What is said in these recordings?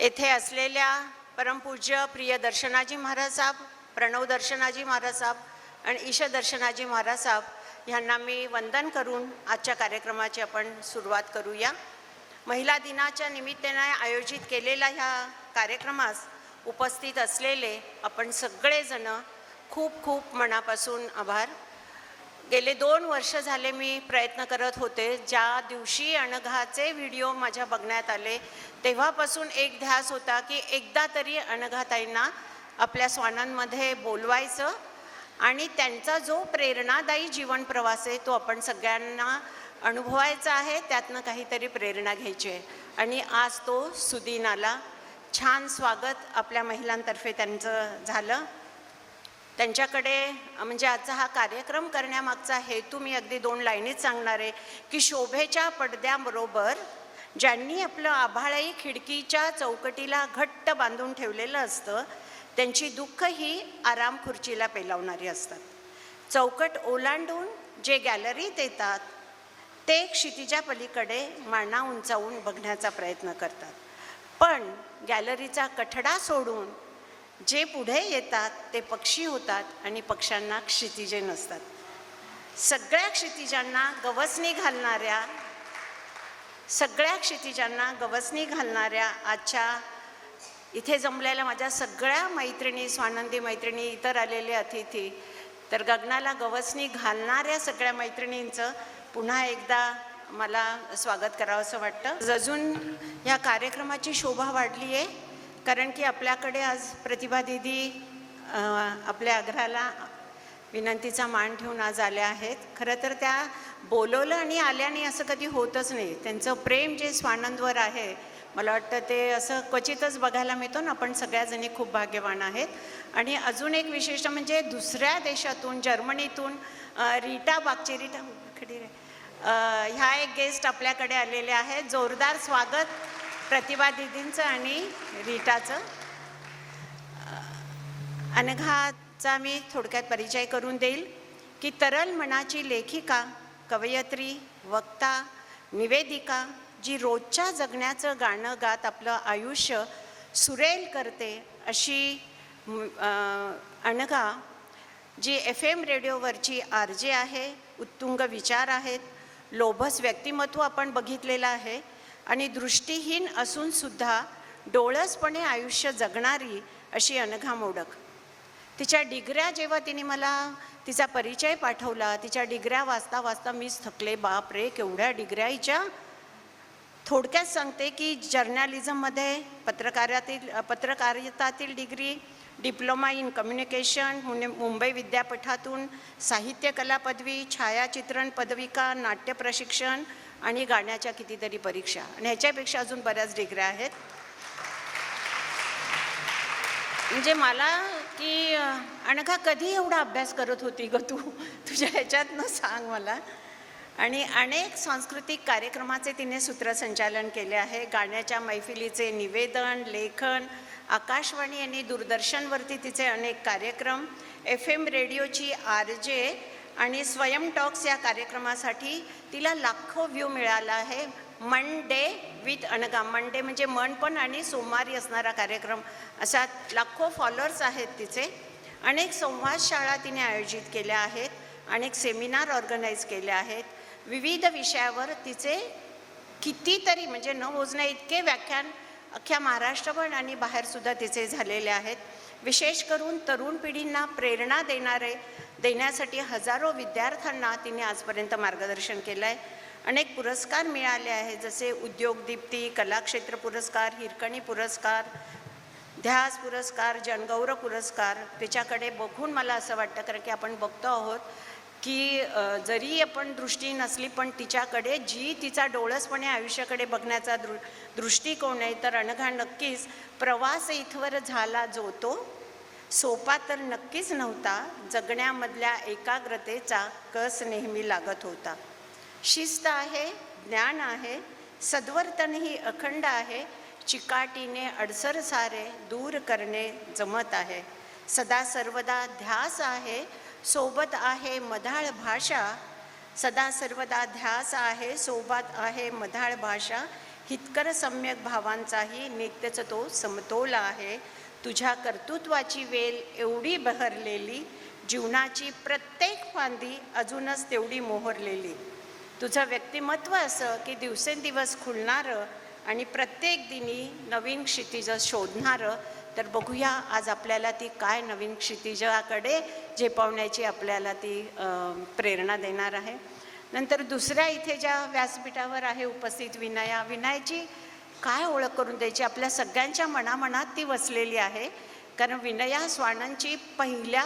येथे असलेल्या परमपूज्य प्रिय दर्शनाजी महाराज साहेब, प्रणव दर्शनाजी महाराज साहेब आणि ईश दर्शनाजी महाराज साहेब यांना मी वंदन करून आजच्या कार्यक्रमाची आपण सुरुवात करूया। महिला दिनाच्या निमित्ताने आयोजित केलेल्या ह्या कार्यक्रमास उपस्थित असलेले आपण सगळेजण खूप खूप मनापासून आभार। गेले 2 वर्ष झाले मी प्रयत्न करत होते। ज्या दिवशी अनघाचे व्हिडिओ माझ्या बघण्यात आले तेव्हापासून एक ध्यास होता की एकदा तरी अनघाताईंना आपल्या स्वानांमध्ये बोलवायचं आणि त्यांचा जो प्रेरणादायी जीवन प्रवास आहे तो आपण सगळ्यांना अनुभवायचा आहे, त्यातनं काहीतरी प्रेरणा घ्यायची आहे आणि आज तो सुदिन आला। छान स्वागत आपल्या महिलांतर्फे त्यांचं झालं। त्यांच्याकडे म्हणजे आजचा हा कार्यक्रम करण्यामागचा हेतू मी अगदी 2 लाईनीत सांगणार आहे की शोभेच्या पडद्याबरोबर ज्यांनी आपलं आभाळही खिडकीच्या चौकटीला घट्ट बांधून ठेवलेलं असतं त्यांची दुःख ही आराम खुर्चीला पेलावणारी असतात। चौकट ओलांडून जे गॅलरीत येतात ते क्षितिजा पलीकडे माना उंचावून बघण्याचा प्रयत्न करतात, पण गॅलरीचा कठडा सोडून जे पुढे येतात ते पक्षी होतात आणि पक्ष्यांना क्षितिजे नसतात। सगळ्या क्षितिजांना गवसणी घालणाऱ्या आजच्या इथे जमलेल्या माझ्या सगळ्या मैत्रिणी, स्वानंदी मैत्रिणी, इतर आलेले अतिथी, तर गगनाला गवसणी घालणाऱ्या सगळ्या मैत्रिणींचं पुन्हा एकदा मला स्वागत करावं असं वाटतं। अजून या कार्यक्रमाची शोभा वाढली आहे कारण की आपल्याकडे आज प्रतिभा दीदी आपल्या आग्रहाला विनंतीचा मान ठेवून आज आल्या आहेत। खरं तर त्या बोलवलं आणि आल्याने असं कधी होतच नाही। त्यांचं प्रेम जे स्वानंदवर आहे मला वाटतं ते असं क्वचितच बघायला मिळतो ना। आपण सगळ्याजणी खूप भाग्यवान आहेत। आणि अजून एक विशेष म्हणजे दुसऱ्या देशातून, जर्मनीतून रीटा बागचे ह्या एक गेस्ट आपल्याकडे आलेले आहेत। जोरदार स्वागत प्रतिभा दीदींचं आणि रीटाचं। अनघाचा मी थोडक्यात परिचय करून देईल की तरल मनाची लेखिका, कवयित्री, वक्ता, निवेदिका, जी रोजच्या जगण्याचं गाणं गात आपलं आयुष्य सुरेल करते अशी अनघा, जी FM रेडिओवरची RJ आहे, उत्तुंग विचार आहेत, लोभस व्यक्तिमत्व आपण बघितलेलं आहे आणि दृष्टीहीन असून सुद्धा डोळसपणे आयुष्य जगणारी अशी अनघा मोडक। तिच्या डिग्र्या जेव्हा तिने मला तिचा परिचय पाठवला, तिच्या डिग्र्या वाचता वाचता मीच थकले। बाप रे, केवढ्या डिग्र्या हिच्या! थोडक्यात सांगते की जर्नलिझममध्ये पत्रकारितातील degree, diploma in communication Mumbai विद्यापीठातून, साहित्य कला पदवी, छायाचित्रण पदविका, नाट्य प्रशिक्षण आणि गाण्याच्या कितीतरी परीक्षा आणि ह्याच्यापेक्षा अजून बऱ्याच डिग्र्या आहेत। म्हणजे मला की अनघा कधी एवढा अभ्यास करत होती ग तू, तुझ्या ह्याच्यातनं सांग मला। आणि अनेक सांस्कृतिक कार्यक्रमाचे तिने सूत्रसंचालन केले आहे। गाण्याच्या मैफिलीचे निवेदन, लेखन, आकाशवाणी आणि दूरदर्शनवरती तिचे अनेक कार्यक्रम, FM रेडिओची RJ आणि स्वयं टॉक्स या कार्यक्रमासाठी तिला लाखो व्ह्यू मिळाला आहे। मंडे विथ अनघा, मंडे म्हणजे मन पण आणि सोमवारी असणारा कार्यक्रम, अशा लाखो फॉलोअर्स आहेत तिचे। अनेक संवाद शाळा तिने आयोजित केल्या आहेत, अनेक सेमिनार ऑर्गनाईज केले आहेत। विविध विषयावर तिचे कितीतरी म्हणजे न मोजण्या इतके व्याख्यान अख्ख्या महाराष्ट्रभर आणि बाहेरसुद्धा तिचे झालेले आहेत। विशेष करून तरुण पिढींना प्रेरणा देण्यासाठी हजारो विद्यार्थ्यांना तिने आजपर्यंत मार्गदर्शन केलं आहे। अनेक पुरस्कार मिळाले आहेत, जसे उद्योग दीप्ती, कलाक्षेत्र पुरस्कार, हिरकणी पुरस्कार, ध्यास पुरस्कार, जनगौरव पुरस्कार। तिच्याकडे बघून मला असं वाटतं, कारण की आपण बघतो आहोत की जरी आपण दृष्टी नसली पण तिच्याकडे जी तिचा डोळसपणे आयुष्याकडे बघण्याचा दृष्टिकोन आहे, तर अनघा नक्कीच प्रवास इथवर झाला जो तो सोपा तर नक्कीच नव्हता, जगण्यामधल्या एकाग्रतेचा कस नेहमी लागत होता। शिस्त आहे, ज्ञान आहे, सद्वर्तनही अखंड आहे, चिकाटीने अडसर सारे दूर करणे जमत आहे, सदा सर्वदा ध्यास आहे, सोबत आहे मधाळ भाषा, सदा सर्वदा ध्यास आहे, सोबत आहे मधाळ भाषा, हितकर सम्यक भावांचाही नित्यच तो समतोल आहे. तुझ्या कर्तृत्वाची वेल एवढी बहरलेली, जीवनाची प्रत्येक फांदी अजूनच तेवढी मोहरलेली. तुझं व्यक्तिमत्व असं की दिवसेंदिवस खुलणारं आणि प्रत्येक दिनी नवीन क्षितिज शोधणारं. तर बघूया आज आपल्याला ती काय नवीन क्षितिजाकडे झेपावण्याची आपल्याला ती प्रेरणा देणार आहे. नंतर दुसऱ्या इथे ज्या व्यासपीठावर आहे उपस्थित विनयाची काय ओळख करून द्यायची, आपल्या सगळ्यांच्या मनामनात ती वसलेली आहे. कारण विनया स्वानंदची पहिल्या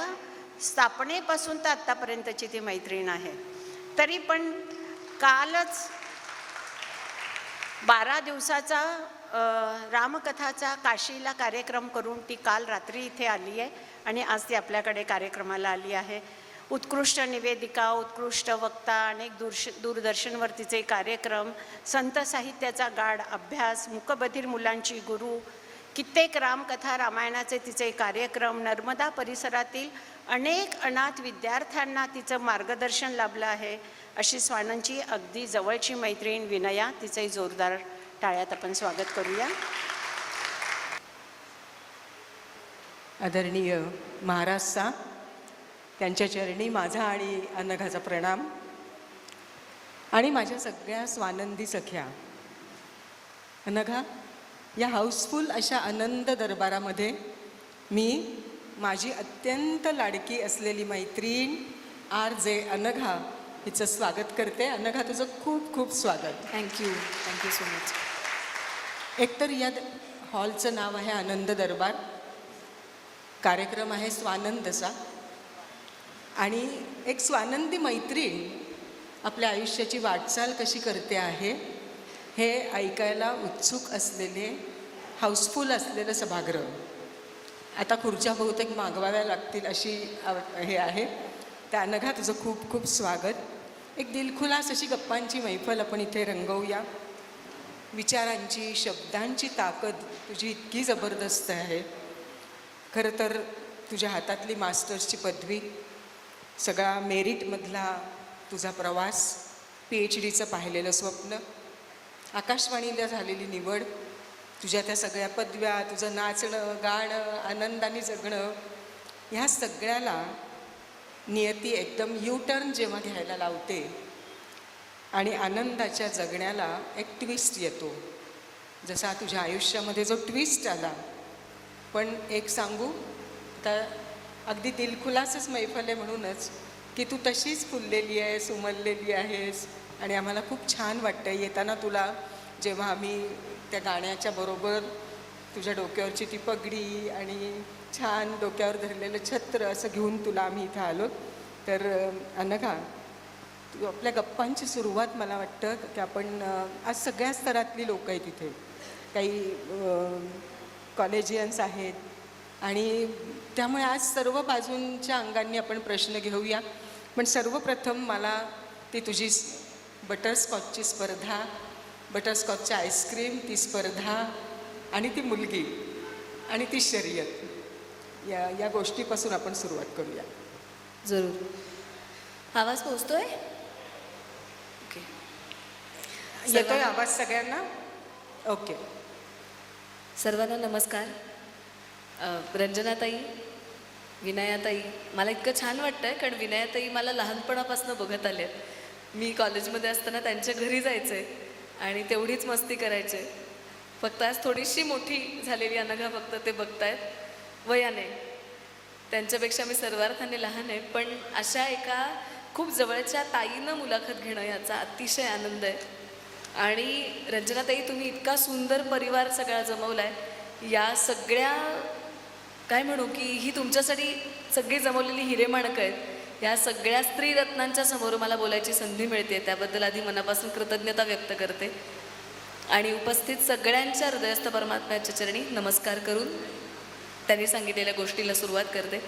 स्थापनेपासून तर आत्तापर्यंतची ती मैत्रीण आहे. तरी पण कालच 12 दिवसाचा रामकथाचा काशीला कार्यक्रम करून ती काल रात्री इथे आली आहे आणि आज ती आपल्याकडे कार्यक्रमाला आली आहे. उत्कृष्ट निवेदिका, उत्कृष्ट वक्ता, अनेक दूरदर्शनवर तिचे कार्यक्रम, संत साहित्याचा गाढ अभ्यास, मूकबधिर मुलांची गुरु, कित्येक रामकथा रामायणाचे तिचे कार्यक्रम, नर्मदा परिसरातील अनेक अनाथ विद्यार्थ्यांना तिचं मार्गदर्शन लाभलं आहे. अशी स्वानंदची अगदी जवळची मैत्रीण विनया, तिचंही जोरदार टाळ्यात आपण स्वागत करूया. आदरणीय महाराजसा, त्यांच्या चरणी माझा आणि अनघाचा प्रणाम. आणि माझ्या सगळ्या स्वानंदी सख्या, अनघा या हाऊसफुल अशा आनंद दरबारामध्ये मी माझी अत्यंत लाडकी असलेली मैत्रीण RJ अनघा हिचं स्वागत करते. अनघा, तुझं खूप खूप स्वागत. Thank you so much. एकतर या हॉलचं नाव आहे आनंद दरबार, कार्यक्रम आहे स्वानंदचा, आणि एक स्वानंदी मैत्रीण आपल्या आयुष्याची वाटचाल कशी करते आहे हे ऐकायला उत्सुक असलेले हाऊसफुल असलेलं सभागृह. आता खुर्च्या बहुतेक मागवाव्या लागतील अशी हे आहे. त्या अनघा, तुझं खूप खूप स्वागत. एक दिलखुलास अशी गप्पांची मैफल आपण इथे रंगवूया. विचारांची, शब्दांची ताकद तुझी इतकी जबरदस्त आहे. खरं तर तुझ्या हातातली मास्टर्सची पदवी, सगळा मेरिटमधला तुझा प्रवास, PhDचं पाहिलेलं स्वप्न, आकाशवाणीला झालेली निवड, तुझ्या त्या सगळ्या पदव्या, तुझं नाचणं, गाणं, आनंदाने जगणं, ह्या सगळ्याला नियती एकदम U-टर्न जेव्हा घ्यायला लावते आणि आनंदाच्या जगण्याला एक ट्विस्ट येतो. जसा तुझ्या आयुष्यामध्ये जो ट्विस्ट आला. पण एक सांगू, तर अगदी दिलखुलासच मैफल आहे म्हणूनच की तू तशीच फुललेली आहेस, उमललेली आहेस, आणि आम्हाला खूप छान वाटतं. येताना तुला जेव्हा आम्ही त्या गाण्याच्या बरोबर तुझ्या डोक्यावरची ती पगडी आणि छान डोक्यावर धरलेलं छत्र असं घेऊन तुला आम्ही इथं आलो. तर अनघा, तू आपल्या गप्पांची सुरुवात मला वाटतं की आपण आज सगळ्या स्तरातली लोक आहेत इथे. काही कॉलेजियन्स आहेत आणि त्यामुळे आज सर्व बाजूंच्या अंगांनी आपण प्रश्न घेऊया. पण सर्वप्रथम मला ती तुझी बटरस्कॉचची स्पर्धा, बटरस्कॉचच्या आईस्क्रीम ती स्पर्धा आणि ती मुलगी आणि ती शर्यत या गोष्टीपासून आपण सुरुवात करूया. जरूर. आवाज पोहोचतोय? ओके. येतोय आवाज सगळ्यांना? ओके. सर्वांना नमस्कार. रंजनाताई, विनयाताई, मला इतकं छान वाटतं आहे कारण विनयाताई मला लहानपणापासून बघत आले. मी कॉलेजमध्ये असताना त्यांच्या घरी जायचे आणि तेवढीच मस्ती करायचे. फक्त आज थोडीशी मोठी झालेली अनघा फक्त ते बघतायत वयाने. त्यांच्यापेक्षा मी सर्वार्थाने लहान आहे, पण अशा एका खूप जवळच्या ताईनं मुलाखत घेणं याचा अतिशय आनंद आहे. आणि रंजनाताई, तुम्ही इतका सुंदर परिवार सगळा जमवला आहे. या सगळ्या काय म्हणू की ही तुमच्यासाठी सगळी जमवलेली हिरेमाणकं आहेत. या सगळ्या स्त्रीरत्नांच्या समोर मला बोलायची संधी मिळते, त्याबद्दल आधी मनापासून कृतज्ञता व्यक्त करते. आणि उपस्थित सगळ्यांच्या हृदयस्थ परमात्म्याच्या चरणी नमस्कार करून त्यांनी सांगितलेल्या गोष्टीला सुरुवात करते.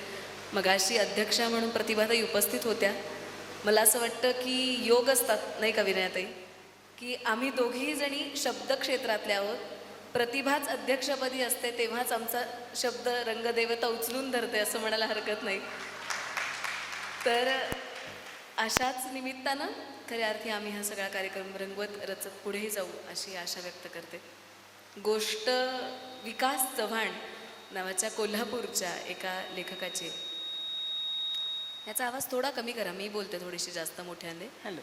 मगाशी अध्यक्षा म्हणून प्रतिभाताई उपस्थित होत्या. मला असं वाटतं की योग असतात नाही का विनयाताई, की आम्ही दोघीही जणी शब्दक्षेत्रातल्या आहोत. प्रतिभाच अध्यक्षपदी असते तेव्हाच आमचा शब्द रंगदेवता उचलून धरते असं म्हणायला हरकत नाही. तर अशाच निमित्तानं खऱ्या अर्थी आम्ही हा सगळा कार्यक्रम रंगवत रचत पुढेही जाऊ अशी आशा व्यक्त करते. गोष्ट विकास चव्हाण नावाच्या कोल्हापूरच्या एका लेखकाची. याचा आवाज थोडा कमी करा, मी बोलते थोडीशी जास्त मोठ्याने, हॅलो.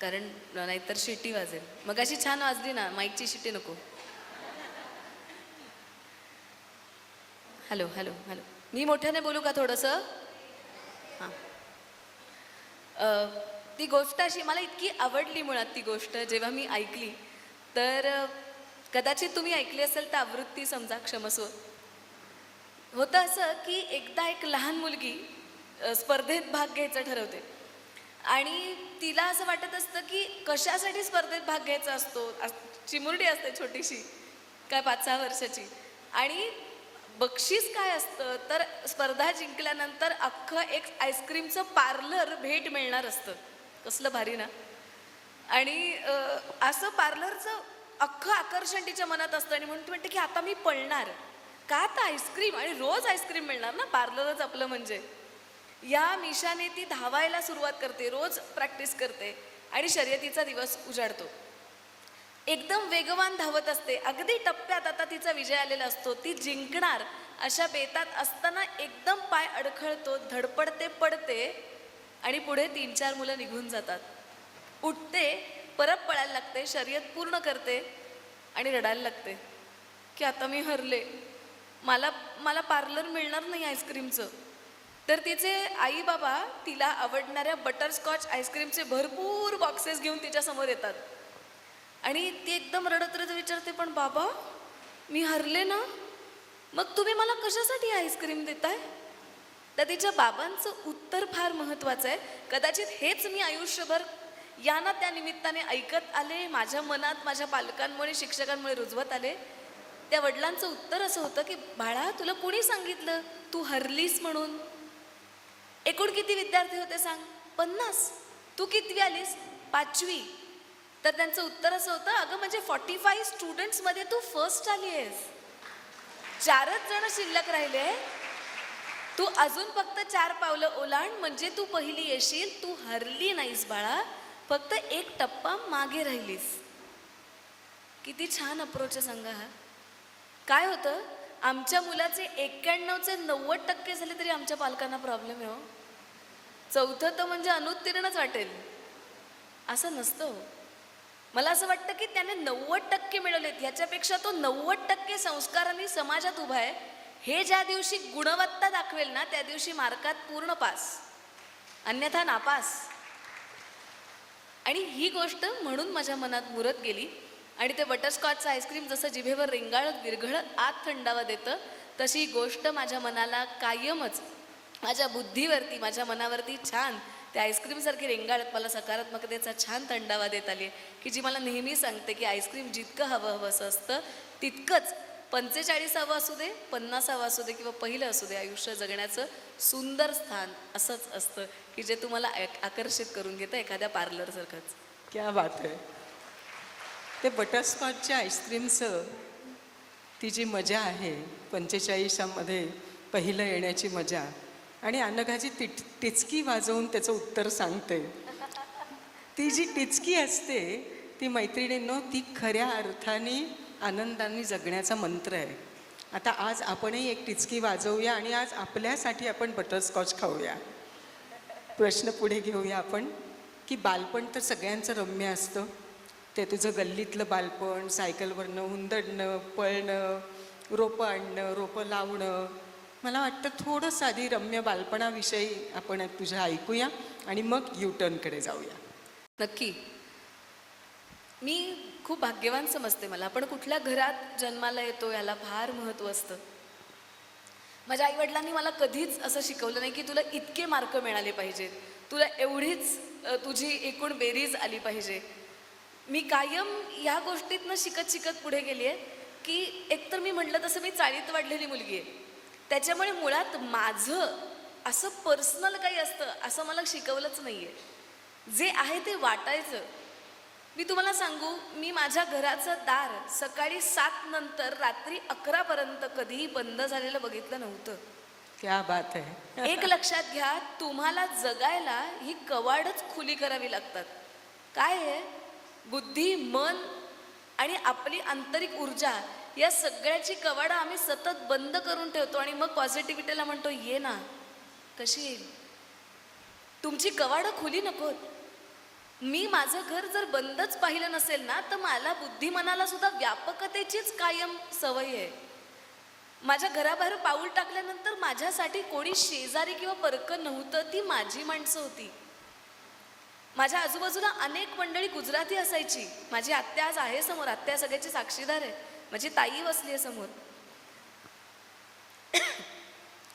कारण नाहीतर शिट्टी वाजेल. मग अशी छान वाजली ना, माईकची शिट्टी नको. हॅलो हॅलो हॅलो, मी मोठ्याने बोलू का थोडंसं? हां. ती गोष्ट अशी मला इतकी आवडली मुळात ती गोष्ट जेव्हा मी ऐकली. तर कदाचित तुम्ही ऐकली असेल तर आवृत्ती समजा, क्षमस्व. होतं असं की एकदा एक लहान मुलगी स्पर्धेत भाग घ्यायचा ठरवते आणि तिला असं वाटत असतं की कशासाठी स्पर्धेत भाग घ्यायचा असतो. चिमुरडी असते छोटीशी, काय 5-6 वर्षाची, आणि बक्षीस काय असतं तर स्पर्धा जिंकल्यानंतर अख्खं एक आईस्क्रीमचं पार्लर भेट मिळणार असतं. कसलं भारी ना. आणि असं पार्लरचं अख्खं आकर्षण तिच्या मनात असतं आणि म्हणून ती म्हणते की आता मी पळणार का, तर आईस्क्रीम, आणि रोज आईस्क्रीम मिळणार ना, पार्लरच आपलं म्हणजे. या मिशाने ती धावायला सुरुवात करते, रोज प्रॅक्टिस करते आणि शर्यतीचा दिवस उजाडतो. एकदम वेगवान धावत असते, अगदी टप्प्यात आता तिचा विजय आलेला असतो, ती जिंकणार अशा बेतात असताना एकदम पाय अडखळतो, धडपडते, पडते आणि पुढे 3-4 मुलं निघून जातात. उठते, परत पळायला लागते, शर्यत पूर्ण करते आणि रडायला लागते की आता मी हरले, मला पार्लर मिळणार नाही आईस्क्रीमचं. तर तिचे आई बाबा तिला आवडणाऱ्या बटरस्कॉच आईस्क्रीमचे भरपूर बॉक्सेस घेऊन तिच्यासमोर येतात आणि ती एकदम रडत रडत विचारते, पण बाबा मी हरले ना, मग तुम्ही मला कशासाठी आईस्क्रीम देताय? तर तिच्या बाबांचं उत्तर फार महत्त्वाचं आहे. कदाचित हेच मी आयुष्यभर या ना त्या निमित्ताने ऐकत आले, माझ्या मनात माझ्या पालकांमुळे, शिक्षकांमुळे रुजवत आले. त्या वडिलांचं उत्तर असं होतं की बाळा, तुला कोणी सांगितलं तू हरलीस म्हणून? एकूण किती विद्यार्थी होते सांग? 50. तू कितवी आलीस? 5वी. तर त्यांचं उत्तर असं होतं, अगं म्हणजे 45 स्टुडंट्समध्ये तू फर्स्ट आली आहेस, 4च जण शिल्लक राहिले, तू अजून फक्त 4 पावलं ओलांड म्हणजे तू पहिली येशील, तू हरली नाहीस बाळा, फक्त 1 टप्पा मागे राहिलीस. किती छान अप्रोच आहे सांगा हा. काय होतं, आमच्या मुलाचे 91चे 90% झाले तरी आमच्या पालकांना प्रॉब्लेम आहे हो. 4थं तर म्हणजे अनुत्तीर्णच वाटेल. असं नसतं. मला असं वाटतं की त्याने 90% मिळवलेत, याच्यापेक्षा तो 90% संस्कारांनी समाजात उभा आहे. हे ज्या दिवशी गुणवत्ता दाखवेल ना, त्या दिवशी मार्कात पूर्ण पास, अन्यथा नापास. आणि ही गोष्ट म्हणून माझ्या मनात मुरत गेली. आणि ते बटरस्कॉचचं आईस्क्रीम जसं जिभेवर रेंगाळत विरघळत आत थंडावा देतं, तशी गोष्ट माझ्या मनाला कायमच, माझ्या बुद्धीवरती, माझ्या मनावरती छान त्या आईस्क्रीमसारखी रेंगाळत मला सकारात्मकतेचा छान थंडावा देत आली, की जी मला नेहमी सांगते की आईस्क्रीम जितकं हवं असं असतं तितकंच 45 हवं असू दे, 50 हवं असू दे किंवा पहिलं असू दे, आयुष्य जगण्याचं सुंदर स्थान असंच असतं की जे तुम्हाला आकर्षित करून घेतं, एखाद्या पार्लरसारखंच. क्या बात आहे. ते बटरस्कॉचच्या आईस्क्रीमचं ती जी मजा आहे, 45मध्ये पहिलं येण्याची मजा, आणि अनघाची टिचकी वाजवून त्याचं उत्तर सांगते, ती जी टिचकी असते ती मैत्रिणींनो, ती खऱ्या अर्थाने आनंदाने जगण्याचा मंत्र आहे. आता आज आपणही एक टिचकी वाजवूया आणि आज आपल्यासाठी आपण बटरस्कॉच खाऊया. प्रश्न पुढे घेऊया आपण की बालपण तर सगळ्यांचं रम्य असतं. ते तुझं गल्लीतलं बालपण, सायकलवरनं हुंदडणं, पळणं, रोपं आणणं, रोपं लावणं. मला वाटतं थोडंसं आधी रम्य बालपणाविषयी आपण तुझ्या ऐकूया आणि मग युटर्नकडे जाऊया. नक्की. मी खूप भाग्यवान समजते मला. आपण कुठल्या घरात जन्माला येतो याला फार महत्त्व असतं. माझ्या आईवडिलांनी मला कधीच असं शिकवलं नाही की तुला इतके मार्क मिळाले पाहिजेत, तुला एवढीच तुझी एकूण बेरीज आली पाहिजे. मी कायम ह्या गोष्टीतनं शिकत शिकत पुढे गेली आहे की एकतर मी म्हटलं तसं मी चाळीत वाढलेली मुलगी आहे, त्याच्यामुळे मुळात माझं असं पर्सनल काही असतं असं मला शिकवलंच नाही आहे. जे आहे ते वाटायचं. मी तुम्हाला सांगू, मी माझ्या घराचं दार सकाळी 7 नंतर रात्री 11 पर्यंत कधीही बंद झालेलं बघितलं नव्हतं. क्या बात आहे. एक लक्षात घ्या, तुम्हाला जगायला ही कवाडच खुली करावी लागतात. काय आहे? बुद्धी, मन आणि आपली आंतरिक ऊर्जा या सगळ्याची कवाडं आम्ही सतत बंद करून ठेवतो आणि मग पॉझिटिव्हिटीला म्हणतो ये ना. कशी येईल? तुमची कवाडं खुली नकोत. मी माझं घर जर बंदच पाहिलं नसेल ना, तर मला बुद्धिमनाला सुद्धा व्यापकतेचीच कायम सवय आहे. माझ्या घराबाहेर पाऊल टाकल्यानंतर माझ्यासाठी कोणी शेजारी किंवा परकं नव्हतं, ती माझी माणसं होती. माझ्या आजूबाजूला अनेक मंडळी गुजराती असायची. माझी आत्या आज आहे समोर, आत्या सगळ्याची साक्षीदार आहे. माझी ताई बसली आहे समोर.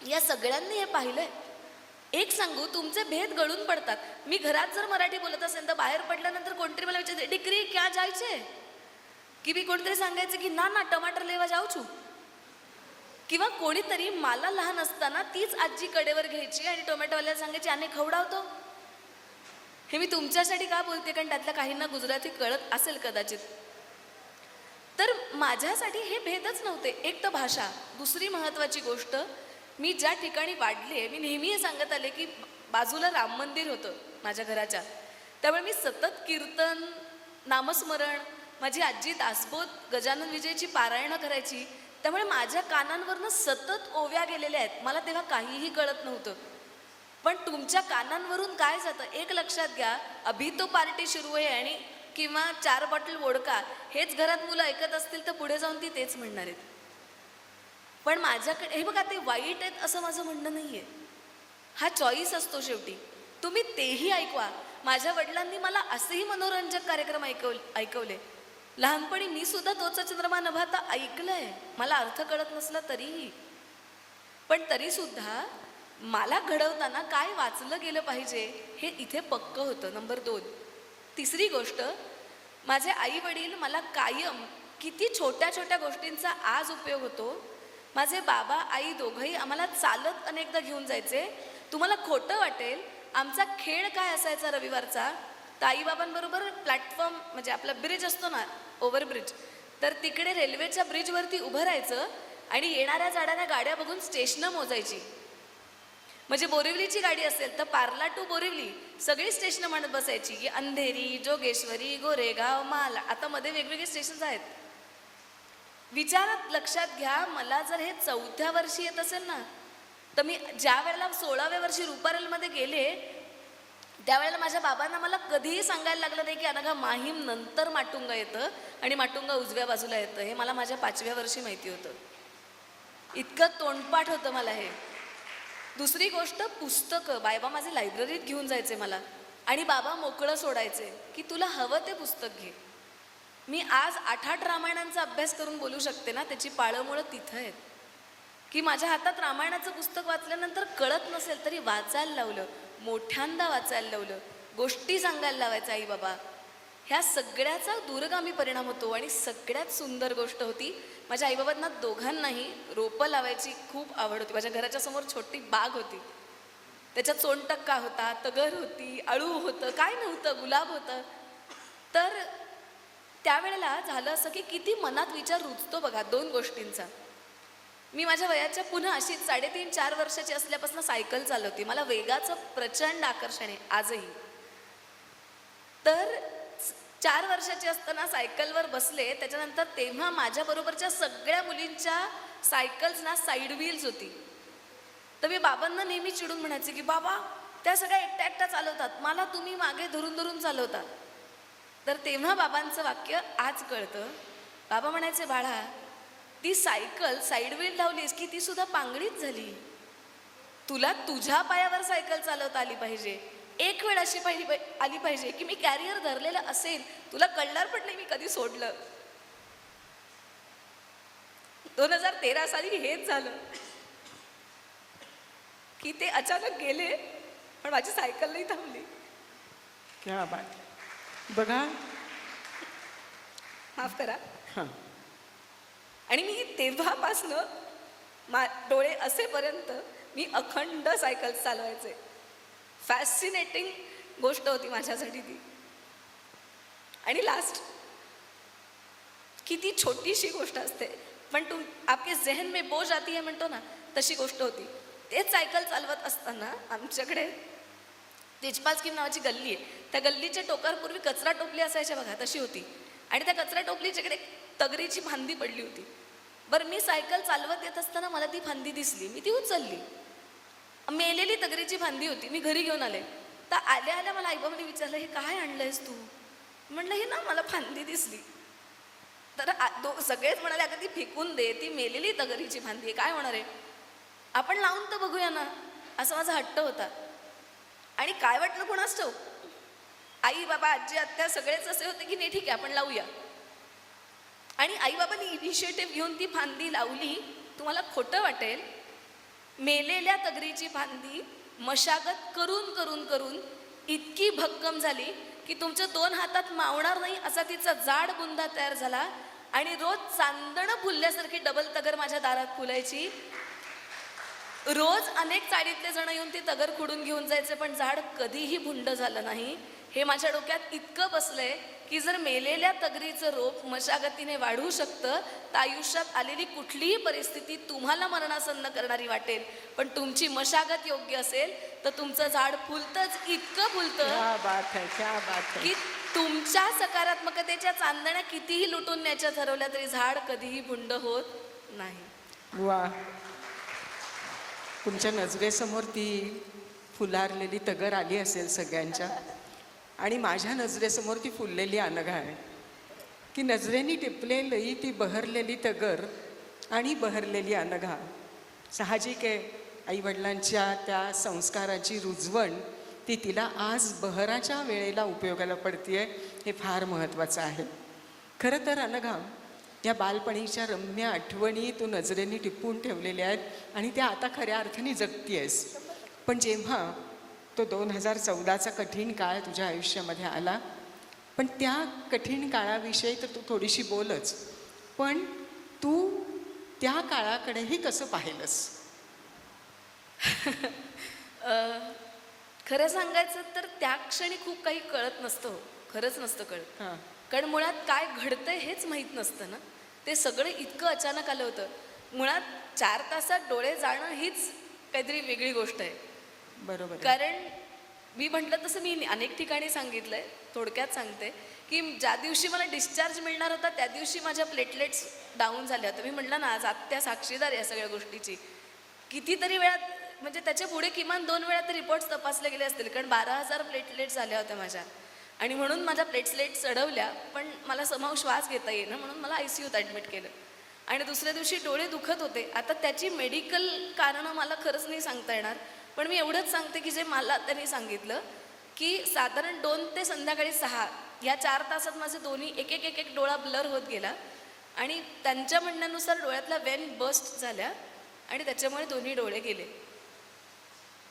या सगळ्यांनी हे पाहिलंय. एक सांगू, तुमचे भेद गळून पडतात. मी घरात जर मराठी बोलत असेल तर बाहेर पडल्यानंतर कोणतरी मला विचारते डिग्री क्या जायचे, की मी कोणतरी सांगायचं की ना ना टमाटर लेवा जाऊ छू. किंवा कोणीतरी मला लहान असताना तीच आजी कडेवर घ्यायची आणि टोमॅटोवाल्याला सांगायची आने खवडावतो. हे मी तुमच्यासाठी का बोलते, कारण त्यातल्या काहींना गुजराती कळत असेल कदाचित. तर माझ्यासाठी हे भेदच नव्हते. एक तर भाषा, दुसरी महत्त्वाची गोष्ट, मी ज्या ठिकाणी वाढले, मी नेहमी हे सांगत आले की बाजूला राम मंदिर होतं माझ्या घराच्या. त्यामुळे मी सतत कीर्तन, नामस्मरण, माझी आजी दासबोध गजानन विजयची पारायणं करायची. त्यामुळे माझ्या कानांवरनं सतत ओव्या गेलेल्या आहेत. मला तेव्हा काहीही कळत नव्हतं. पण तुमच्या कानांवरून काय जातं एक लक्षात घ्या. अभि तो पार्टी सुरू आहे आणि किंवा 4 बॉटल वोडका हेच घरात मुलं ऐकत असतील तर पुढे जाऊन ती तेच म्हणणार आहेत. पण माझ्याकडे हे बघा, ते वाईट आहेत असं माझं म्हणणं नाही आहे. हा चॉईस असतो शेवटी. तुम्ही तेही ऐकवा. माझ्या वडिलांनी मला असेही मनोरंजक कार्यक्रम ऐकवले. लहानपणी मी सुद्धा तोचा चंद्रमा नभाता ऐकलंय, मला अर्थ कळत नसला तरीही. पण तरीसुद्धा मला घडवताना काय वाचलं गेलं पाहिजे हे इथे पक्क होतं. नंबर 2. तिसरी गोष्ट, माझे आई वडील मला कायम किती छोट्या छोट्या गोष्टींचा आज उपयोग होतो. माझे बाबा आई दोघंही आम्हाला चालत अनेकदा घेऊन जायचे. तुम्हाला खोटं वाटेल, आमचा खेळ काय असायचा रविवारचा, तर आईबाबांबरोबर प्लॅटफॉर्म म्हणजे आपला ब्रिज असतो ना, ओव्हरब्रिज, तर तिकडे रेल्वेच्या ब्रिजवरती उभं राहायचं आणि येणाऱ्या जाणाऱ्या गाड्या बघून स्टेशनं मोजायची. म्हणजे बोरिवलीची गाडी असेल तर पार्ला टू बोरिवली सगळी स्टेशनं म्हणत बसायची की अंधेरी, जोगेश्वरी, गोरेगाव, माल. आता मध्ये वेगवेगळे स्टेशन्स आहेत. विचारात लक्षात घ्या, मला जर हे 4थ्या वर्षी येत असेल ना, तर मी ज्या वेळेला 16व्या वर्षी रुपारेलमध्ये गेले त्यावेळेला माझ्या बाबांना मला कधीही सांगायला लागलं नाही की अनघा माहीम नंतर माटुंगा येतं आणि माटुंगा उजव्या बाजूला येतं. हे मला माझ्या 5व्या वर्षी माहिती होतं. इतकं तोंडपाठ होतं मला हे. दुसरी गोष्ट, पुस्तकं बाबा माझे लायब्ररीत घेऊन जायचे मला आणि बाबा मोकळं सोडायचे की तुला हवं ते पुस्तक घे. मी आज 8 रामायणांचा अभ्यास करून बोलू शकते ना, त्याची पाळंमुळं तिथं आहेत. की माझ्या हातात रामायणाचं पुस्तक वाचल्यानंतर कळत नसेल तरी वाचायला लावलं, मोठ्यांदा वाचायला लावलं, गोष्टी सांगायला लावायचा आई बाबा. ह्या सगळ्याचा दूरगामी परिणाम होतो. आणि सगळ्यात सुंदर गोष्ट होती, माझ्या आईबाबांना दोघांनाही रोपं लावायची खूप आवड होती. माझ्या घराच्या समोर छोटी बाग होती, त्याच्यात सोनटक्का होता, तगर होती, अळू होतं, काय नव्हतं, गुलाब होतं. तर त्यावेळेला झालं असं की किती मनात विचार रुजतो बघा 2 गोष्टींचा. मी माझ्या वयाच्या पुन्हा अशीच 3.5-4 वर्षाची असल्यापासून सायकल चालवते. मला वेगाचं प्रचंड आकर्षण आहे आजही. तर 4 वर्षाची असताना सायकलवर बसले, त्याच्यानंतर तेव्हा माझ्याबरोबरच्या सगळ्या मुलींच्या सायकल्स ना साईड व्हील्स होती. तर मी बाबांना नेहमी चिडून म्हणायचे की बाबा त्या सगळ्या एकट्या एकट्या चालवतात, मला तुम्ही मागे धरून धरून चालवता. तर तेव्हा बाबांचं वाक्य आज कळतं. बाबा म्हणायचे बाळा, ती सायकल साईड व्हील लावलीस की ती सुद्धा पांगडीच झाली. तुला तुझ्या पायावर सायकल चालवता आली पाहिजे. एक वेळ अशी आली पाहिजे की मी कॅरियर धरलेलं असेल, तुला कळणार पण नाही मी कधी सोडलं. 2013 साली हेच झालं की ते अचानक गेले, पण माझी सायकल नाही थांबली. क्या बात. बघा, माफ करा. हां, आणि मी तेव्हापासनं डोळे असेपर्यंत मी अखंड सायकल चालवायचे. फॅसिनेटिंग गोष्ट होती माझ्यासाठी ती. आणि लास्ट, किती छोटीशी गोष्ट असते पण आपके जहन में बोझ आती है म्हणतो ना, तशी गोष्ट होती. तेच सायकल चालवत असताना आमच्याकडे तेजपालस्कीम नावाची गल्ली आहे. त्या गल्लीच्या टोकापूर्वी कचरा टोपली असायच्या बघा, तशी होती. आणि त्या कचरा टोपलीच्याकडे तगरीची फांदी पडली होती. बरं, मी सायकल चालवत येत असताना मला ती फांदी दिसली, मी ती उचलली. मेलेली तगरीची फांदी होती. मी घरी घेऊन आले. तर आल्या आल्या मला आईबाबांनी विचारलं, हे काय आणलंयस तू? म्हणलं, हे ना मला फांदी दिसली. तर सगळेच म्हणाले, अगं ती फेकून दे, ती मेलेली तगरीची फांदी आहे, काय होणार आहे, आपण लावून तर बघूया ना, असं माझा हट्ट होता. आणि काय वाटलं कोणास ठाऊक, आई बाबा आजी आत्या सगळेच असे होते की नाही ठीक आहे आपण लावूया. आणि आईबाबांनी इनिशिएटिव्ह घेऊन ती फांदी लावली. तुम्हाला खोटं वाटेल, मेलेल्या तगरीची फांदी मशागत करून करून करून इतकी भक्कम झाली की तुमच्या 2 हातात मावणार नाही असा तिचा जाड बुंदा तयार झाला. आणि रोज चांदणं फुलल्यासारखी डबल तगर माझ्या दारात फुलायची. रोज अनेक चाळीतले जण येऊन ती तगर खुडून घेऊन जायचे, पण झाड कधीही भुंड झालं नाही. हे माझ्या डोक्यात इतकं बसलंय की जर मेलेल्या तगरीचं रोप मशागतीने वाढू शकतं तर आयुष्यात आलेली कुठलीही परिस्थिती तुम्हाला मरणासन्न करणारी वाटेल, पण तुमची मशागत योग्य असेल तर तुमचं झाड फुलतंच, इतकं फुलतं क्या बात है, क्या बात है. की तुमच्या सकारात्मकतेच्या चांदण्या कितीही लुटून न्यायच्या ठरवल्या तरी झाड कधीही भुंड होत नाही. वा, तुमच्या नजरेसमोर ती फुलारलेली तगर आली असेल सगळ्यांच्या, आणि माझ्या नजरेसमोर ती फुललेली अनघा आहे की नजरेनी टिपलेली ती बहरलेली तगर आणि बहरलेली अनघा. साहजिक आहे, आईवडिलांच्या त्या संस्काराची रुजवण ती तिला आज बहराच्या वेळेला उपयोगाला पडतीये, हे फार महत्त्वाचं आहे. खरं तर अनघा, या बालपणीच्या रम्य आठवणी तू नजरेने टिपून ठेवलेल्या आहेत आणि त्या आता खऱ्या अर्थाने जगतीयस. पण जेव्हा तो 2014चा कठीण काळ तुझ्या आयुष्यामध्ये आला, पण त्या कठीण काळाविषयी तर तू थोडीशी बोलच, पण तू त्या काळाकडेही कसं पाहिलंस? खरं सांगायचं तर त्या क्षणी खूप काही कळत नसतं, खरंच नसतं कळत. हां, कारण मुळात काय घडतंय हेच माहीत नसतं ना. ते सगळं इतकं अचानक आलं होतं. मुळात 4 तासात डोळे जाणं हीच काहीतरी वेगळी गोष्ट आहे. बरोबर आहे. कारण मी म्हटलं तसं मी अनेक ठिकाणी सांगितलंय, थोडक्यात सांगते की ज्या दिवशी मला डिस्चार्ज मिळणार होता त्या दिवशी माझ्या प्लेटलेट्स डाऊन झाल्या होत्या. मी म्हटलं ना, आज आत्या साक्षीदार या सगळ्या गोष्टीची. कितीतरी वेळात, म्हणजे त्याच्या पुढे किमान 2 वेळा तर रिपोर्ट्स तपासले गेले असतील, कारण 12,000 प्लेटलेट्स झाल्या होत्या माझ्या. आणि म्हणून माझ्या प्लेटलेट्स चढवल्या, पण मला समाव श्वास घेता येईना म्हणून मला ICUत ॲडमिट केलं. आणि दुसऱ्या दिवशी डोळे दुखत होते. आता त्याची मेडिकल कारणं मला खरंच नाही सांगता येणार, पण मी एवढंच सांगते की जे मला त्यांनी सांगितलं की साधारण 2 ते संध्याकाळी 6 या 4 तासात माझे दोन्ही एक एक डोळा ब्लर होत गेला. आणि त्यांच्या म्हणण्यानुसार डोळ्यातल्या वेन बस्ट झाल्या आणि त्याच्यामुळे दोन्ही डोळे गेले.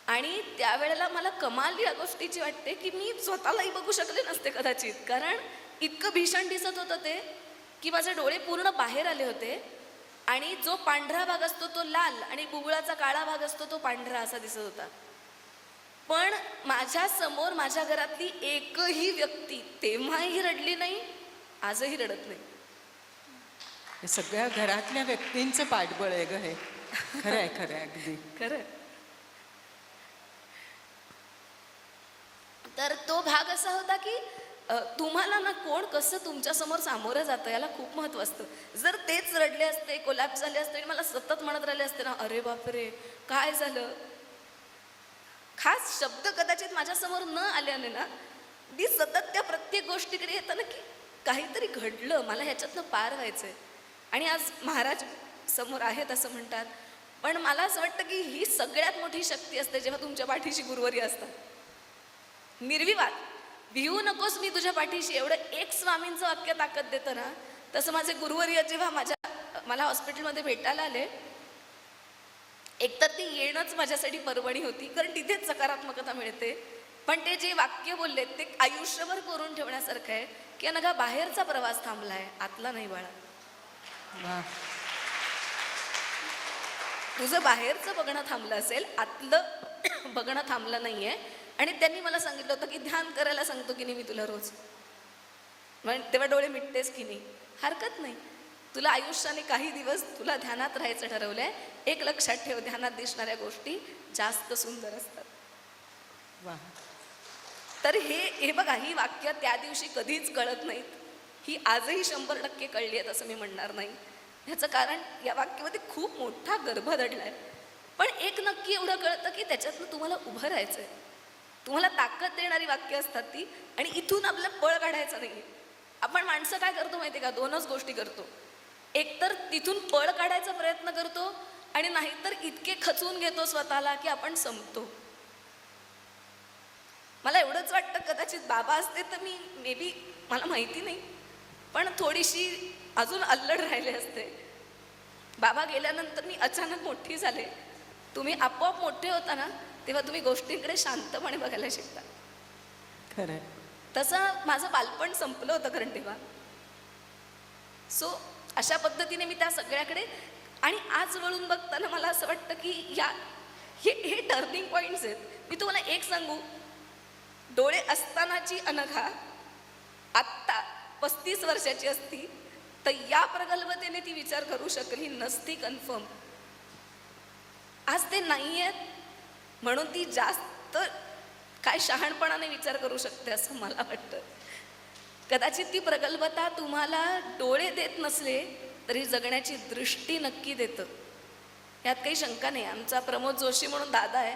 आणि त्यावेळेला मला कमाल या गोष्टीची वाटते की मी स्वतःलाही बघू शकले नसते कदाचित, कारण इतकं भीषण दिसत होतं ते की माझे डोळे पूर्ण बाहेर आले होते. आणि जो पांढरा भाग असतो तो लाल आणि बुबुळाचा काळा भाग असतो तो पांढरा असा दिसत होता. पण माझ्या समोर माझ्या घरातली एकही व्यक्ती तेव्हाही रडली नाही, आजही रडत नाही. हे सगळ्या घरातल्या व्यक्तींचं पाठबळ आहे ग हे. खरं आहे, खरं आहे, अगदी खरं. तर तो भाग असा होता की तुम्हाला ना कोण कसं तुमच्यासमोर सामोरं जातं याला खूप महत्त्व असतं. जर तेच रडले असते, कोलॅप्स झाले असते आणि मला सतत म्हणत राहिले असते ना, अरे बापरे काय झालं, खास शब्द कदाचित माझ्यासमोर न आल्याने ना मी सतत त्या प्रत्येक गोष्टीकडे येताना की काहीतरी घडलं, मला ह्याच्यातनं पार व्हायचं आहे. आणि आज महाराज समोर आहेत असं म्हणतात, पण मला असं वाटतं की ही सगळ्यात मोठी शक्ती असते जेव्हा तुमच्या पाठीशी गुरुवारी असतात. निर्विवाद, भिवू नकोस मी तुझ्या पाठीशी, एवढं एक स्वामींचं वाक्य ताकद देतं ना. तसं माझे गुरुवर्य जेव्हा मला हॉस्पिटलमध्ये भेटायला आले, एकतर ती येणंच माझ्यासाठी पर्वणी होती, कारण तिथेच सकारात्मकता मिळते. पण ते जे वाक्य बोलले ते आयुष्यभर करून ठेवण्यासारखं आहे की अनघा बाहेरचा प्रवास थांबला आहे, आतला नाही बाळा. वा. तुझं बाहेरचं बघणं थांबलं असेल, आतलं बघणं थांबलं नाही आहे. आणि त्यांनी मला सांगितलं होतं की ध्यान करायला सांगतो की नाही मी तुला रोज, तेव्हा डोळे मिटतेस की नाही, हरकत नाही. तुला आयुष्याने काही दिवस तुला ध्यानात राहायचं ठरवलंय, एक लक्षात ठेव, ध्यानात दिसणाऱ्या गोष्टी जास्त सुंदर असतात. वा. तर हे बघा, ही वाक्य त्या दिवशी कधीच कळत नाहीत, ही आजही 100% कळली आहेत असं मी म्हणणार नाही. ह्याचं कारण या वाक्यामध्ये खूप मोठा गर्भ दडलाय. पण एक नक्की एवढं कळतं की त्याच्यातनं तुम्हाला उभं राहायचंय, तुम्हाला ताकद देणारी वाक्य असतात ती, आणि इथून आपल्याला पळ काढायचा नाही. आपण माणसं काय करतो माहिती आहे का, दोनच गोष्टी करतो. एकतर तिथून पळ काढायचा प्रयत्न करतो, आणि नाहीतर इतके खचवून घेतो स्वतःला की आपण संपतो. मला एवढंच वाटतं, कदाचित बाबा असते तर मी मे बी, मला माहिती नाही, पण थोडीशी अजून अल्लड राहिले असते. बाबा गेल्यानंतर मी अचानक मोठी झाले. तुम्ही आपोआप मोठे होता ना, तेव्हा तुम्ही गोष्टींकडे शांतपणे बघायला शिकता. खरं आहे. तसं माझं बालपण संपलं होतं कारण तेव्हा. सो अशा पद्धतीने मी त्या सगळ्याकडे, आणि आज वळून बघताना मला असं वाटतं की हे टर्निंग पॉईंट्स आहेत. मी तुम्हाला एक सांगू, डोळे असतानाची अनघा आत्ता 35 वर्षाची असती तर या प्रगल्भतेने ती विचार करू शकली नसती कन्फर्म. आज ते नाही आहेत म्हणून ती जास्त काय शहाणपणाने विचार करू शकते असं मला वाटतं. कदाचित ती प्रगल्भता तुम्हाला डोळे देत नसले तरी जगण्याची दृष्टी नक्की देतं, यात काही शंका नाही. आमचा प्रमोद जोशी म्हणून दादा आहे,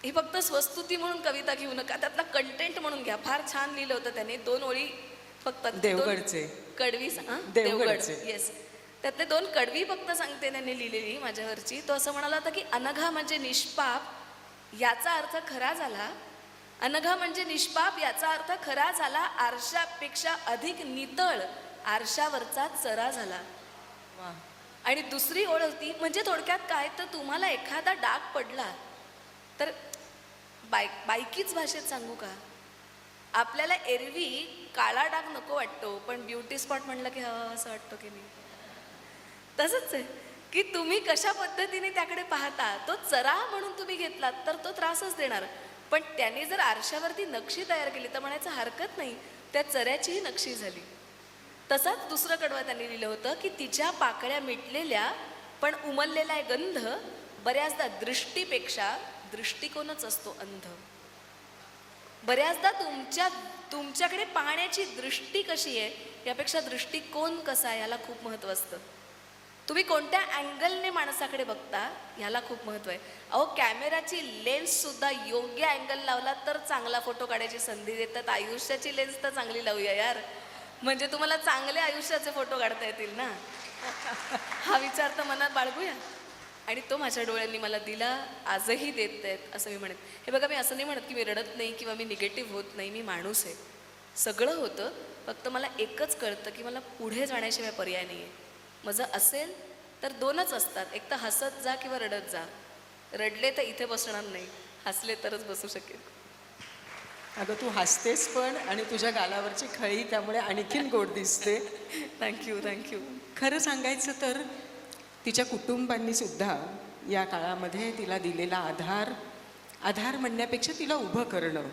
ही फक्त स्वस्तुती म्हणून कविता घेऊ नका, त्यातला कंटेंट म्हणून घ्या. फार छान लिहिलं होतं त्याने, 2 ओळी फक्त, देवगडचे कडवी, देवगड, येस, त्यातले 2 कडवी फक्त सांगते त्यांनी लिहिलेली माझ्यावरची. तो असं म्हणाला होता की अनघा म्हणजे निष्पाप, याचा अर्थ खरा झाला. अनघा म्हणजे निष्पाप याचा अर्थ खरा झाला, आरशापेक्षा अधिक नितळ आरशावरचा चरा झाला. वा. आणि दुसरी ओळ होती, म्हणजे थोडक्यात काय तर तुम्हाला एखादा डाग पडला तर बायकीच भाषेत सांगू का, आपल्याला एरवी काळा डाग नको वाटतो, पण ब्युटी स्पॉट म्हणलं की हवा असं वाटतो की नाही. तसंच आहे की तुम्ही कशा पद्धतीने त्याकडे पाहता, तो चरा म्हणून तुम्ही घेतलात तर तो त्रासच देणार. पण त्याने जर आरशावरती नक्षी तयार केली तर म्हणायचं हरकत नाही, त्या चऱ्याचीही नक्षी झाली. तसाच दुसरं कडवं त्यांनी लिहिलं होतं की तिच्या पाकळ्या मिटलेल्या पण उमललेला गंध बऱ्याचदा दृष्टीपेक्षा दृष्टिकोनच असतो अंध. बऱ्याचदा तुमच्याकडे पाहण्याची दृष्टी कशी आहे यापेक्षा दृष्टिकोन कसा आहे याला खूप महत्त्व असतं. तुम्ही कोणत्या अँगलने माणसाकडे बघता ह्याला खूप महत्त्व आहे. अहो, कॅमेराची लेन्स सुद्धा योग्य अँगल लावला तर चांगला फोटो काढायची संधी देतात. आयुष्याची लेन्स तर चांगली लावूया यार, म्हणजे तुम्हाला चांगले आयुष्याचे फोटो काढता येतील ना. हा विचार तर मनात बाळगूया. आणि तो माझ्या डोळ्यांनी मला दिला, आजही देत आहेत असं मी म्हणेन. हे बघा, मी असं नाही म्हणत की मी रडत नाही किंवा मी निगेटिव्ह होत नाही. मी माणूस आहे, सगळं होतं. फक्त मला एकच कळतं की मला पुढे जाण्याशिवाय पर्याय नाही आहे. माझं असेल तर 2च असतात, एक तर हसत जा किंवा रडत जा. रडले तर इथे बसणार नाही, हसले तरच बसू शकेल. अगं, तू हसतेस पण, आणि तुझ्या गालावरची खळी त्यामुळे आणखीन गोड दिसते. थँक्यू. खरं सांगायचं तर तिच्या कुटुंबांनी सुद्धा या काळामध्ये तिला दिलेला आधार म्हणण्यापेक्षा तिला उभं करणं,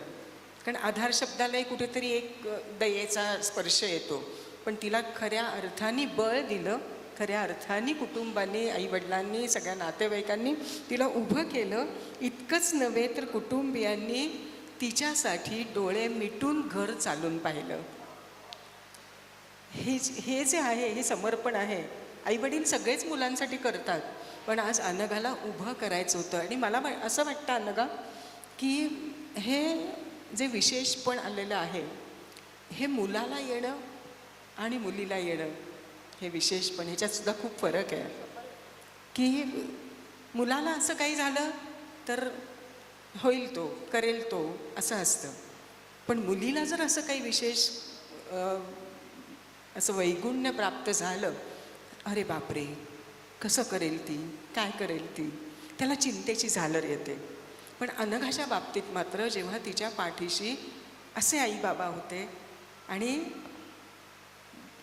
कारण आधार शब्दालाही कुठेतरी एक दयेचा स्पर्श येतो, पण तिला खऱ्या अर्थाने बळ दिलं. खऱ्या अर्थाने कुटुंबांनी, आईवडिलांनी, सगळ्या नातेवाईकांनी तिला उभं केलं. इतकंच नव्हे तर कुटुंबियांनी तिच्यासाठी डोळे मिटून घर चालून पाहिलं. हे जे आहे, हे समर्पण आहे. आईवडील सगळेच मुलांसाठी करतात, पण आज अनघाला उभं करायचं होतं. आणि मला असं वाटतं अनघा की हे जे विशेषपण आलेलं आहे, हे मुलाला येणं आणि मुलीला येणं, हे विशेषपण, ह्याच्यातसुद्धा खूप फरक आहे. की मुलाला असं काही झालं तर होईल, तो करेल, तो असं असतं. पण मुलीला जर असं काही विशेष असं वैगुण्य प्राप्त झालं, अरे बापरे, कसं करेल ती, काय करेल ती, त्याला चिंतेची झालर येते. पण अनघाच्या बाबतीत मात्र जेव्हा तिच्या पाठीशी असे आई बाबा होते, आणि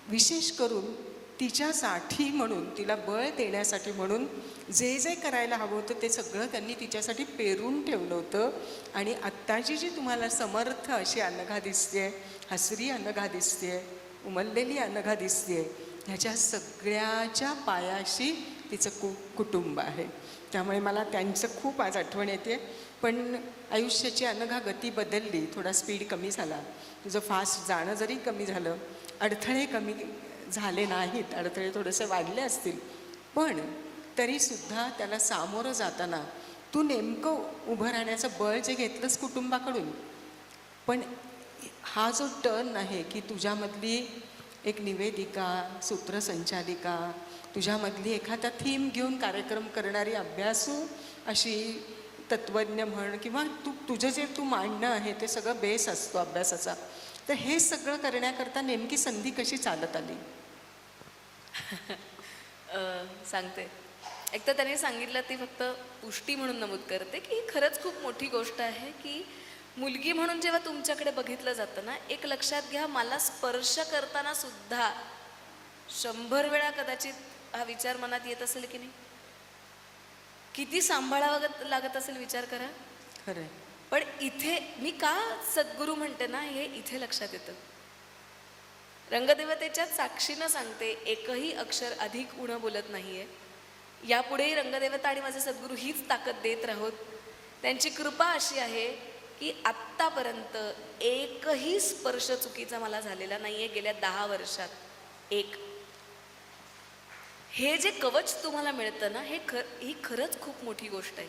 विशेष करून तिच्यासाठी म्हणून, तिला बळ देण्यासाठी म्हणून जे जे करायला हवं होतं ते सगळं त्यांनी तिच्यासाठी पेरून ठेवलं होतं. आणि आत्ताची जी तुम्हाला समर्थ अशी अनघा दिसते, हसरी अनघा दिसते, उमललेली अनघा दिसते, ह्याच्या सगळ्याच्या पायाशी तिचं कुटुंब आहे. त्यामुळे मला त्यांचं खूप आज आठवण येते. पण आयुष्याची अनघा गती बदलली, थोडा स्पीड कमी झाला, तुझं फास्ट जाणं जरी कमी झालं, अडथळे कमी झाले नाहीत, अडथळे थोडेसे वाढले असतील, पण तरीसुद्धा त्याला सामोरं जाताना तू नेमकं उभं राहण्याचं बळ जे घेतलंस कुटुंबाकडून, पण हा जो टर्न आहे की तुझ्यामधली एक निवेदिका, सूत्रसंचालिका, तुझ्यामधली एखादा थीम घेऊन कार्यक्रम करणारी अभ्यासू अशी तत्त्वज्ञ म्हण, किंवा तुझं जे तू मांडणं आहे ते सगळं बेस असतो अभ्यासाचा, तर हे सगळं करण्याकरता नेमकी संधी कशी चालत आली? सांगते. एक तर त्यांनी सांगितलं ती फक्त पुष्टी म्हणून नमूद करते की ही खरंच खूप मोठी गोष्ट आहे की मुलगी म्हणून जेव्हा तुमच्याकडे बघितलं जातं ना, एक लक्षात घ्या, मला स्पर्श करताना सुद्धा 100 वेळा कदाचित हा विचार मनात येत असेल की नाही, किती सांभाळावं लागत असेल विचार करा. खरंय. पण इथे मी का सद्गुरू म्हणते ना, हे इथे लक्षात येतं. रंगदेवतेच्या साक्षीनं सांगते, एकही अक्षर अधिक उणं बोलत नाहीये. यापुढेही रंगदेवता आणि माझे सद्गुरू हीच ताकद देत राहोत. त्यांची कृपा अशी आहे की आत्तापर्यंत एकही स्पर्श चुकीचा मला झालेला नाहीये गेल्या 10 वर्षात. एक हे जे कवच तुम्हाला मिळतं ना, ही खरंच खूप मोठी गोष्ट आहे.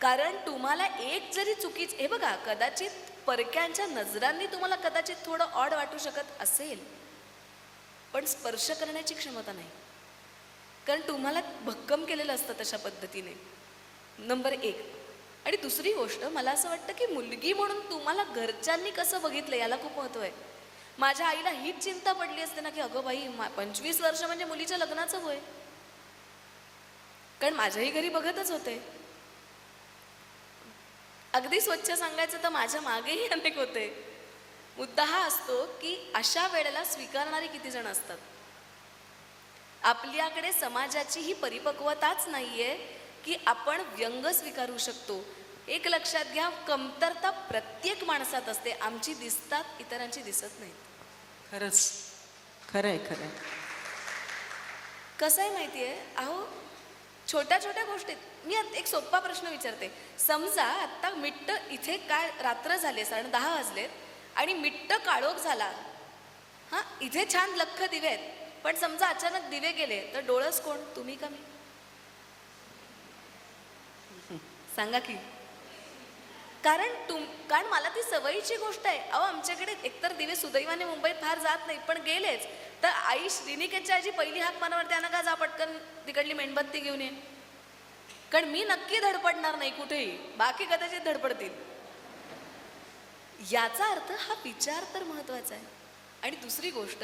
कारण तुम्हाला एक जरी चुकीच, हे बघा, कदाचित परक्यांच्या नजरांनी तुम्हाला कदाचित थोडं ऑड वाटू शकत असेल, पण स्पर्श करण्याची क्षमता नाही, कारण तुम्हाला भक्कम केलेलं असतं तशा पद्धतीने. नंबर 1. आणि दुसरी गोष्ट, मला असं वाटतं की मुलगी म्हणून तुम्हाला घरच्यांनी कसं बघितलं याला खूप महत्त्व आहे. माझ्या आईला हीच चिंता पडली असते ना की अगं बाई, 25 वर्ष म्हणजे मुलीच्या लग्नाचं वय, कारण माझ्याही घरी बघतच होते. अगदी स्वच्छ सांगायचं तर माझ्या मागेही अनेक होते. मुद्दा हा असतो की अशा वेळेला स्वीकारणारे किती जण असतात. आपल्याकडे समाजाची ही परिपक्वताच नाहीये की आपण व्यंग स्वीकारू शकतो. एक लक्षात घ्या, कमतरता प्रत्येक माणसात असते, आमची दिसतात, इतरांची दिसत नाहीत. खरंच, खरंय खरंय. कसं आहे माहिती आहे, अहो, छोट्या छोट्या गोष्टीत मी एक सोपा प्रश्न विचारते. समजा आत्ता मिट्ट इथे काय रात्र झाले, 10:30 वाजलेत आणि मिट्ट काळोख झाला. हां, इथे छान लख्ख दिवे आहेत, पण समजा अचानक दिवे गेले तर डोळस कोण, तुम्ही का मी? सांगा की. कारण मला ती सवयीची गोष्ट आहे. अहो, आमच्याकडे एकतर दिवे सुदैवाने मुंबईत फार जात नाही, पण गेलेच तर आई श्रीनिकेतच्या आजी पहिली हाक मानावर, त्यांना का जा पटकन तिकडली मेणबत्ती घेऊन ये, कारण मी नक्की धडपडणार नाही कुठेही, बाकी कदाचित धडपडतील. याचा अर्थ हा विचार तर महत्वाचा आहे. आणि दुसरी गोष्ट,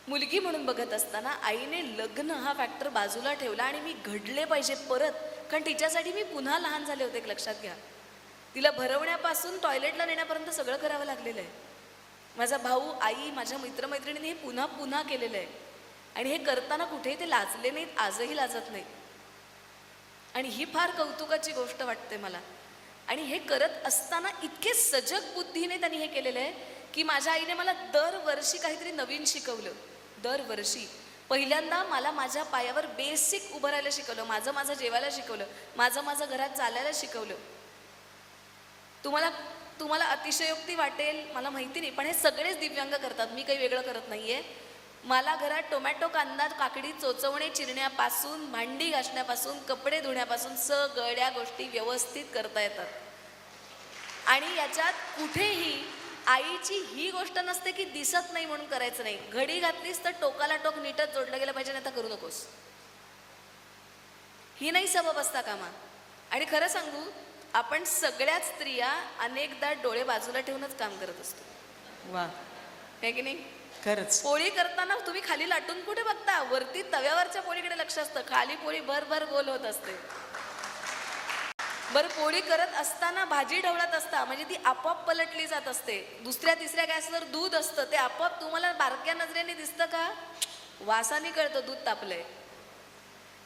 मुलगी म्हणून बघत असताना आईने लग्न हा फॅक्टर बाजूला ठेवला आणि मी घडले पाहिजे परत, कारण तिच्यासाठी मी पुन्हा लहान झाले होते. एक लक्षात घ्या, तिला भरवण्यापासून टॉयलेटला नेण्यापर्यंत सगळं करावं लागलेलं आहे. माझा भाऊ, आई, माझ्या मित्रमैत्रिणींनी हे पुन्हा पुन्हा केलेलं आहे. आणि हे करताना कुठेही ते लाजले नाहीत, आजही लाजत नाहीत. आणि ही फार कौतुकाची गोष्ट वाटते मला. आणि हे करत असताना इतके सजग बुद्धीने त्यांनी हे केलेलं आहे की माझ्या आईने मला दरवर्षी काहीतरी नवीन शिकवलं. दरवर्षी पहिल्यांदा मला माझ्या पायावर बेसिक उभं राहायला शिकवलं, माझं जेवायला शिकवलं, माझं घरात चालायला शिकवलं. तुम्हाला अतिशयोक्ती वाटेल मला माहिती नाही, पण हे सगळेच दिव्यांग करतात, मी काही वेगळं करत नाहीये. मला घरात टोमॅटो, कांदा, काकडी चोचवणे, चिरण्यापासून, भांडी घासण्यापासून, कपडे धुण्यापासून सगळ्या गोष्टी व्यवस्थित करता येतात. आणि याच्यात कुठेही आईची ही गोष्ट नसते की दिसत नाही म्हणून करायचं नाही. घडी घातलीस तर टोकाला टोक नीटच जोडलं गेलं पाहिजे, नाही तर करू नकोस, ही नाही सबब असता कामा. आणि खरं सांगू, आपण सगळ्याच स्त्रिया अनेकदा डोळे बाजूला ठेवूनच काम करत असतो. वा, हे की नाही? खरंच. पोळी करताना तुम्ही खाली लाटून कुठे बघता, वरती तव्यावरच्या पोळीकडे लक्ष असतं, खाली पोळी भर गोल होत असते. बरं, पोळी करत असताना भाजी ढवळत असता, म्हणजे ती आपोआप पलटली जात असते. दुसऱ्या तिसऱ्या गॅसवर दूध असतं, ते आपोआप तुम्हाला बारक्या नजरेने दिसतं का? वासाने कळतं दूध तापलंय.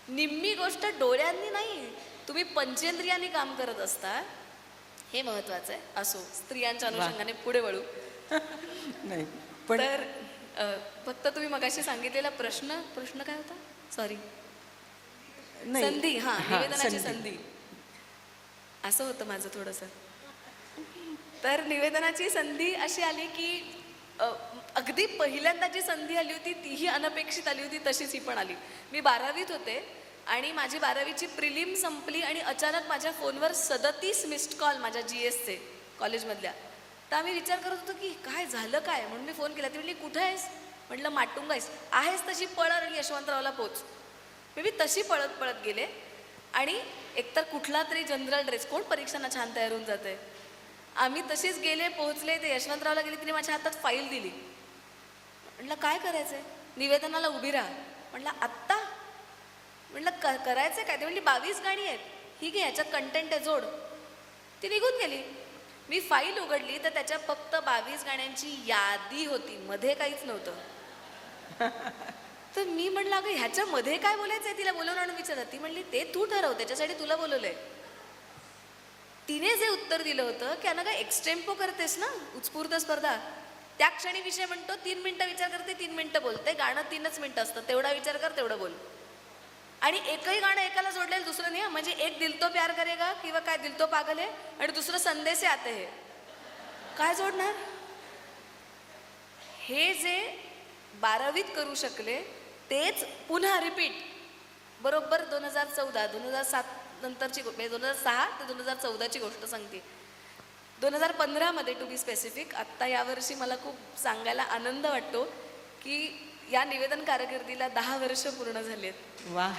निम्मी गोष्ट डोळ्यांनी नाही, तुम्ही पंचेंद्रियांनी काम करत असता, हे महत्वाचं आहे. असो, स्त्रियांच्या अनुषंगाने पुढे वळू. नाही, पण तर फक्त तुम्ही मगाशी सांगितलेला प्रश्न काय होता? सॉरी. नाही. संधी. हां, हां, निवेदनाची संधी. असं होतं माझं थोडंसं. तर निवेदनाची संधी अशी आली की अगदी पहिल्यांदा जी संधी आली होती तीही अनपेक्षित आली होती, तशीच ही पण आली. मी 12वीत होते आणि माझी 12वीची प्रिलिम संपली आणि अचानक माझ्या फोनवर 37 मिस्ड कॉल माझ्या GSचे कॉलेजमधल्या. तर आम्ही विचार करत होतो की काय झालं काय, म्हणून मी फोन केला. ती म्हणली कुठं आहेस? म्हटलं माटुंगा आहेस तशी पळ आणि यशवंतरावला पोच. मी तशी पळत पळत गेले आणि एकतर कुठला तरी जनरल ड्रेस, कोण परीक्षांना छान तयार होऊन जाते. आम्ही तशीच गेले, पोहोचले, ते यशवंतरावला गेले. तिने माझ्या हातात फाईल दिली. म्हटलं काय करायचंय? निवेदनाला उभी राहा. म्हटलं आत्ता? म्हटलं करायचंय काय? ते म्हणली 22 गाणी आहेत, ही घे, याच्यात कंटेंट आहे, जोड. ती निघून गेली. मी फाईल उघडली तर त्याच्यात फक्त 22 गाण्यांची यादी होती, मध्ये काहीच नव्हतं. तर मी म्हटलं अगं ह्याच्यामध्ये काय बोलायचंय? तिला बोलवून आणून विचारलं. ती म्हणली ते तू ठरव, त्याच्यासाठी तुला बोलवलंय. तिने जे उत्तर दिलं होतं की अनघा एक्स्टेम्पो करतेस ना, उत्स्फूर्त स्पर्धा, त्या क्षणी विषय म्हणतो 3 मिनिटं विचार करते, 3 मिनिटं बोलते. गाणं 3च मिनिटं असतं, तेवढा विचार कर, तेवढं बोल. आणि एकही गाणं एकाला जोडलेलं दुसरं नाही. म्हणजे एक दिल तो प्यार करेगा किंवा काय दिल तो पागल आहे आणि दुसरं संदेश आते हे. काय जोडणार? हे जे 12वीत करू शकले तेच पुन्हा रिपीट. बरोबर 2014, 2007 नंतरची, 2006 ते 2014ची गोष्ट सांगते. 2015मध्ये टू बी स्पेसिफिक. आत्ता यावर्षी मला खूप सांगायला आनंद वाटतो की या निवेदन कारकिर्दीला 10 वर्ष पूर्ण झालेत. वा.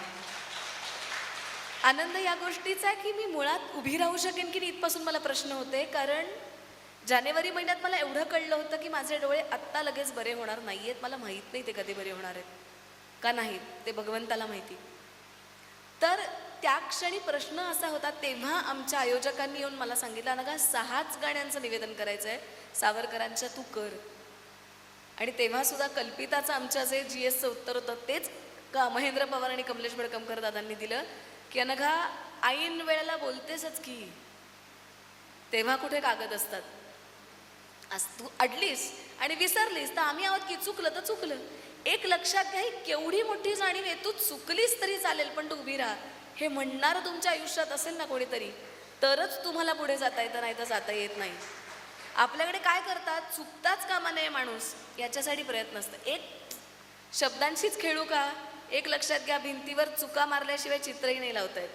आनंद या गोष्टीचा की मी मुळात उभी राहू शकेन की नाही इथपासून मला प्रश्न होते. कारण जानेवारी महिन्यात मला एवढं कळलं होतं की माझे डोळे आत्ता लगेच बरे होणार नाही आहेत. मला माहीत नाही ते कधी बरे होणार आहेत का नाहीत, ते भगवंताला माहिती. तर त्या क्षणी प्रश्न असा होता, तेव्हा आमच्या आयोजकांनी येऊन मला सांगितलं अनघा 6च गाण्यांचं निवेदन करायचं आहे, सावरकरांच्या तू कर. आणि तेव्हा सुद्धा कल्पिताचं आमच्या जे GSचं उत्तर होतं तेच महेंद्र पवार आणि कमलेश बडकमकर दादांनी दिलं की अनघा ऐन वेळेला बोलतेसच की, तेव्हा कुठे कागद असतात. आज तू अडलीस आणि विसरलीस तर आम्ही आहोत की चुकलं तर चुकलं. एक लक्षात घ्या, ही केवढी मोठी जाणीव आहे. तू चुकलीस तरी चालेल पण तू उभी राहा. हे म्हणणारं तुमच्या आयुष्यात असेल ना कोणीतरी, तरच तुम्हाला पुढे जाता येतं, नाही तर जाता येत नाही. आपल्याकडे काय करतात, चुकताच कामा नये माणूस, याच्यासाठी प्रयत्न असतं. एक शब्दांशीच खेळू का? एक लक्षात घ्या, भिंतीवर चुका मारल्याशिवाय चित्रही नाही लावता येत.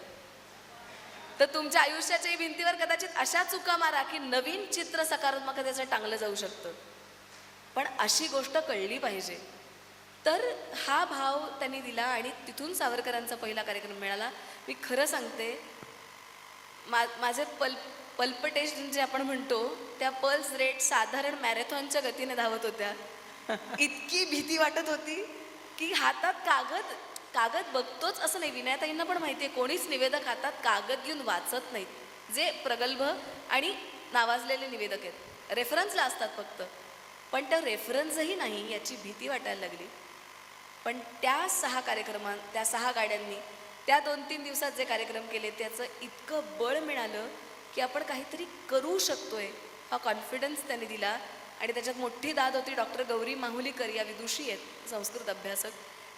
तर तुमच्या आयुष्याच्याही भिंतीवर कदाचित अशा चुका मारा की नवीन चित्र सकारात्मकतेचं टांगलं जाऊ शकतं. पण अशी गोष्ट कळली पाहिजे. तर हा भाव त्यांनी दिला आणि तिथून सावरकरांचा पहिला कार्यक्रम मिळाला. मी खरं सांगते, माझे पल्पटेशन जे आपण म्हणतो, त्या पल्स रेट साधारण मॅरेथॉनच्या गतीने धावत होत्या. इतकी भीती वाटत होती की हातात कागद बघतोच असं नाही. विनयताईंना पण माहिती आहे, कोणीच निवेदक हातात कागद घेऊन वाचत नाहीत. जे प्रगल्भ आणि नावाजलेले निवेदक आहेत, रेफरन्सला असतात फक्त. पण त्या रेफरन्सही नाही याची भीती वाटायला लागली. पण त्या 6 गाड्यांनी त्या 2-3 दिवसात जे कार्यक्रम केले त्याचं इतकं बळ मिळालं की आपण काहीतरी करू शकतोय, हा कॉन्फिडन्स त्यांनी दिला. आणि त्याच्यात मोठी दाद होती. डॉक्टर गौरी माहुलीकर या विदुषी आहेत, संस्कृत अभ्यासक,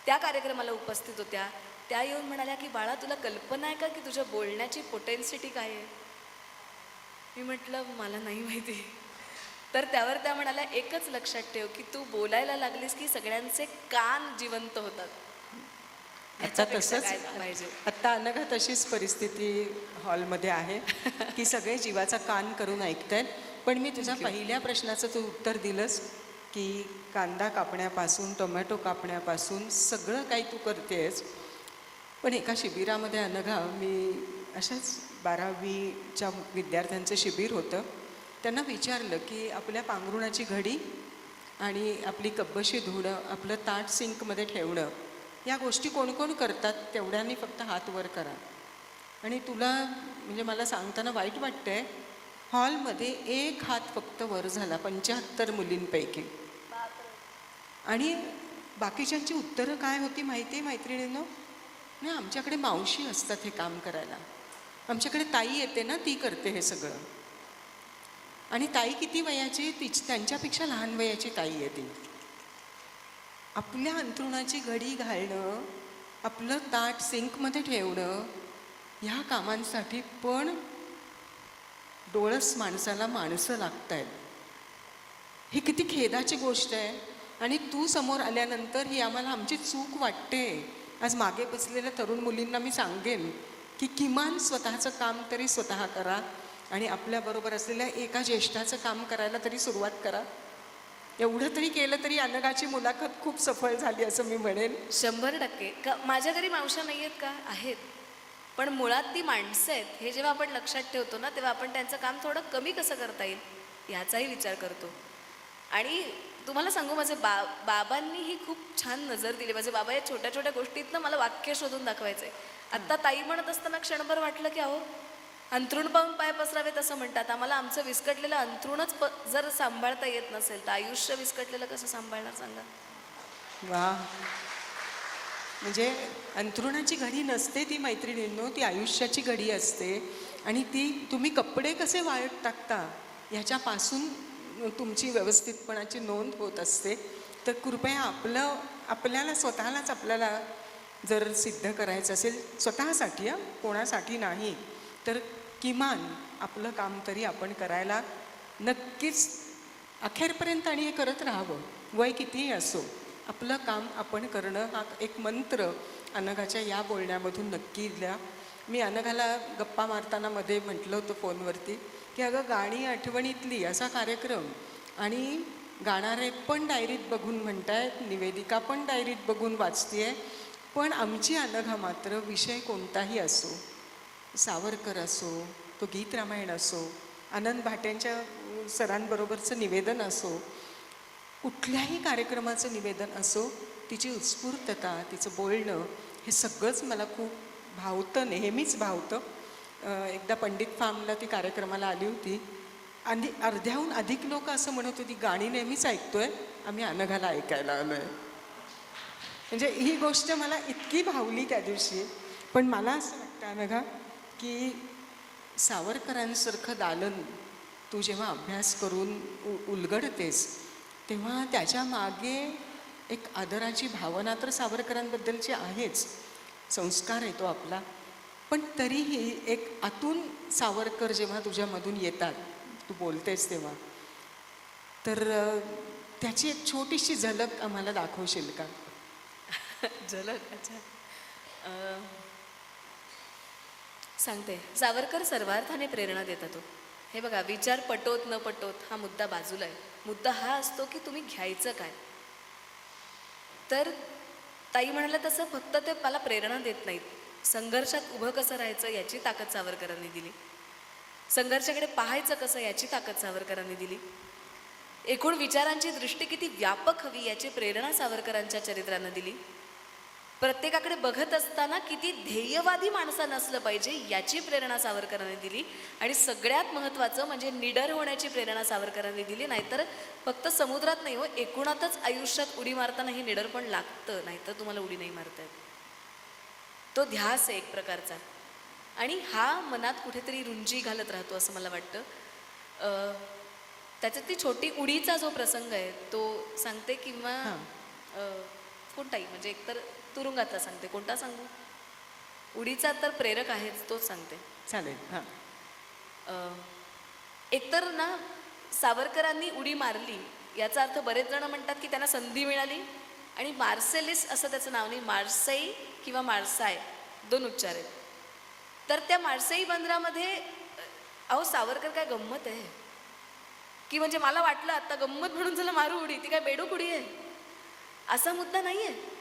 त्या कार्यक्रमाला उपस्थित होत्या. त्या येऊन म्हणाल्या की बाळा, तुला कल्पना आहे का की तुझ्या बोलण्याची पोटेन्सिटी काय आहे? मी म्हटलं मला नाही माहिती. तर त्यावर त्या म्हणाल्या, एकच लक्षात ठेव की तू बोलायला लागलीस की सगळ्यांचे कान जिवंत होतात. आता तसंच काय पाहिजे? आत्ता अनघा तशीच परिस्थिती हॉलमध्ये आहे की सगळे जीवाचा कान करून ऐकतायत. पण मी तुझ्या पहिल्या प्रश्नाचं तू उत्तर दिलंस की कांदा कापण्यापासून टोमॅटो कापण्यापासून सगळं काही तू करतेस. पण एका शिबिरामध्ये अनघा, मी अशाच 12वीच्या विद्यार्थ्यांचं शिबिर होतं, त्यांना विचारलं की आपल्या पांघरुणाची घडी आणि आपली कब्बशी धुणं, आपलं ताट सिंकमध्ये ठेवणं, या गोष्टी कोण कोण करतात, तेवढ्यांनी फक्त हात वर करा. आणि तुला म्हणजे मला सांगताना वाईट वाटतंय, हॉलमध्ये एक हात फक्त वर झाला 75 मुलींपैकी. आणि बाकीच्यांची उत्तरं काय होती माहिती आहे मैत्रिणींनो? नाही, आमच्याकडे मावशी असतात हे काम करायला, आमच्याकडे ताई येते ना, ती करते हे सगळं. आणि ताई किती वयाची? त्यांच्यापेक्षा लहान वयाची ताई आहे ती. आपल्या अंथरुणाची घडी घालणं, आपलं ताट सिंकमध्ये ठेवणं, ह्या कामांसाठी पण डोळस माणसाला माणसं लागत आहेत. ही किती खेदाची गोष्ट आहे. आणि तू समोर आल्यानंतर ही आम्हाला आमची चूक वाटते. आज मागे बसलेल्या तरुण मुलींना मी सांगेन की किमान स्वतःचं काम तरी स्वतः करा आणि आपल्याबरोबर असलेल्या एका ज्येष्ठाचं काम करायला तरी सुरुवात करा. एवढं तरी केलं तरी अनघाची मुलाखत खूप सफल झाली असं मी म्हणेन. 100% का माझ्या घरी मावश्या नाही आहेत का? आहेत. पण मुळात ती माणसं आहेत हे जेव्हा आपण लक्षात ठेवतो ना, तेव्हा आपण त्यांचं काम थोडं कमी कसं करता येईल याचाही विचार करतो. आणि तुम्हाला सांगू, माझे बाबांनीही खूप छान नजर दिली. माझे बाबा या छोट्या छोट्या गोष्टीतनं मला वाक्य शोधून दाखवायचे. आत्ता ताई म्हणत असताना क्षणभर वाटलं की अहो, अंथरूण पाहून पाय पसरावेत असं म्हणतात. आम्हाला आमचं विस्कटलेलं अंथरूणच जर सांभाळता येत नसेल तर आयुष्य विस्कटलेलं कसं सांभाळणार सांगा? वा, म्हणजे अंथरुणाची घडी नसते ती मैत्रिणींनो, ती आयुष्याची घडी असते. आणि ती तुम्ही कपडे कसे वाळत टाकता ह्याच्यापासून तुमची व्यवस्थितपणाची नोंद होत असते. तर कृपया आपल्याला स्वतःलाच आपल्याला जर सिद्ध करायचं असेल स्वतःसाठी, कोणासाठी नाही, तर किमान आपलं काम तरी आपण करायला नक्कीच अखेरपर्यंत आणि हे करत राहावं. वय कितीही असो, आपलं काम आपण करणं हा एक मंत्र अनघाच्या या बोलण्यामधून नक्की द्या. मी अनघाला गप्पा मारताना मध्ये म्हटलं होतं फोनवरती की अगं, गाणी आठवणीतली असा कार्यक्रम, आणि गाणारे पण डायरीत बघून म्हणतायत, निवेदिका पण डायरीत बघून वाचतेय, पण आमची अनघा मात्र विषय कोणताही असो, सावरकर असो, तो गीत रामायण असो, आनंद भाटेंच्या सरांबरोबरचं निवेदन असो, कुठल्याही कार्यक्रमाचं निवेदन असो, तिची उत्स्फूर्तता, तिचं बोलणं हे सगळंच मला खूप भावतं, नेहमीच भावतं. एकदा पंडित फार्मला ती कार्यक्रमाला आली होती आणि अर्ध्याहून अधिक लोक असं म्हणत होती, गाणी नेहमीच ऐकतोय, आम्ही अनघाला ऐकायला आलो आहे. म्हणजे ही गोष्ट मला इतकी भावली त्या दिवशी. पण मला असं वाटतं अनघा की सावरकरांसारखं दालन तू जेव्हा अभ्यास करून उलगडतेस तेव्हा त्याच्या मागे एक आदराची भावना तर सावरकरांबद्दलची आहेच, संस्कार आहे तो आपला. पण तरीही एक आतून सावरकर जेव्हा तुझ्यामधून येतात, तू बोलतेस तेव्हा, तर त्याची एक छोटीशी झलक आम्हाला दाखवशील का? झलक? अच्छा. सांगते. सावरकर सर्वार्थाने प्रेरणा देतात तो. हे बघा, विचार पटोत न पटोत हा मुद्दा बाजूला आहे. मुद्दा हा असतो की तुम्ही घ्यायचं काय. तर ताई म्हणाल्या तसं फक्त ते मला प्रेरणा देत नाहीत, संघर्षात उभं कसं राहायचं याची ताकद सावरकरांनी दिली, संघर्षाकडे पाहायचं कसं याची ताकद सावरकरांनी दिली, एकूण विचारांची दृष्टी किती व्यापक हवी याची प्रेरणा सावरकरांच्या चरित्रानं दिली, प्रत्येकाकडे बघत असताना किती ध्येयवादी माणसं नसलं पाहिजे याची प्रेरणा सावरकरांनी दिली, आणि सगळ्यात महत्त्वाचं म्हणजे निडर होण्याची प्रेरणा सावरकरांनी दिली. नाहीतर फक्त समुद्रात नाही हो, एकूणातच आयुष्यात उडी मारताना ही निडर पण लागतं, नाहीतर तुम्हाला उडी नाही मारता येत. तो ध्यास आहे एक प्रकारचा, आणि हा मनात कुठेतरी रुंजी घालत राहतो असं मला वाटतं. त्याच्यात ती छोटी उडीचा जो प्रसंग आहे तो सांगते, किंवा कोणताही, म्हणजे एकतर तुरुंगातला सांगते, कोणता सांगू? उडीचा तर प्रेरक आहेच, तोच सांगते. चालेल. हां. एकतर ना सावरकरांनी उडी मारली याचा अर्थ बरेच जण म्हणतात की त्यांना संधी मिळाली, आणि मार्सेलिस असं त्याचं नाव नाही, मार्सेई किंवा मार्साय दोन उच्चार आहेत. तर त्या मार्सेई बंदरामध्ये अहो सावरकर काय गंमत आहे की, म्हणजे मला वाटलं आता गंमत म्हणून झालं मारू उडी, ती काय बेडूक उडी आहे असा मुद्दा नाही आहे.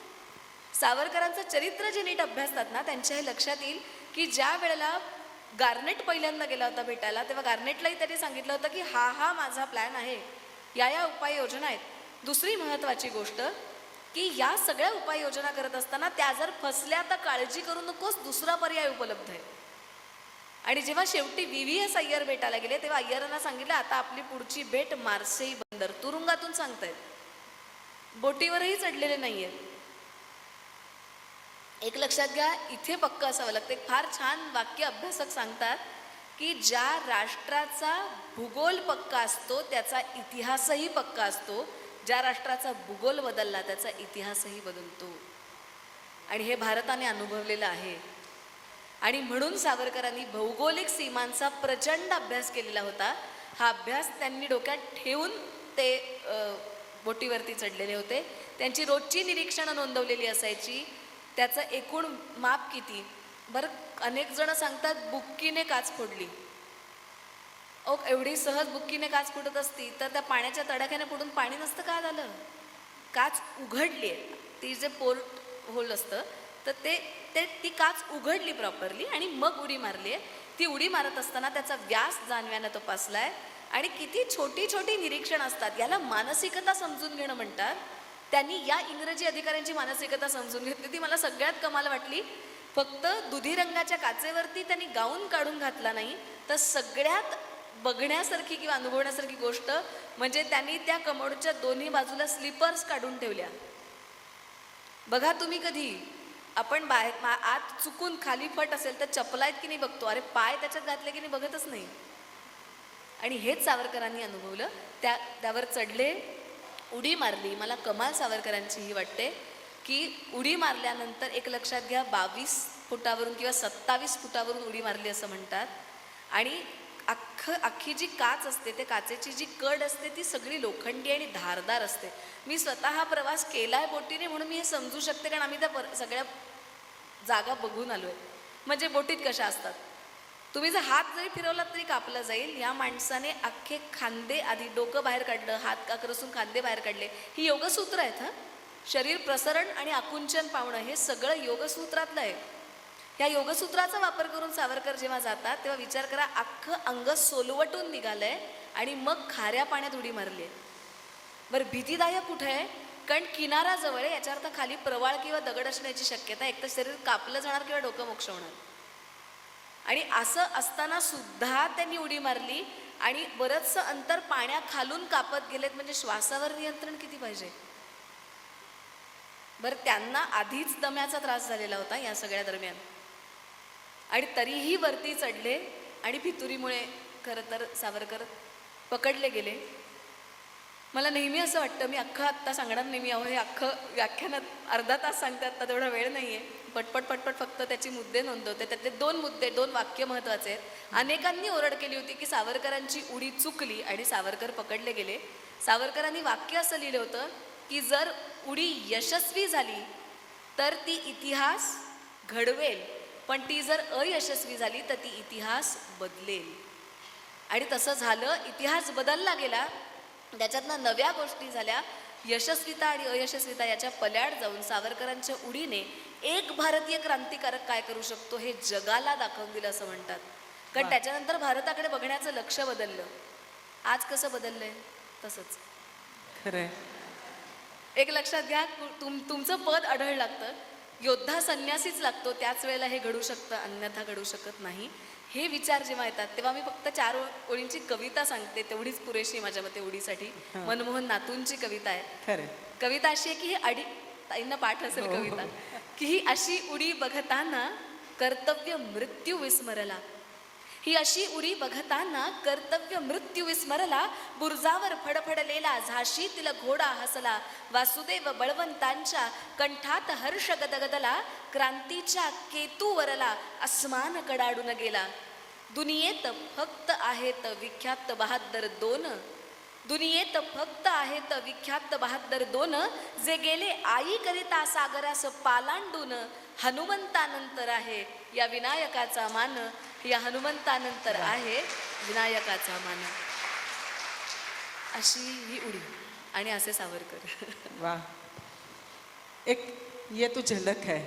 सावरकरांचं चरित्र जे नीट अभ्यासतात ना त्यांच्या हे लक्षात येईल की ज्या वेळेला गार्नेट पहिल्यांदा गेला होता भेटायला, तेव्हा गार्नेटलाही त्यांनी सांगितलं होतं की हा माझा प्लॅन आहे, या उपाययोजना आहेत. दुसरी महत्त्वाची गोष्ट की या सगळ्या उपाययोजना करत असताना त्या जर फसल्या तर काळजी करू नकोस, दुसरा पर्याय उपलब्ध आहे. आणि जेव्हा शेवटी VVS अय्यर भेटायला गेले तेव्हा अय्यरांना सांगितलं आता आपली पुढची भेट मार्सेई बंदर, तुरुंगातून सांगतायत, बोटीवरही चढलेले नाहीये. एक लक्षात घ्या, इथे पक्क असावं लागतं. एक फार छान वाक्य अभ्यासक सांगतात की ज्या राष्ट्राचा भूगोल पक्का असतो त्याचा इतिहासही पक्का असतो, ज्या राष्ट्राचा भूगोल बदलला त्याचा इतिहासही बदलतो. आणि हे भारताने अनुभवलेलं आहे. आणि म्हणून सावरकरांनी भौगोलिक सीमांचा प्रचंड अभ्यास केलेला होता. हा अभ्यास त्यांनी डोक्यात ठेवून ते बोटीवरती चढलेले होते. त्यांची रोजची निरीक्षणं नोंदवलेली असायची. त्याचं एकूण माप किती? बरं, अनेक जण सांगतात बुक्कीने काच फोडली. एवढी सहज बुक्कीने काच फुटत असती तर त्या पाण्याच्या तडाख्याने फुटून पाणी नसतं का झालं? काच उघडली आहे. ती जे पोर्ट होल असतं तर ती काच उघडली प्रॉपरली आणि मग उडी मारली आहे. ती उडी मारत असताना त्याचा व्यास जाणव्यानं तपासलाय. आणि किती छोटी छोटी निरीक्षण असतात. याला मानसिकता समजून घेणं म्हणतात. त्यांनी या इंग्रजी अधिकाऱ्यांची मानसिकता समजून घेतली. ती मला सगळ्यात कमाल वाटली. फक्त दुधी रंगाच्या काचेवरती त्यांनी गाऊन काढून घातला नाही, तर सगळ्यात बघण्यासारखी किंवा अनुभवण्यासारखी गोष्ट म्हणजे त्यांनी त्या कमोडच्या दोन्ही बाजूला स्लीपर्स काढून ठेवल्या. बघा तुम्ही कधी आपण बाहेर आत चुकून खाली फट असेल तर चपला आहेत की नाही बघतो, अरे पाय त्याच्यात घातले की नाही बघतच नाही. आणि हेच सावरकरांनी अनुभवलं. त्यावर चढले, उडी मारली. मला कमाल सावरकरांची ही वाटते की उडी मारल्यानंतर एक लक्षात घ्या, 22 फुटावरून किंवा 27 फुटावरून उडी मारली असं म्हणतात. आणि अख्खी जी काच असते, ते काचेची जी कड असते ती सगळी लोखंडी आणि धारदार असते. मी स्वतः हा प्रवास केला आहे बोटीने म्हणून मी हे समजू शकते, कारण आम्ही त्या सगळ्या जागा बघून आलो आहे. म्हणजे बोटीत कशा असतात, तुम्ही जर हात जरी फिरवलात तरी कापला जाईल. या माणसाने अख्खे खांदे, आधी डोकं बाहेर काढलं, हात काकरसून खांदे बाहेर काढले. ही योगसूत्र आहेत. शरीर प्रसरण आणि आकुंचन पावणं हे सगळं योगसूत्रातलं आहे. या योगसूत्राचा वापर करून सावरकर जेव्हा जातात तेव्हा विचार करा, अख्खं अंग सोलवटून निघालंय आणि मग खाऱ्या पाण्यात उडी मारली आहे. बरं, भीतीदायक कुठे आहे? कारण किनारा जवळ आहे. याचा अर्थ खाली प्रवाळ किंवा दगड असण्याची शक्यता. एक तर शरीर कापलं जाणार किंवा डोकं मोक्ष होणार. आणि असं असताना सुद्धा त्यांनी उडी मारली आणि बरंचसं अंतर पाण्याखालून कापत गेलेत. म्हणजे श्वासावर नियंत्रण किती पाहिजे. बरं, त्यांना आधीच दम्याचा त्रास झालेला होता या सगळ्या दरम्यान, आणि तरीही वरती चढले. आणि फितुरीमुळे खरं तर सावरकर पकडले गेले. मला नेहमी असं वाटतं, मी अख्खं आत्ता सांगणार नेहमी अहो हे अख्खं व्याख्यानात अर्धा तास सांगतात, आता तेवढा वेळ नाही आहे. पटपट फक्त त्याची मुद्दे नोंदवते. त्यातले 2 मुद्दे, 2 वाक्य महत्त्वाचे आहेत. अनेकांनी ओरड केली होती की सावरकरांची उडी चुकली आणि सावरकर पकडले गेले. सावरकरांनी वाक्य असं लिहिलं होतं की जर उडी यशस्वी झाली तर ती इतिहास घडवेल, पण ती जर अयशस्वी झाली तर ती इतिहास बदलेल. आणि तसं झालं. इतिहास बदलला गेला. त्याच्यातनं नव्या गोष्टी झाल्या. यशस्विता आणि अयशस्विता याच्या पल्याड जाऊन सावरकरांच्या उडीने एक भारतीय क्रांतिकारक काय करू शकतो हे जगाला दाखवून दिलं असं म्हणतात. कारण त्याच्यानंतर भारताकडे बघण्याचं लक्ष बदललं. आज कसं बदललंय तसंच खरंय. एक लक्षात घ्या, तुमचं पद आढळ लागतं, योद्धा संन्यासीच लागतो, त्याच वेळेला हे घडू शकतं, अन्यथा घडू शकत नाही. हे विचार जेव्हा येतात तेव्हा मी फक्त 4 ओळींची कविता सांगते, तेवढीच पुरेशी माझ्या मते उडीसाठी. मनमोहन नातूंची कविता आहे. खरंय. कविता अशी आहे की ही ताईंना पाठ असेल कविता, की ही अशी उडी बघताना कर्तव्य मृत्यू विस्मरला. ही अशी उडी बघताना कर्तव्य मृत्यू विस्मरला. बुरुजावर फडफडलेला झाशीतील घोडा हसला. वासुदेव बळवंतांच्या कंठात हर्ष गदगदला. क्रांतीच्या केतूवरला अस्मान कडाडून गेला. दुनियेत फक्त आहेत विख्यात बहादर 2. दुनियेत फक्त आहेत विख्यात बहादर 2. जे गेले आई करिता सागरास पालांडून. हनुमंतानंतर आहे या विनायकाचा मान. या हनुमंतानंतर आहे विनायकाचा मान. अशी ही उडी आणि असे सावरकर. वाह, एक ये तो झलक है.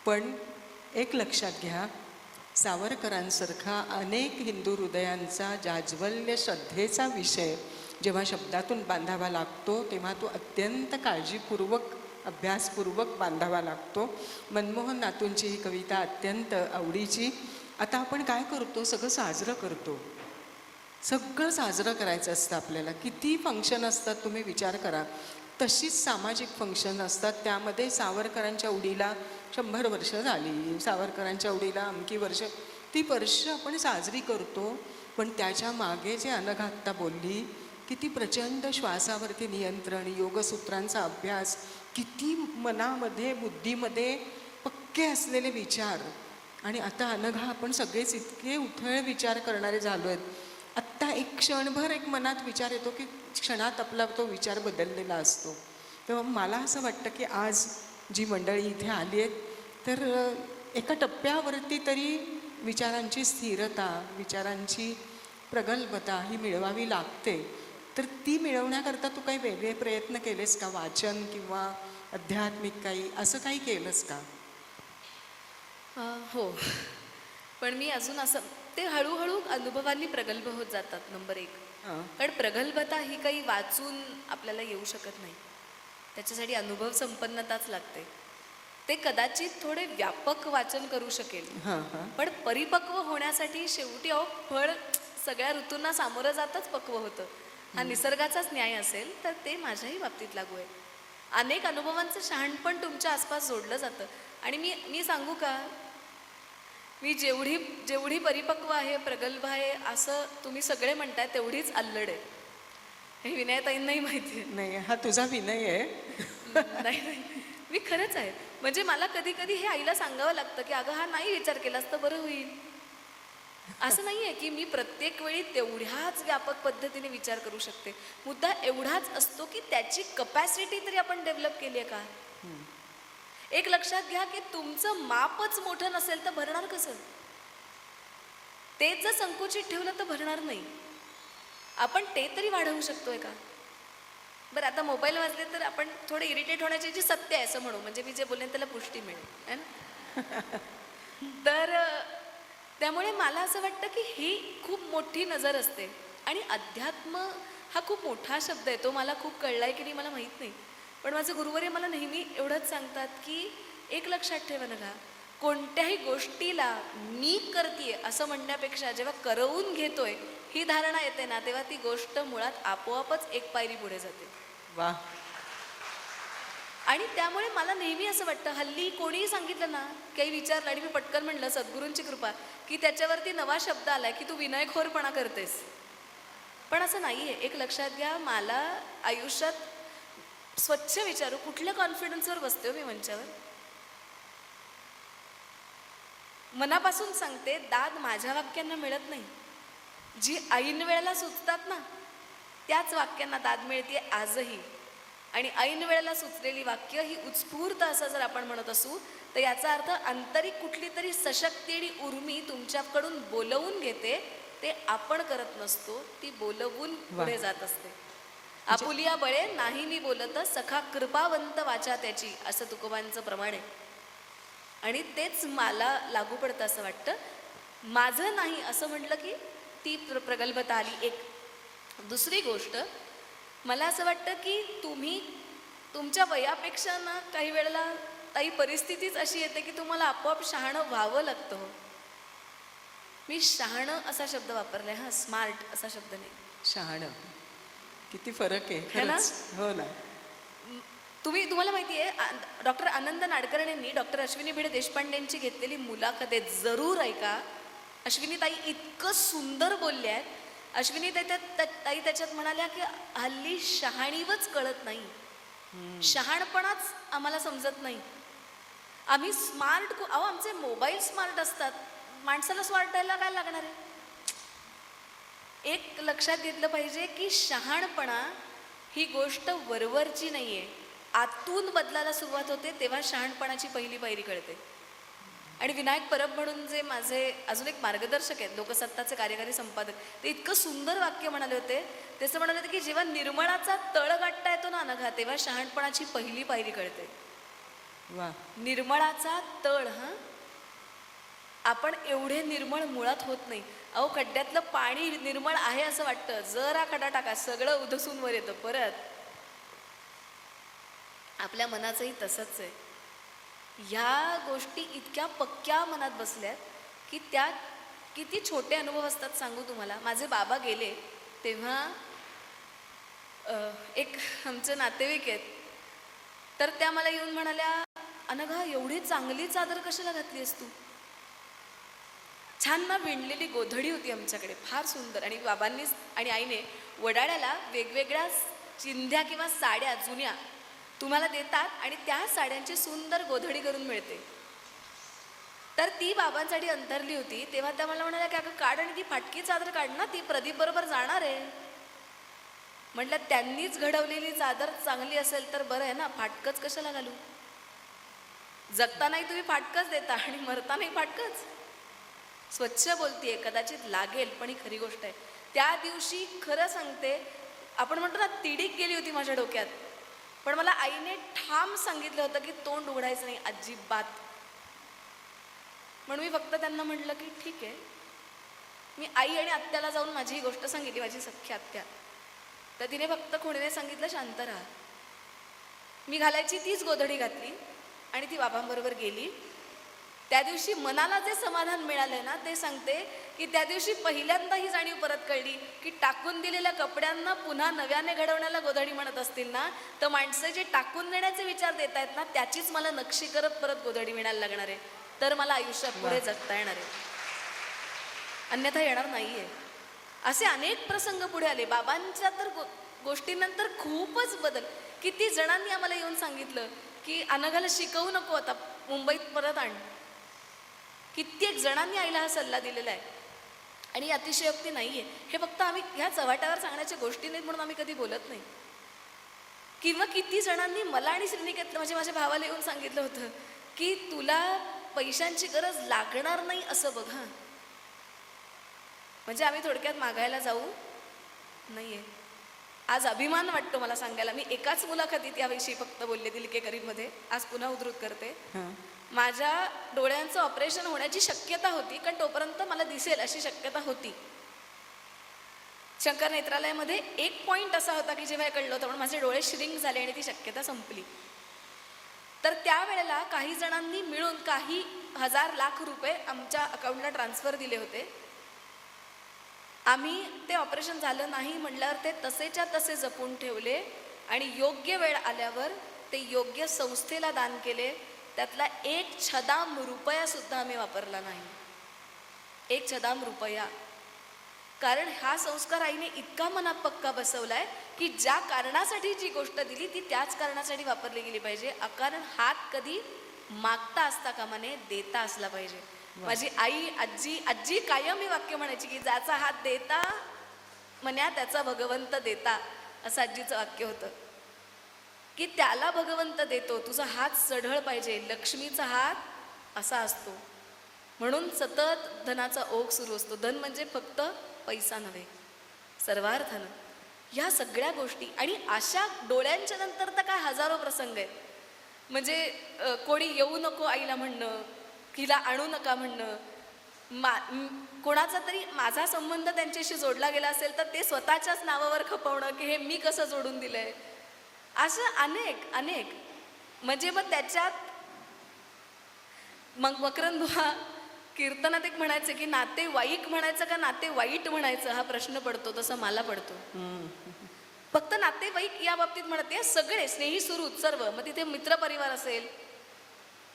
पण एक लक्षात घ्या, सावरकरांसारखा अनेक हिंदू हृदयांचा जाज्वल्य श्रद्धेचा विषय जेव्हा शब्दातून बांधावा लागतो तेव्हा तो अत्यंत काळजीपूर्वक, अभ्यासपूर्वक बांधावा लागतो. मनमोहन नातूंची ही कविता अत्यंत आवडीची. आता आपण काय करतो, सगळं साजरं करतो. सगळं साजरं करायचं असतं आपल्याला. किती फंक्शन असतात तुम्ही विचार करा. तशीच सामाजिक फंक्शन असतात. त्यामध्ये सावरकरांच्या उडीला 100 वर्ष झाली, सावरकरांच्या उडीला अमकी वर्ष, ती वर्ष आपण साजरी करतो. पण त्याच्या मागे जे अनघा आत्ता बोलली किती प्रचंड श्वासावरती नियंत्रण, योगसूत्रांचा अभ्यास, किती मनामध्ये बुद्धीमध्ये पक्के असलेले विचार. आणि आता अनघा आपण सगळेच इतके उथळ विचार करणारे झालो आहेत. आत्ता एक क्षणभर एक मनात विचार येतो की क्षणात आपला तो विचार बदललेला असतो. तेव्हा मला असं वाटतं की आज जी मंडळी इथे आली आहेत तर एका टप्प्यावरती तरी विचारांची स्थिरता, विचारांची प्रगल्भता ही मिळवावी लागते. तर ती मिळवण्याकरता तू काही वेगळे प्रयत्न केलेस का? वाचन किंवा आध्यात्मिक काही असं काही केलंस का? हो, पण मी अजून असं ते हळूहळू अनुभवांनी प्रगल्भ होत जातात. नंबर 1, हां. कारण प्रगल्भता ही काही वाचून आपल्याला येऊ शकत नाही. त्याच्यासाठी अनुभव संपन्नताच लागते. ते कदाचित थोडे व्यापक वाचन करू शकेल, हां हां. पण परिपक्व होण्यासाठी शेवटी फळ सगळ्या ऋतूंना सामोरं जातच पक्व होतं. हा निसर्गाचाच न्याय असेल तर ते माझ्याही बाबतीत लागू आहे. अनेक अनुभवांचं शहाणपण तुमच्या आसपास जोडलं जातं. आणि मी सांगू का, मी जेवढी जेवढी परिपक्व आहे, प्रगल्भ आहे असं तुम्ही सगळे म्हणताय तेवढीच अल्लड आहे. हे विनयताईंनाही माहिती आहे. नाही, हा तुझा विनय आहे. नाही नाही, मी खरंच आहे. म्हणजे मला कधी कधी हे आईला सांगावं लागतं की अगं हा नाही विचार केलास तर बरं होईल. असं नाही आहे की मी प्रत्येक वेळी तेवढ्याच व्यापक पद्धतीने विचार करू शकते. मुद्दा एवढाच असतो की त्याची कपॅसिटी तरी आपण डेव्हलप केली आहे का. एक लक्षात घ्या की तुमचं मापच मोठं नसेल तर भरणार कसं. तेच जर संकुचित ठेवलं तर भरणार नाही. आपण ते तरी वाढवू शकतोय का. बरं, आता मोबाईल वाजले तर आपण थोडे इरिटेट होण्याची जी सत्य आहे असं म्हणू, म्हणजे मी जे बोलेन त्याला पुष्टी मिळेल है ना. तर त्यामुळे मला असं वाटतं की ही खूप मोठी नजर असते. आणि अध्यात्म हा खूप मोठा शब्द आहे, तो मला खूप कळलाय की नाही मला माहीत नाही. पण माझे गुरुवर्य मला नेहमी एवढंच सांगतात की एक लक्षात ठेवा ना, कोणत्याही गोष्टीला मी करतीये असं म्हणण्यापेक्षा जेव्हा करवून घेतोय ही धारणा येते ना, तेव्हा ती गोष्ट मुळात आपोआपच एक पायरी पुढे जाते. वा. आणि त्यामुळे मला नेहमी असं वाटतं, हल्ली कोणीही सांगितलं ना, काही विचारलं आणि मी पटकन म्हणलं सद्गुरूंची कृपा, की त्याच्यावरती नवा शब्द आलाय की तू विनयखोरपणा करतेस. पण असं नाहीये. एक लक्षात घ्या, मला आयुष्यात स्वच्छ विचारू, कुठल्या कॉन्फिडन्सवर बसते हो मी मंचावर. मनापासून सांगते, दाद माझ्या वाक्यांना मिळत नाही. जी ऐन वेळेला सुचतात ना त्याच वाक्यांना दाद मिळते आजही. आणि ऐन वेळेला सुचलेली वाक्य ही उत्स्फूर्त असं जर आपण म्हणत असू तर याचा अर्थ आंतरिक कुठली तरी सशक्ती आणि उर्मी तुमच्याकडून बोलवून घेते. ते आपण करत नसतो, ती बोलवून पुढे जात असते. आपुलिया बळे नाही मी बोलत, सखा कृपावंत वाचा त्याची, असं तुकोबांचं प्रमाण आहे. आणि तेच मला लागू पडतं असं वाटतं. माझं नाही असं म्हटलं की ती प्रगल्भता आली. एक दुसरी गोष्ट मला असं वाटतं की तुम्ही तुमच्या वयापेक्षा ना काही वेळेला काही परिस्थितीच अशी येते की तुम्हाला आपोआप शहाणं व्हावं लागतं. हो, मी शहाणं असा शब्द वापरलाय, हा स्मार्ट असा शब्द नाही. शहाणं, किती फरक आहे है ना? खरंच. हो ना. तुम्हाला माहिती आहे, डॉक्टर आनंद नाडकर्णी यांनी डॉक्टर अश्विनी भिडे देशपांडेंची घेतलेली मुलाखत आहे, जरूर ऐका. अश्विनी ताई इतकं सुंदर बोलल्या आहेत. अश्विनी ताई त्याच्यात म्हणाल्या की हल्ली शहाणीवच कळत नाही, शहाणपणाच आम्हाला समजत नाही. आम्ही स्मार्ट, अहो आमचे मोबाईल स्मार्ट असतात, माणसाला स्मार्ट व्हायला काय लागणार आहे. एक लक्षात घेतलं पाहिजे की शहाणपणा ही गोष्ट वरवरची नाहीये, आतून बदलायला सुरुवात होते तेव्हा शहाणपणाची पहिली पायरी कळते. आणि विनायक परब म्हणून जे माझे अजून एक मार्गदर्शक आहेत, लोकसत्ताचे कार्यकारी संपादक, ते इतकं सुंदर वाक्य म्हणाले होते. त्याचं म्हणाले होते की जेव्हा निर्मळाचा तळ गाठता येतो ना अनघा, तेव्हा शहाणपणाची पहिली पायरी कळते. वा. निर्मळाचा तळ. हा, आपण एवढे निर्मळ मुळात होत नाही. अहो खड्ड्यातलं पाणी निर्मळ आहे असं वाटतं, जरा खड्डा टाका सगळं उधसून वर येतं परत. आपल्या मनाचंही तसंच आहे. ह्या गोष्टी इतक्या पक्क्या मनात बसल्यात की त्यात किती छोटे अनुभव असतात सांगू तुम्हाला. माझे बाबा गेले तेव्हा एक आमचे नातेवाईक आहेत, तर त्या मला येऊन म्हणाल्या, अनघा एवढी चांगली चादर कशाला घातली आहेस तू. छान ना विणलेली गोधडी होती आमच्याकडे, फार सुंदर. आणि बाबांनी आणि आईने वडाळ्याला वेगवेगळ्या चिंध्या किंवा साड्या जुन्या तुम्हाला देतात आणि त्या साड्यांची सुंदर गोधडी करून मिळते. तर ती बाबांसाठी अंतरली होती. तेव्हा त्या मला म्हणाल्या की अगं काढ आणि ती फाटकी चादर काढ ना, ती प्रदीप बरोबर जाणार आहे. म्हटलं त्यांनीच घडवलेली चादर चांगली असेल तर बरं आहे ना, फाटकच कशाला घालू. जगतानाही तुम्ही फाटकच देता आणि मरतानाही फाटकच. स्वच्छ बोलतीये, कदाचित लागेल, पण ही खरी गोष्ट आहे. त्या दिवशी खरं सांगते, आपण म्हणतो ना तिडीक गेली होती माझ्या डोक्यात, पण मला आईने ठाम सांगितलं होतं की तोंड उघडायचं नाही अजिबात. म्हणून मी फक्त त्यांना म्हटलं की ठीक आहे. मी आई आणि आत्याला जाऊन माझी ही गोष्ट सांगितली, माझी सख्खी आत्या. तर तिने फक्त खुणीने सांगितलं शांत राहा. मी घालायची तीच गोधडी घातली आणि ती बाबांबरोबर गेली. त्या दिवशी मनाला जे समाधान मिळालं ना, ते सांगते की त्या दिवशी पहिल्यांदा ही जाणीव परत कळली की टाकून दिलेल्या कपड्यांना पुन्हा नव्याने घडवण्याला गोधडी म्हणत असतील ना, तर माणसं जे टाकून देण्याचे विचार देत आहेत ना, त्याचीच मला नक्षी करत परत गोधडी मिळायला लागणार आहे. तर मला आयुष्यात पुढे जगता येणार आहे, अन्यथा येणार नाहीये. असे अनेक प्रसंग पुढे आले. बाबांच्या तर गोष्टींनंतर खूपच बदल. किती जणांनी आम्हाला येऊन सांगितलं की अनघाला शिकवू नको, आता मुंबईत परत आण. कित्येक जणांनी आईला हा सल्ला दिलेला आहे. आणि अतिशयोक्ती नाहीये. हे फक्त आम्ही ह्या चव्हाट्यावर सांगण्याच्या गोष्टी नाहीत म्हणून आम्ही कधी बोलत नाही. किंवा किती जणांनी मला आणि श्रीनिकेतला म्हणजे माझ्या भावाला येऊन सांगितलं होतं की तुला पैशांची गरज लागणार नाही असं बघ. हां, म्हणजे आम्ही थोडक्यात मागायला जाऊ नाहीये. आज अभिमान वाटतो मला सांगायला. मी एकाच मुलाखतीत याविषयी फक्त बोलले दिलके गरीबमध्ये, आज पुन्हा उद्धृत करते. माझ्या डोळ्यांचं ऑपरेशन होण्याची शक्यता होती, कारण तोपर्यंत मला दिसेल अशी शक्यता होती. शंकर नेत्रालयामध्ये एक पॉईंट असा होता की जेव्हा हे कळलं होतं, पण माझे डोळे श्रिंक झाले आणि ती शक्यता संपली. तर त्यावेळेला काही जणांनी मिळून काही हजार लाख रुपये आमच्या अकाउंटला ट्रान्सफर दिले होते. आम्ही ते ऑपरेशन झालं नाही म्हटल्यावर ते तसेच्या तसे जपून ठेवले आणि योग्य वेळ आल्यावर ते योग्य संस्थेला दान केले. त्यातला एक छदाम रुपया सुद्धा आम्ही वापरला नाही, एक छदाम रुपया. कारण हा संस्कार आईने इतका मनात पक्का बसवलाय की ज्या कारणासाठी जी गोष्ट दिली ती त्याच कारणासाठी वापरली गेली पाहिजे. अकारण हात कधी मागता असता कामा नये, देता असला पाहिजे. माझी आई आजी कायम ही वाक्य म्हणायची की ज्याचा हात देता म्हण्या त्याचा भगवंत देता, असं आजीचं वाक्य होतं. की त्याला भगवंत देतो, तुझा हात सढळ पाहिजे. लक्ष्मीचा हात असा असतो. म्हणून सतत धनाचा ओघ सुरू असतो. धन म्हणजे फक्त पैसा नव्हे, सर्वार्थानं ह्या सगळ्या गोष्टी. आणि अशा डोळ्यांच्या नंतर तर काय हजारो प्रसंग आहेत. म्हणजे कोणी येऊ नको आईला म्हणणं, हिला आणू नका म्हणणं, कोणाचा तरी माझा संबंध त्यांच्याशी जोडला गेला असेल तर ते स्वतःच्याच नावावर खपवणं की हे मी कसं जोडून दिलंय. असं अनेक म्हणजे मग त्याच्यात मग मकरंदुहा कीर्तनात एक म्हणायचं की नातेवाईक म्हणायचं का नातेवाईट म्हणायचं हा प्रश्न पडतो. तसं मला पडतो. फक्त नातेवाईक या बाबतीत म्हणते, सगळे स्नेही सुहृद सर्व, मग तिथे मित्रपरिवार असेल.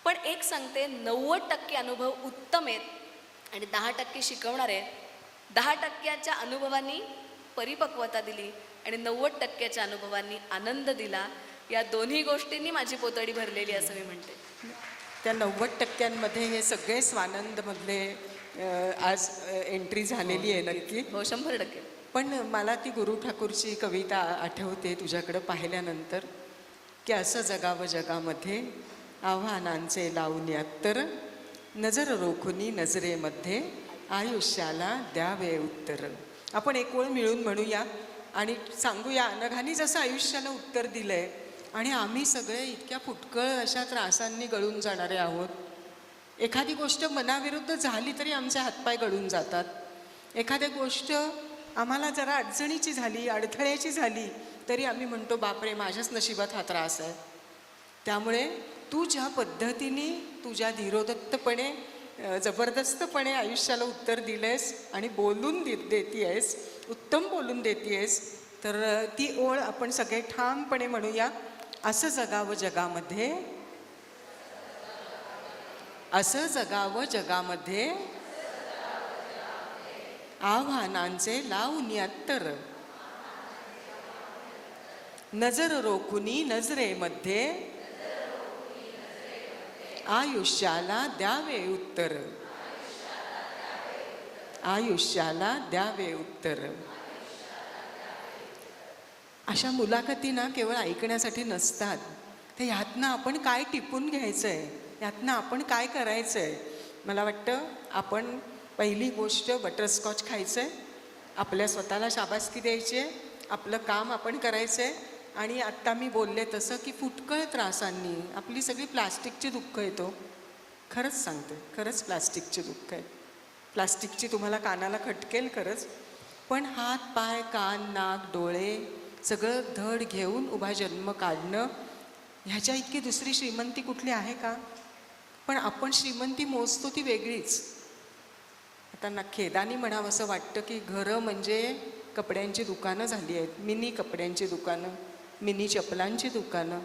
पण एक सांगते, 90% अनुभव उत्तम आहेत आणि 10% शिकवणार आहेत. 10%च्या अनुभवांनी परिपक्वता दिली आणि 90%च्या अनुभवांनी आनंद दिला. या दोन्ही गोष्टींनी माझी पोतडी भरलेली असं मी म्हणते. त्या 90%मध्ये हे सगळे स्वानंदमधले आज एंट्री झालेली आहे नक्की. हो, 100%. पण मला ती गुरु ठाकूरची कविता आठवते तुझ्याकडं पाहिल्यानंतर की असं जगावं जगामध्ये आव्हानांचे लावून तर नजर रोखुनी नजरेमध्ये आयुष्याला द्यावे उत्तर. आपण एक ओळ मिळून म्हणूया आणि सांगूया, अनघानी जसं आयुष्याला उत्तर दिलंय आणि आम्ही सगळे इतक्या फुटकळ अशा त्रासांनी गळून जाणारे आहोत. एखादी गोष्ट मनाविरुद्ध झाली तरी आमचे हातपाय गळून जातात. एखादी गोष्ट आम्हाला जरा अडचणीची झाली, अडथळ्याची झाली तरी आम्ही म्हणतो बापरे माझ्याच नशिबात हा त्रास आहे. त्यामुळे तू ज्या पद्धतीने तुझ्या धीरोदत्तपणे जबरदस्तपणे आयुष्याला उत्तर दिलेस आणि बोलून देतीयेस, उत्तम बोलून देतीयेस, तर ती ओळ आपण सगळे ठामपणे म्हणूया. असं जगावं जगामध्ये, असं जगावं जगामध्ये आव्हानांचे लावून अत्तर, नजर रोखुनी नजरेमध्ये आयुष्याला द्यावे उत्तर, आयुष्याला द्यावे उत्तर. अशा मुलाखती ना केवळ ऐकण्यासाठी नसतात, तर ह्यातनं आपण काय टिपून घ्यायचं आहे, ह्यातनं आपण काय करायचं आहे. मला वाटतं आपण पहिली गोष्ट बटरस्कॉच खायचं आहे, आपल्या स्वतःला शाबासकी द्यायची आहे, आपलं काम आपण करायचं आहे. आणि आत्ता मी बोलले तसं की फुटकळ त्रासांनी आपली सगळी प्लास्टिकची दुःख येतो. खरंच सांगते, खरंच प्लास्टिकची दुःख आहे. प्लास्टिकची तुम्हाला कानाला खटकेल खरंच, पण हात पाय कान नाक डोळे सगळं धड घेऊन उभा जन्म काढणं, ह्याच्या इतकी दुसरी श्रीमंती कुठली आहे का? पण आपण श्रीमंती मोजतो ती वेगळीच. आता ना खेदानी म्हणावं असं वाटतं की घरं म्हणजे कपड्यांची दुकानं झाली आहेत, मिनी कपड्यांची दुकानं, मिनी चपलांची दुकानं,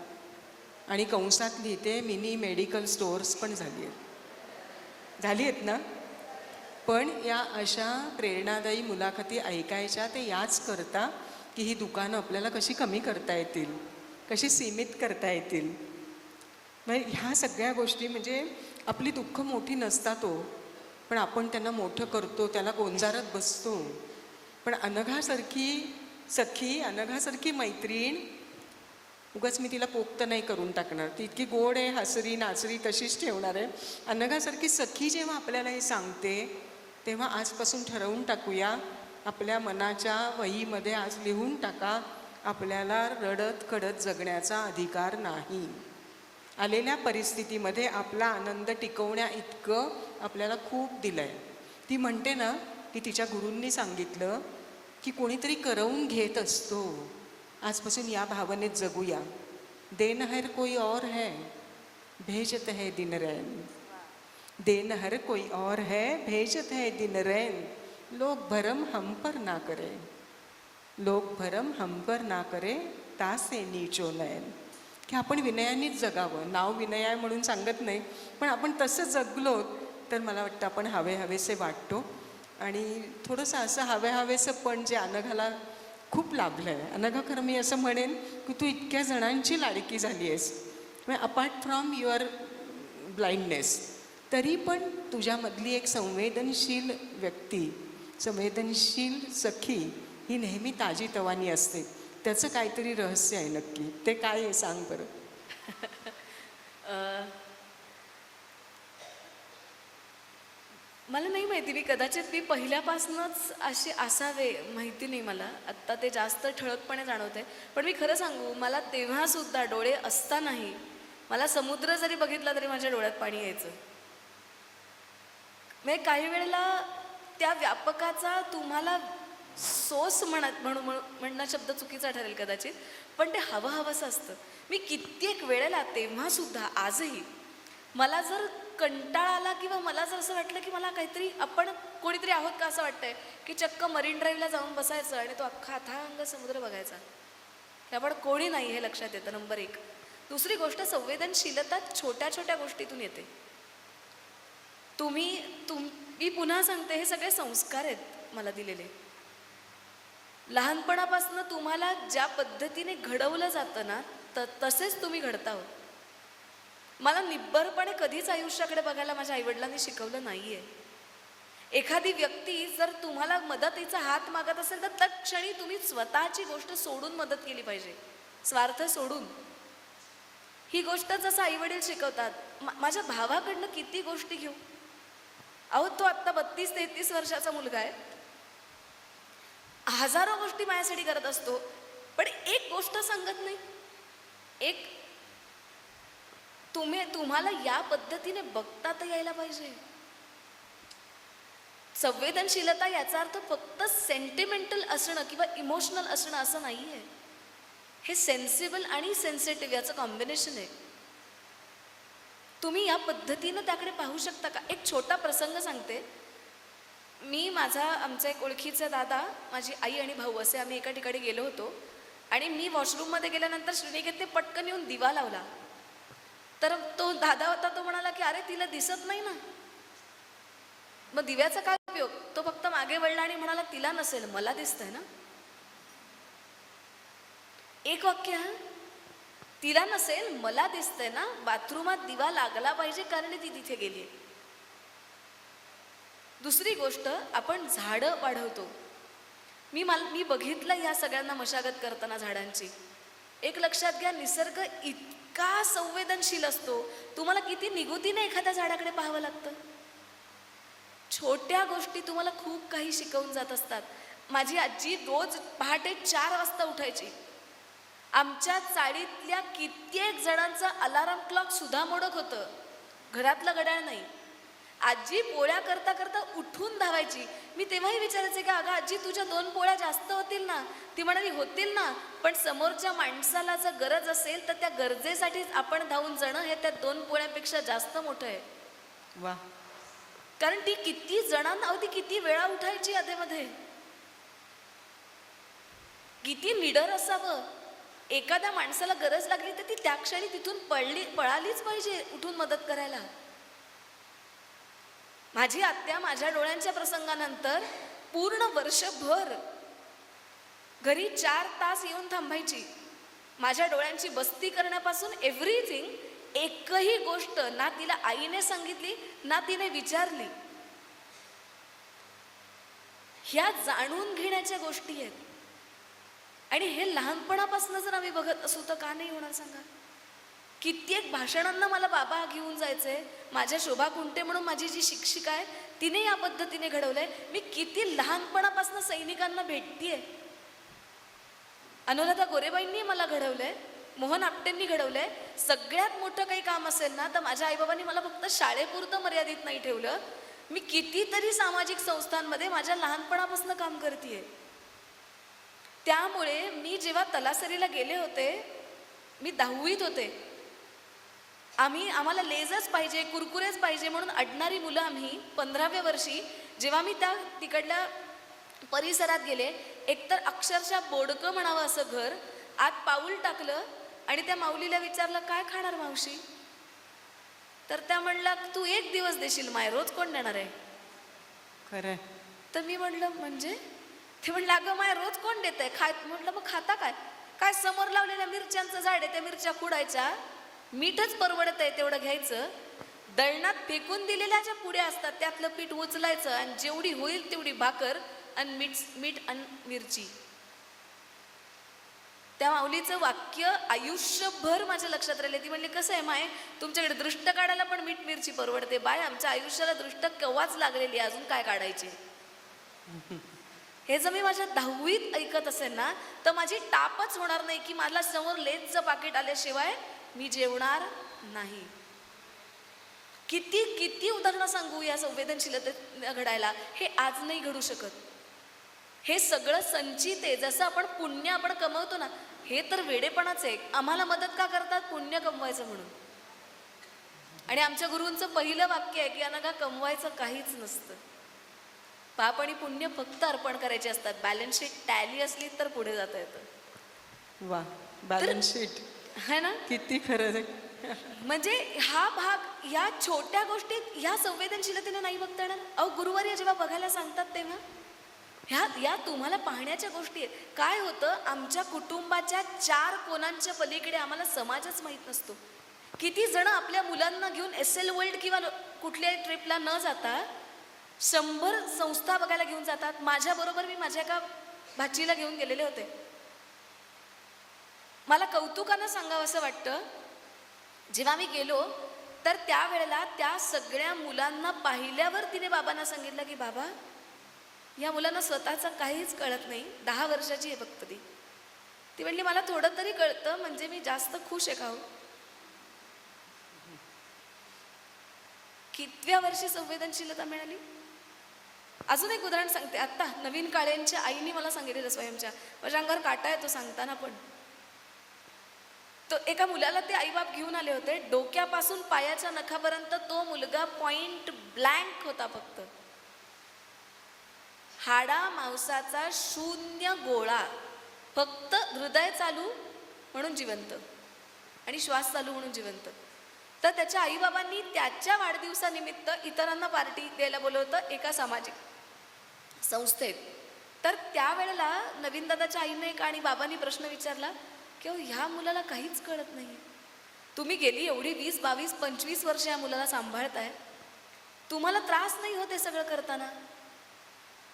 आणि कंसात लिहिते मिनी मेडिकल स्टोअर्स पण झाली आहेत ना. पण या अशा प्रेरणादायी मुलाखती ऐकायच्या ते याच करता की ही दुकानं आपल्याला कशी कमी करता येतील, कशी सीमित करता येतील. म्हणजे ह्या सगळ्या गोष्टी, म्हणजे आपली दुःख मोठी नसतात हो, पण आपण त्यांना मोठं करतो, त्याला गोंजारत बसतो. पण अनघासारखी सखी, अनघासारखी मैत्रीण, उगाच मी तिला पोक्त नाही करून टाकणार, ती इतकी गोड आहे, हसरी नाचरी तशीच ठेवणार आहे. अनघासारखी सखी जेव्हा आपल्याला हे सांगते, तेव्हा आजपासून ठरवून टाकूया, आपल्या मनाच्या वहीमध्ये आज लिहून टाका, आपल्याला रडत खडत जगण्याचा अधिकार नाही. आलेल्या परिस्थितीमध्ये आपला आनंद टिकवण्या इतकं आपल्याला खूप दिलं आहे. ती म्हणते ना की तिच्या गुरूंनी सांगितलं की कोणीतरी करवून घेत असतो. आजपासून या भावनेत जगूया. देनहर कोई और है, भेजत है दिन रैन. देनहर कोई और है, भेजत है दिन रैन. लोग भरम हम पर ना करे, लोग भरम हम पर ना करे, तासे नीचो नयन. की आपण विनयानेच जगावं. नाव विनय आहे म्हणून सांगत नाही, पण आपण तसं जगलो तर मला वाटतं आपण हवेसे वाटतो. आणि थोडंसं असं हवेसं पण जे अनघाला खूप लाभलं आहे. अनघा, खरं मी असं म्हणेन की तू इतक्या जणांची लाडकी झाली आहेस, म्हणजे अपार्ट फ्रॉम युअर ब्लाइंडनेस, तरी पण तुझ्यामधली एक संवेदनशील व्यक्ती, संवेदनशील सखी ही नेहमी ताजीतवानी असते. त्याचं काहीतरी रहस्य आहे नक्की. ते काय आहे सांग बरं. मला नाही माहिती, मी कदाचित मी पहिल्यापासूनच अशी असावे माहिती नाही मला. आत्ता ते जास्त ठळकपणे जाणवते. पण मी खरं सांगू, मला तेव्हासुद्धा डोळे असतानाही मला समुद्र जरी बघितला तरी माझ्या डोळ्यात पाणी यायचं. म्हणजे काही वेळेला त्या व्यापकाचा तुम्हाला सोस म्हणणं शब्द चुकीचा ठरेल कदाचित, पण ते हवंसं असतं. मी कित्येक वेळेला तेव्हासुद्धा आजही मला जर कंटाळा आला किंवा मला जर असं वाटलं की मला काहीतरी, आपण कोणीतरी आहोत का असं वाटतंय, की चक्क मरीन ड्राईव्हला जाऊन बसायचं आणि तो अख्खा अथांग समुद्र बघायचा, की आपण कोणी नाही हे लक्षात येतं. नंबर एक. दुसरी गोष्ट, संवेदनशीलता छोट्या छोट्या गोष्टीतून येते. मी पुन्हा सांगते, हे सगळे संस्कार आहेत मला दिलेले. लहानपणापासून तुम्हाला ज्या पद्धतीने घडवलं जातं ना, तसेच तुम्ही घडता हो. मला निब्बरपणे कधीच आयुष्याकडे बघायला माझ्या आईवडिलांनी शिकवलं नाही आहे. एखादी व्यक्ती जर तुम्हाला मदतीचा हात मागत असेल तर तत्क्षणी तुम्ही स्वतःची गोष्ट सोडून मदत केली पाहिजे, स्वार्थ सोडून. ही गोष्ट जसं आईवडील शिकवतात. माझ्या भावाकडनं किती गोष्टी घेऊ. अहो, तो आत्ता 32-33 वर्षाचा मुलगा आहे. हजारो गोष्टी माझ्यासाठी करत असतो, पण एक गोष्ट सांगत नाही. एक, तुम्हाला या पद्धतीने बघता तर यायला पाहिजे. संवेदनशीलता याचा अर्थ फक्त सेंटिमेंटल असणं किंवा इमोशनल असणं असं नाही आहे. हे सेन्सिबल आणि सेन्सिटिव्ह याचं कॉम्बिनेशन आहे. तुम्ही या पद्धतीनं त्याकडे पाहू शकता का? एक छोटा प्रसंग सांगते. आमचा एक ओळखीचा दादा, माझी आई आणि भाऊ असे आम्ही एका ठिकाणी गेलो होतो. आणि मी वॉशरूममध्ये गेल्यानंतर श्रीनिकेतने पटकन येऊन दिवा लावला. तर तो दादा होता, तो म्हणाला की अरे तिला दिसत नाही ना. मग दिव्याचा काय उपयोग उपयोग. तो फक्त मागे वळला आणि म्हणाला तिला नसेल, मला दिसतंय ना. एक वाक्य हा, तिला नसेल मला दिसतंय ना, बाथरूमात दिवा लागला पाहिजे कारण ती तिथे गेली. दुसरी गोष्ट, आपण झाडं वाढवतो. मी बघितलं या सगळ्यांना मशागत करताना झाडांची. एक लक्षात घ्या, निसर्ग इतका संवेदनशील असतो. तुम्हाला किती निगुतीने एखाद्या झाडाकडे पाहावं लागतं. छोट्या गोष्टी तुम्हाला खूप काही शिकवून जात असतात. माझी आजी रोज पहाटे 4 वाजता उठायची. आमच्या चाळीतल्या कित्येक जणांचं अलार्म क्लॉक सुद्धा मोडत होतं, घरातलं घड्याळ नाही. आजी पोळ्या करता करता उठून धावायची. मी तेव्हाही विचारायचे की अगं आजी, तुझ्या 2 पोळ्या जास्त होतील ना? ती म्हणाली होतील ना, पण समोरच्या माणसाला जर गरज असेल तर त्या गरजेसाठीच आपण धावून जाणं हे त्या 2 पोळ्यांपेक्षा जास्त मोठं आहे. वा. कारण ती किती जणांना, अगदी किती वेळा उठायची अधेमध्ये. किती निडर असावं. एखाद्या माणसाला गरज लागली तर ती त्या क्षणी तिथून पळालीच पाहिजे उठून मदत करायला. माझी आत्या माझ्या डोळ्यांच्या प्रसंगानंतर पूर्ण वर्षभर घरी 4 तास येऊन थांबायची. माझ्या डोळ्यांची बस्ती करण्यापासून एव्हरीथिंग. एकही गोष्ट ना तिला आईने सांगितली ना तिने विचारली. ह्या जाणून घेण्याच्या गोष्टी आहेत. आणि हे लहानपणापासून जर आम्ही बघत असू तर का नाही होणार सांगा. कित्येक भाषणांना मला बाबा घेऊन जायचे. माझ्या शोभा कुंटे म्हणून माझी जी शिक्षिका आहे तिने या पद्धतीने घडवलंय. मी किती लहानपणापासून सैनिकांना भेटतीये. अनुराधा गोरेबाईंनी मला घडवलंय, मोहन आपटेंनी घडवलंय. सगळ्यात मोठं काही काम असेल ना तर माझ्या आईबाबांनी मला फक्त शाळेपुरतं मर्यादित नाही ठेवलं. मी कितीतरी सामाजिक संस्थांमध्ये माझ्या लहानपणापासून काम करतेय. त्यामुळे मी जेव्हा तलासरीला गेले होते, मी 10वीत होते. आम्हाला लेजच पाहिजे, कुरकुरेच पाहिजे म्हणून अडणारी मुलं आम्ही 15व्या वर्षी जेव्हा मी तिकडल्या परिसरात गेले, एकतर अक्षरशः बोडकं म्हणावं असं घर. आत पाऊल टाकलं आणि त्या माऊलीला विचारलं काय खाणार मावशी? तर त्या म्हणला तू 1 दिवस देशील माय, रोज कोण देणार आहे? खरंय. तर मी म्हणलं म्हणजे? ते म्हणलं अगं माय रोज कोण देत आहे? खाय. म्हटलं मग खाता काय? काय समोर लावलेल्या मिरच्यांचं झाड आहे, त्या मिरच्या खुडायच्या, मीठच परवडत आहे तेवढं घ्यायचं, दळणात फेकून दिलेल्या ज्या पुड्या असतात त्यातलं पीठ उचलायचं आणि जेवढी होईल तेवढी भाकर आणि मीठ आणि मिरची. त्या माऊलीचं वाक्य आयुष्यभर माझ्या लक्षात राहिले. ती म्हणली कसं आहे माय, तुमच्याकडे दृष्ट काढायला पण मीठ मिरची परवडते. बाय आमच्या आयुष्याला दृष्ट केव्हाच लागलेली, अजून काय काढायचे? हे जर मी माझ्या 10वीत ऐकत असेल ना तर माझी टापच होणार नाही की मला समोर लेजचं पाकिट आल्याशिवाय मी जेवणार नाही. किती किती उदाहरणं सांगू या संवेदनशीलते घडायला. हे आज नाही घडू शकत. हे सगळं संचित आहे. जसं आपण पुण्य आपण कमवतो ना, हे तर वेडेपणाच आहे. आम्हाला मदत का करतात? पुण्य कमवायचं म्हणून. आणि आमच्या गुरूंचं पहिलं वाक्य आहे की अनघा कमवायचं काहीच नसतं, पाप आणि पुण्य फक्त अर्पण करायचे असतात. बॅलन्स शीट टॅली असली तर पुढे जाता येतं. वा. बॅलन्स शीट है ना? किती खरं आहे. म्हणजे हा भाग, या छोट्या गोष्टीत ह्या संवेदनशीलतेने नाही बघता येणार. अहो गुरुवारी जेव्हा बघायला सांगतात तेव्हा या तुम्हाला पाहण्याच्या गोष्टी आहेत. काय होतं, आमच्या कुटुंबाच्या 4 कोणांच्या पलीकडे आम्हाला समाजच माहीत नसतो. किती जण आपल्या मुलांना घेऊन SL वर्ल्ड किंवा कुठल्याही ट्रिपला न जाता 100 संस्था बघायला घेऊन जातात. माझ्याबरोबर मी माझ्या एका भाचीला घेऊन गेलेले होते. मला कौतुकानं सांगावं असं वाटतं, जेव्हा मी गेलो तर त्यावेळेला त्या सगळ्या मुलांना पाहिल्यावर तिने बाबांना सांगितलं की बाबा या मुलांना स्वतःचं काहीच कळत नाही. 10 वर्षाची आहे फक्त ती. ती म्हणली मला थोडं तरी कळतं, म्हणजे मी जास्त खुश आहे का हो? कितव्या वर्षी संवेदनशीलता मिळाली? अजून एक उदाहरण सांगते. आत्ता नवीन काळेंच्या आईने मला सांगितलेलं स्वयंच्या, माझ्या अंगावर काटा येतो सांगताना पण. तो एका मुलाला ते आईबाप घेऊन आले होते. डोक्यापासून पायाच्या नखापर्यंत तो मुलगा पॉइंट ब्लँक होता. फक्त हाडा मांसाचा शून्य गोळा, फक्त हृदय चालू म्हणून जिवंत आणि श्वास चालू म्हणून जिवंत. तर त्याच्या आईबाबांनी त्याच्या वाढदिवसानिमित्त इतरांना पार्टी द्यायला बोलवलं होतं एका सामाजिक संस्थेत. तर त्यावेळेला नवीन दादाच्या आईने आणि बाबांनी प्रश्न विचारला की ह्या मुलाला काहीच कळत नाही. तुम्ही गेली एवढी 20, 22, 25 वर्ष या मुलाला सांभाळताय, तुम्हाला त्रास नाही होत हे सगळं करताना?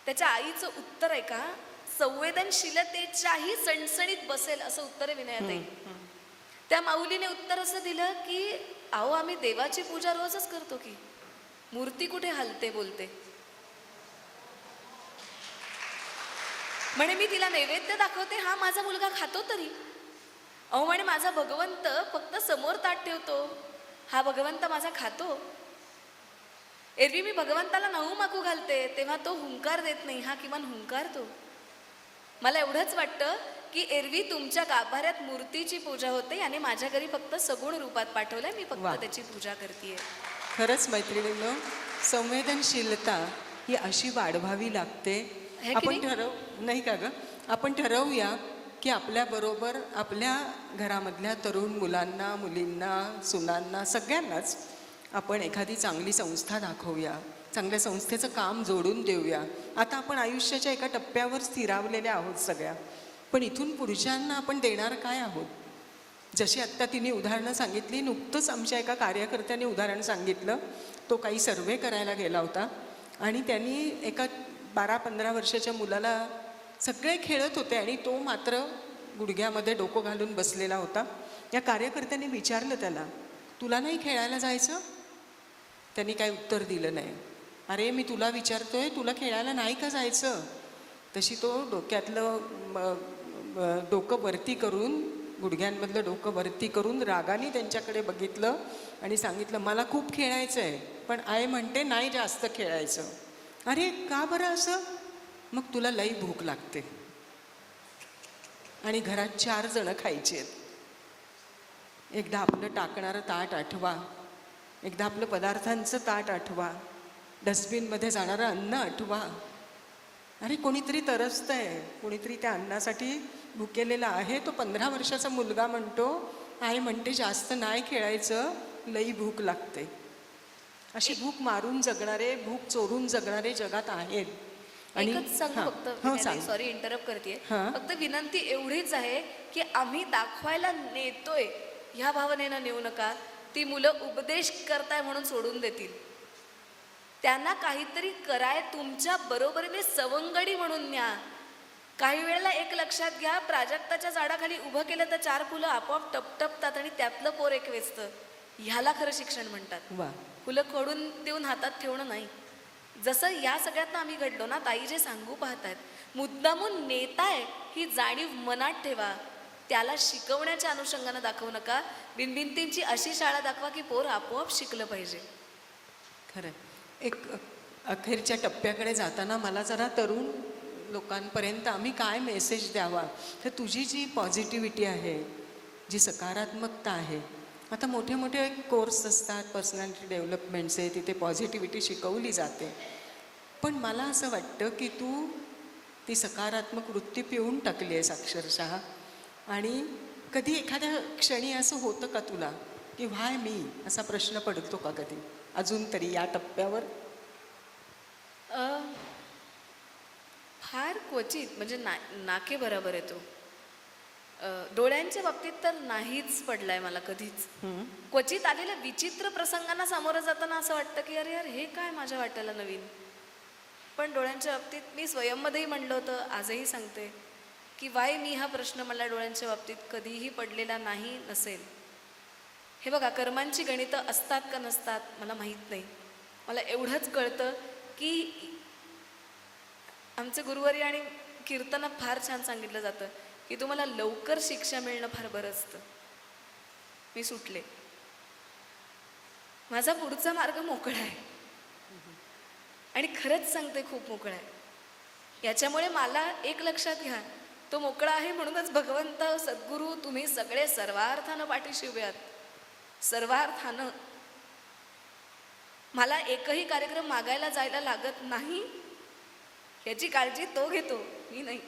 त्याच्या आईचं उत्तर आहे का, संवेदनशीलतेच्याही सणसणीत बसेल असं उत्तर आहे विनयाताई. त्या माऊलीने उत्तर असं दिलं की अहो आम्ही देवाची पूजा रोजच करतो की, मूर्ती कुठे हलते बोलते. म्हणे मी तिला नैवेद्य दाखवते, हा माझा मुलगा खातो तरी. अहो म्हणे माझा भगवंत फक्त समोर ताट ठेवतो, हा भगवंत माझा खातो. एरवी मी भगवंताला नऊ माकू घालते तेव्हा तो हुंकार देत नाही, हा किमान हुंकारतो. मला एवढंच वाटतं की एरवी तुमच्या गाभाऱ्यात मूर्तीची पूजा होते आणि माझ्या घरी फक्त सगुण रूपात पाठवलंय, मी फक्त वा. त्याची पूजा करते. खरंच मैत्रिणींनो, संवेदनशीलता ही अशी वाढवावी लागते. है की आपण नाही? नाही का ग, आपण ठरवूया की आपल्याबरोबर आपल्या घरामधल्या तरुण मुलांना, मुलींना, सुनांना, सगळ्यांनाच आपण एखादी चांगली संस्था दाखवूया, चांगल्या संस्थेचं काम जोडून देऊया. आता आपण आयुष्याच्या एका टप्प्यावर स्थिरावलेल्या आहोत सगळ्या, पण इथून पुढच्यांना आपण देणार काय आहोत? जशी आत्ता तिने उदाहरणं सांगितली, नुकतंच आमच्या एका कार्यकर्त्याने उदाहरण सांगितलं. तो काही सर्वे करायला गेला होता आणि त्यांनी एका 12-15 वर्षाच्या मुलाला, सगळे खेळत होते आणि तो मात्र गुडघ्यामध्ये डोकं घालून बसलेला होता. या कार्यकर्त्याने विचारलं त्याला, तुला नाही खेळायला जायचं? त्यांनी काही उत्तर दिलं नाही. अरे मी तुला विचारतोय, तुला खेळायला नाही का जायचं? तशी तो डोक्यातलं डोकं वरती करून, गुडघ्यांमधलं डोकं वरती करून रागाने त्यांच्याकडे बघितलं आणि सांगितलं, मला खूप खेळायचं आहे, पण आई म्हणते नाही जास्त खेळायचं. अरे का बरं असं? मग तुला लई भूक लागते आणि घरात 4 जणं खायची आहेत. एकदा आपलं टाकणारं ताट आठवा, एकदा आपलं पदार्थांचं ताट आठवा, डस्टबिनमध्ये जाणारं अन्न आठवा. अरे कोणीतरी तरसतंय, कोणीतरी त्या अन्नासाठी भुकेलेला आहे. तो 15 वर्षाचा मुलगा म्हणतो, आई म्हणते जास्त नाही खेळायचं, लई भूक लागते. अशी भूक मारून जगणारे, भूक चोरून जगणारे जगात आहेत. एकच सांगू हां, फक्त, हो सांग. सॉरी इंटरप्ट करते, हां. फक्त विनंती एवढीच आहे की आम्ही दाखवायला नेतोय ह्या भावनेनं नेऊ नका. ती मुलं उपदेश करताय म्हणून सोडून देतील. त्यांना काहीतरी कराय तुमच्या बरोबरीने सवंगडी म्हणून न्या. काही वेळेला एक लक्षात घ्या, प्राजक्ताच्या झाडाखाली उभं केलं तर 4 फुलं आपोआप टपटपतात आणि त्यातलं पोर एक वेचतं. ह्याला खरं शिक्षण म्हणतात. वा. फुलं खोडून देऊन हातात ठेवणं नाही. जसं या सगळ्यातनं आम्ही घडलो ना, ताई जे सांगू पाहतायत, मुद्दामून नेताय ही जाणीव मनात ठेवा. त्याला शिकवण्याच्या अनुषंगानं दाखवू नका. बिनबिनतींची अशी शाळा दाखवा की पोर आपोआप शिकलं पाहिजे. खरं. एक अखेरच्या टप्प्याकडे जाताना मला जरा तरुण लोकांपर्यंत आम्ही काय मेसेज द्यावा, तर तुझी जी पॉझिटिव्हिटी आहे, जी सकारात्मकता आहे, आता मोठे मोठे कोर्स असतात पर्सनॅलिटी डेव्हलपमेंटचे, तिथे पॉझिटिव्हिटी शिकवली जाते. पण मला असं वाटतं की तू ती सकारात्मक वृत्ती पिऊन टाकली आहेस अक्षरशः. आणि कधी एखाद्या क्षणी असं होतं का तुला की व्हाय मी, असा प्रश्न पडतो का कधी अजून तरी या टप्प्यावर? फार क्वचित, म्हणजे नाके बरोबर येतो. डोळ्यांच्या बाबतीत तर नाहीच पडलाय मला कधीच. क्वचित आलेल्या विचित्र प्रसंगांना सामोरं जाताना असं वाटतं की अरे यार हे काय माझ्या वाट्याला नवीन. पण डोळ्यांच्या बाबतीत मी स्वयंमध्येही म्हणलं होतं, आजही सांगते की वाय मी हा प्रश्न मला डोळ्यांच्या बाबतीत कधीही पडलेला नाही, नसेल. हे बघा, कर्मांची गणितं असतात का नसतात मला माहीत नाही. मला एवढंच कळतं की आमचे गुरुवारी आणि कीर्तनात फार छान सांगितलं जातं की तुम्हाला लवकर शिक्षा मिळणं फार बरं असतं. मी सुटले, माझा पुढचा मार्ग मोकळा आहे आणि खरंच सांगते खूप मोकळा आहे. याच्यामुळे मला एक लक्षात घ्या, तो मोकळा आहे म्हणूनच भगवंत, सद्गुरू, तुम्ही सगळे सर्वार्थानं पाठीशी उभे आहात. सर्वार्थानं. मला एकही कार्यक्रम मागायला जायला लागत नाही, याची काळजी तो घेतो, मी नाही.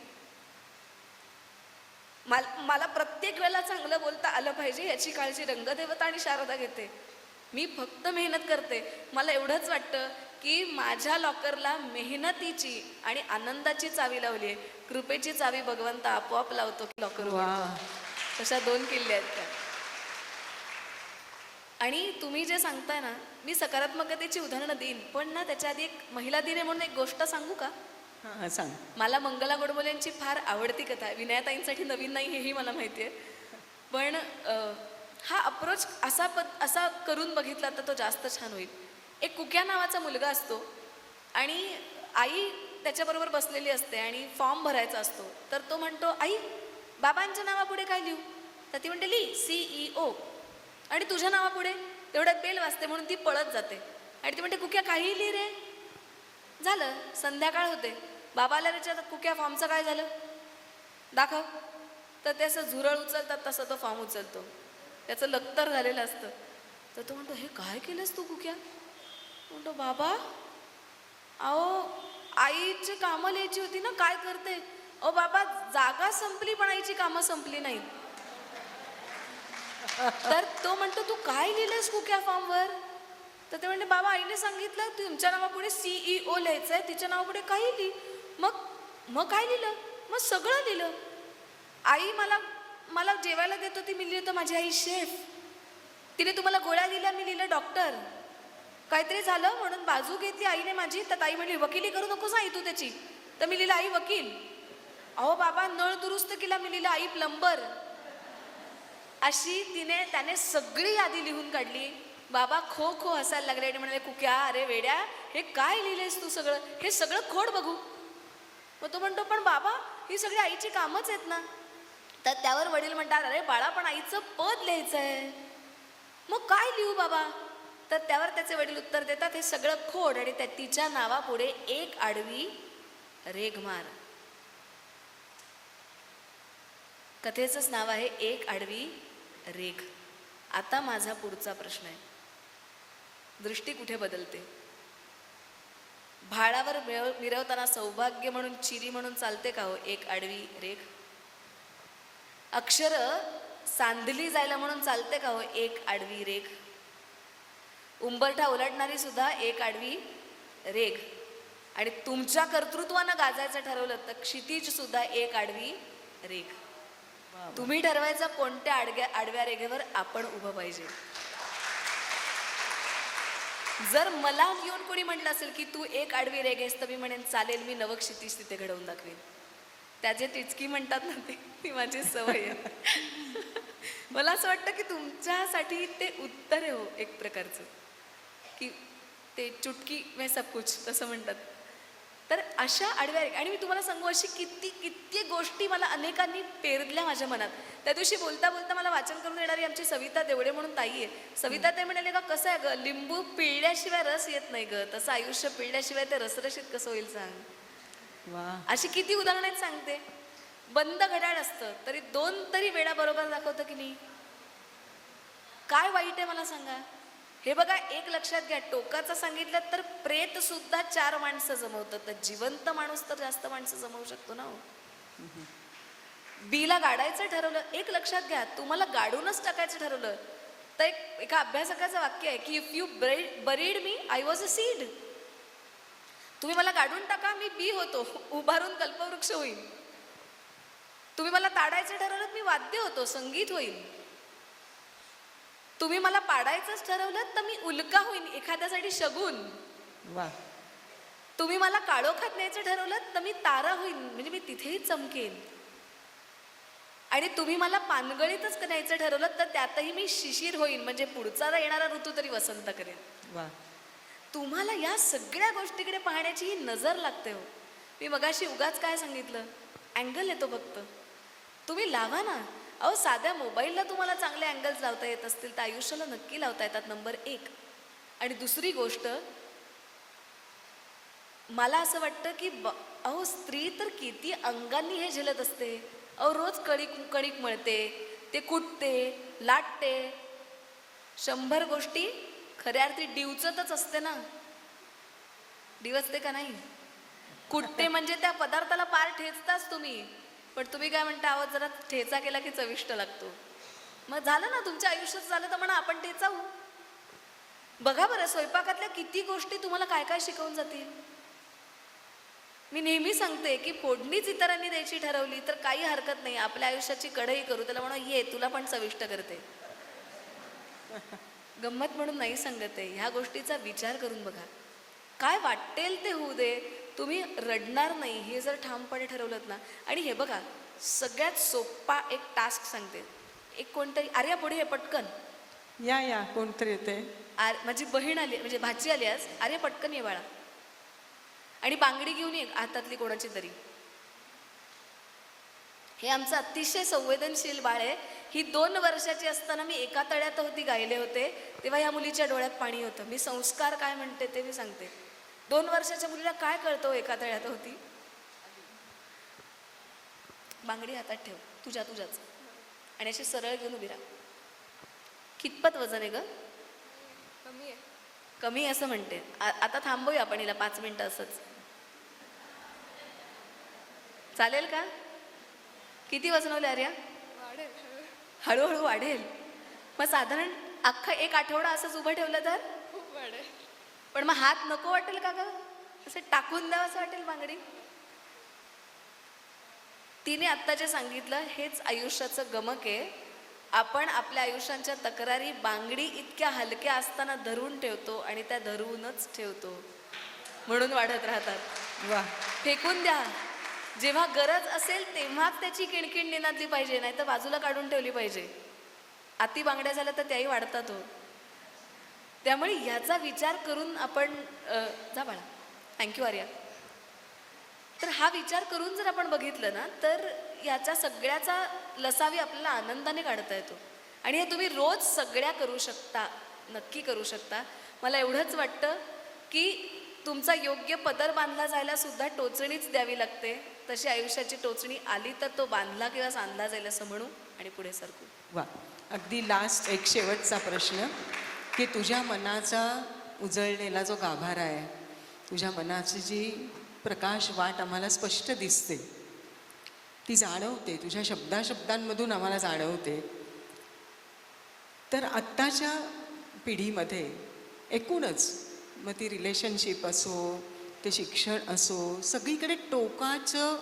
मला प्रत्येक वेळेला चांगलं बोलता आलं पाहिजे याची काळजी रंगदेवता आणि शारदा घेते. मी फक्त मेहनत करते. मला एवढंच वाटतं की की माझ्या लॉकरला मेहनतीची आणि आनंदाची चावी लावली आहे. कृपेची चावी भगवंत आपोआप लावतो लॉकर. वा. तशा 2 किल्ले आहेत त्या. आणि तुम्ही जे सांगताय ना, मी सकारात्मकतेची उदाहरणं देईन, पण ना त्याच्या आधी एक महिला दिन आहे म्हणून एक गोष्ट सांगू का? हां सांग. मला मंगला गोडबोले यांची फार आवडती कथा आहे. विनयाताईंसाठी नवीन नाही हेही मला माहिती आहे, पण हा अप्रोच असा करून बघितला तर तो जास्त छान होईल. एक कुक्या नावाचा मुलगा असतो आणि आई त्याच्याबरोबर बसलेली असते आणि फॉर्म भरायचा असतो. तर तो म्हणतो, आई बाबांच्या नावापुढे काय लिहू? तर ती म्हणते, लिही CEO. आणि तुझ्या नावापुढे? तेवढ्यात बेल वाजते म्हणून ती पळत जाते आणि ती म्हणते, कुक्या काही लिही रे. झालं, संध्याकाळ होते. बाबा आल्या त्याच्यात, कुक्या फॉर्मचं काय झालं दाखव. तर ते असं झुरळ उचलतात तसं तो फॉर्म उचलतो. त्याचं लक्तर झालेलं असतं. तर तो म्हणतो, हे काय केलंस तू कुक्या? म्हणतो, बाबा अहो आईची कामं लिहायची होती ना, काय करते? अहो बाबा जागा संपली पण आईची कामं संपली नाहीत. तर तो म्हणतो, तू काय लिहिलंस कुक्या फॉर्मवर? तर ते म्हणते, बाबा आईने सांगितलं तुमच्या नावापुढे CEO लिहायचं आहे, तिच्या नावापुढे काही लिही. मग काय लिहिलं? मग सगळं लिहिलं. आई मला जेवायला देत होती, मी लिहिलं माझी आई शेफ. तिने तुम्हाला गोळ्या दिल्या, मी लिहिलं डॉक्टर. काहीतरी झालं म्हणून बाजू घेतली आईने माझी, तर ताई म्हणली वकिली करू नकोस आई तू त्याची. तर मी लिहिलं आई वकील. अहो बाबा नळ दुरुस्त केला, मी लिहिलं आई प्लंबर. अशी त्याने सगळी यादी लिहून काढली. बाबा खो खो हसायला लागले आणि म्हणाले, कुक्या अरे वेड्या, हे काय लिहिलेस तू सगळं? हे सगळं खोड बघू. मग तो म्हणतो, पण बाबा ही सगळी आईची कामच आहेत ना. तर त्यावर वडील म्हणतात, अरे बाळा पण आईचं पद लिहायचं आहे. मग काय लिहू बाबा? तर त्यावर त्याचे वडील उत्तर देतात, हे सगळं खोड आणि तिच्या नावापुढे एक आडवी रेघ मार. कथेचंच नाव आहे एक आडवी रेघ. आता माझा पुढचा प्रश्न आहे, दृष्टी कुठे बदलते? भाळावर मिरवताना सौभाग्य म्हणून चिरी म्हणून चालते का हो एक आडवी रेघ? अक्षर सांधली जायला म्हणून चालते का हो एक आडवी रेघ? उंबरठा उलटणारी सुद्धा एक आडवी रेघ. आणि तुमच्या कर्तृत्वानं गाजायचं ठरवलं तर क्षितिज सुद्धा एक आडवी रेघ. तुम्ही ठरवायचं कोणत्या आडव्या रेघेवर आपण उभं पाहिजे. जर मला येऊन कोणी म्हटलं असेल की तू एक आडवी रेघ आहेस, तर मी म्हणेन चालेल, मी नवक्षितिज तिथे घडवून दाखवेन. त्याचे टिचकी म्हणतात ना, ती माझी सवय आहे. मला असं वाटतं की तुमच्यासाठी ते उत्तर आहे हो एक प्रकारचं, की ते चुटकी में सब कुछ तसं म्हणतात. तर अशा आडव्या रेघ. आणि मी तुम्हाला सांगू, अशी किती गोष्टी मला अनेकांनी पेरल्या माझ्या मनात. त्या दिवशी बोलता बोलता मला वाचन करून देणारी आमची सविता देवडे म्हणून ताई आहे. सविता ताई म्हणाले का, कसं आहे ग, लिंबू पिळल्याशिवाय रस येत नाही ग, तसं आयुष्य पिळल्याशिवाय ते रसरशीत कसं होईल सांग. वा. अशी किती उदाहरणं आहेत सांगते. बंद घड्याळ असतं तरी 2 तरी वेळा बरोबर दाखवतं की नाही. काय वाईट आहे मला सांगा. हे बघा, एक लक्षात घ्या, टोकाचं सांगितलं तर प्रेत सुद्धा 4 माणसं जमवतं, तर जिवंत माणूस तर जास्त माणसं जमवू शकतो ना हो. बीला गाडायचं ठरवलं, एक लक्षात घ्या, तुम्हाला गाडूनच टाकायचं ठरवलं तर एका अभ्यासकाचं वाक्य आहे की if you buried me I was a seed. तुम्ही मला गाडून टाका, मी बी होतो, उभारून कल्पवृक्ष होईल. तुम्ही मला ताडायचं ठरवलं, मी वाद्य होतो, संगीत होईल. तुम्ही मला पाडायचंच ठरवलं तर मी उल्का होईन, एखाद्यासाठी शगुन. वा. तुम्ही मला काळोखात न्यायचं ठरवलं तर मी तारा होईन, म्हणजे मी तिथेही चमकेन. आणि तुम्ही मला पानगळीतच न्यायचं ठरवलं तर त्यातही मी शिशिर होईन, म्हणजे पुढचा येणारा ऋतू तरी वसंत करेन. वा. तुम्हाला या सगळ्या गोष्टीकडे पाहण्याची ही नजर लागते हो. मी मगाशी उगाच काय सांगितलं, अँगल येतो फक्त, तुम्ही लावा ना. अहो साध्या मोबाईलला तुम्हाला चांगले अँगल्स लावता येत असतील तर आयुष्याला नक्की लावता येतात, नंबर 1. आणि दुसरी गोष्ट, मला असं वाटतं की अहो स्त्री तर किती अंगांनी हे झेलत असते. अहो रोज कणिक मळते, ते कुटते, लाटते, 100 गोष्टी खऱ्या अर्थी डिवचतच असते ना. डिवचते का नाही? कुटते म्हणजे त्या पदार्थाला पार ठेचताच तुम्ही, पण तुम्ही काय म्हणता, अहो जरा ठेचा केला की चविष्ट लागतो. मग झालं ना, तुमच्या आयुष्यात झालं तर म्हणा आपण ठेचावू. बघा बरं, स्वयंपाकातल्या किती गोष्टी तुम्हाला काय काय शिकवून जातील. मी नेहमी सांगते की फोडणीच इतरांनी द्यायची ठरवली तर काही हरकत नाही, आपल्या आयुष्याची कढई करू, त्याला म्हणा ये तुला पण चविष्ट करते. गंमत म्हणून नाही सांगते, ह्या गोष्टीचा विचार करून बघा. काय वाटेल ते होऊ दे, तुम्ही रडणार नाही हे जर ठामपणे ठरवलं ना. आणि हे बघा, सगळ्यात सोपा एक टास्क सांगते. एक कोणतरी आर्या पुढे ये पटकन. या कोणतरी येते. माझी बहीण आली, म्हणजे भाची आली आज. आर्या पटकन ये बाळा. आणि बांगडी घेऊन ये हातातली कोणाची तरी. हे आमचं अतिशय संवेदनशील बाळ आहे. ही 2 वर्षाची असताना मी एका तळ्यात होती, गायले होते, तेव्हा या मुलीच्या डोळ्यात पाणी होतं. मी संस्कार काय म्हणते ते मी सांगते. 2 वर्षाच्या मुलीला काय कळतो एका तळ्यात होती. बांगडी हातात ठेव, तुझ्याच, आणि अशी सरळ घेऊन उभी राहा. कितपत वजन आहे ग? कमी असं म्हणते. आता थांबूया आपण हिला 5 मिनिटं असंच. चालेल का? किती वजनवले आर्या? हळूहळू वाढेल. मग साधारण अख्खा 1 आठवडा असंच उभं ठेवलं तर खूप वाढेल. पण मग हात नको वाटेल का ग? असं टाकून द्यावं असं वाटेल बांगडी. तिने आत्ता जे सांगितलं हेच आयुष्याचं गमक आहे. आपण आपल्या आयुष्यांच्या तक्रारी बांगडी इतक्या हलक्या असताना धरून ठेवतो आणि त्या धरूनच ठेवतो, म्हणून वाढत राहतात. वा. फेकून द्या. जेव्हा गरज असेल तेव्हाच त्याची किणकिण निनादली पाहिजे, नाही तर बाजूला काढून ठेवली पाहिजे. अति बांगड्या झाल्या तर त्याही वाढतात हो. त्यामुळे ह्याचा विचार करून आपण जा बाळा. थँक्यू आर्या. तर हा विचार करून जर आपण बघितलं ना, तर याच्या सगळ्याचा लसावी आपल्याला आनंदाने काढता येतो. आणि हे तुम्ही रोज सगळ्या करू शकता, नक्की करू शकता. मला एवढंच वाटतं की तुमचा योग्य पदर बांधला जायला सुद्धा टोचणीच द्यावी लागते. तशी आयुष्याची टोचणी आली तर तो बांधला किंवा सांधला जाईल असं म्हणू आणि पुढे सरकू. वा. अगदी लास्ट एक शेवटचा प्रश्न, की तुझ्या मनाचा उजळलेला जो गाभारा आहे, तुझ्या मनाची जी प्रकाश वाट आम्हाला स्पष्ट दिसते, ती जाणवते, तुझ्या शब्दांमधून आम्हाला जाणवते. तर आत्ताच्या पिढीमध्ये एकूणच, मग ती रिलेशनशिप असो, ते शिक्षण असो, सगळीकडे टोकाचं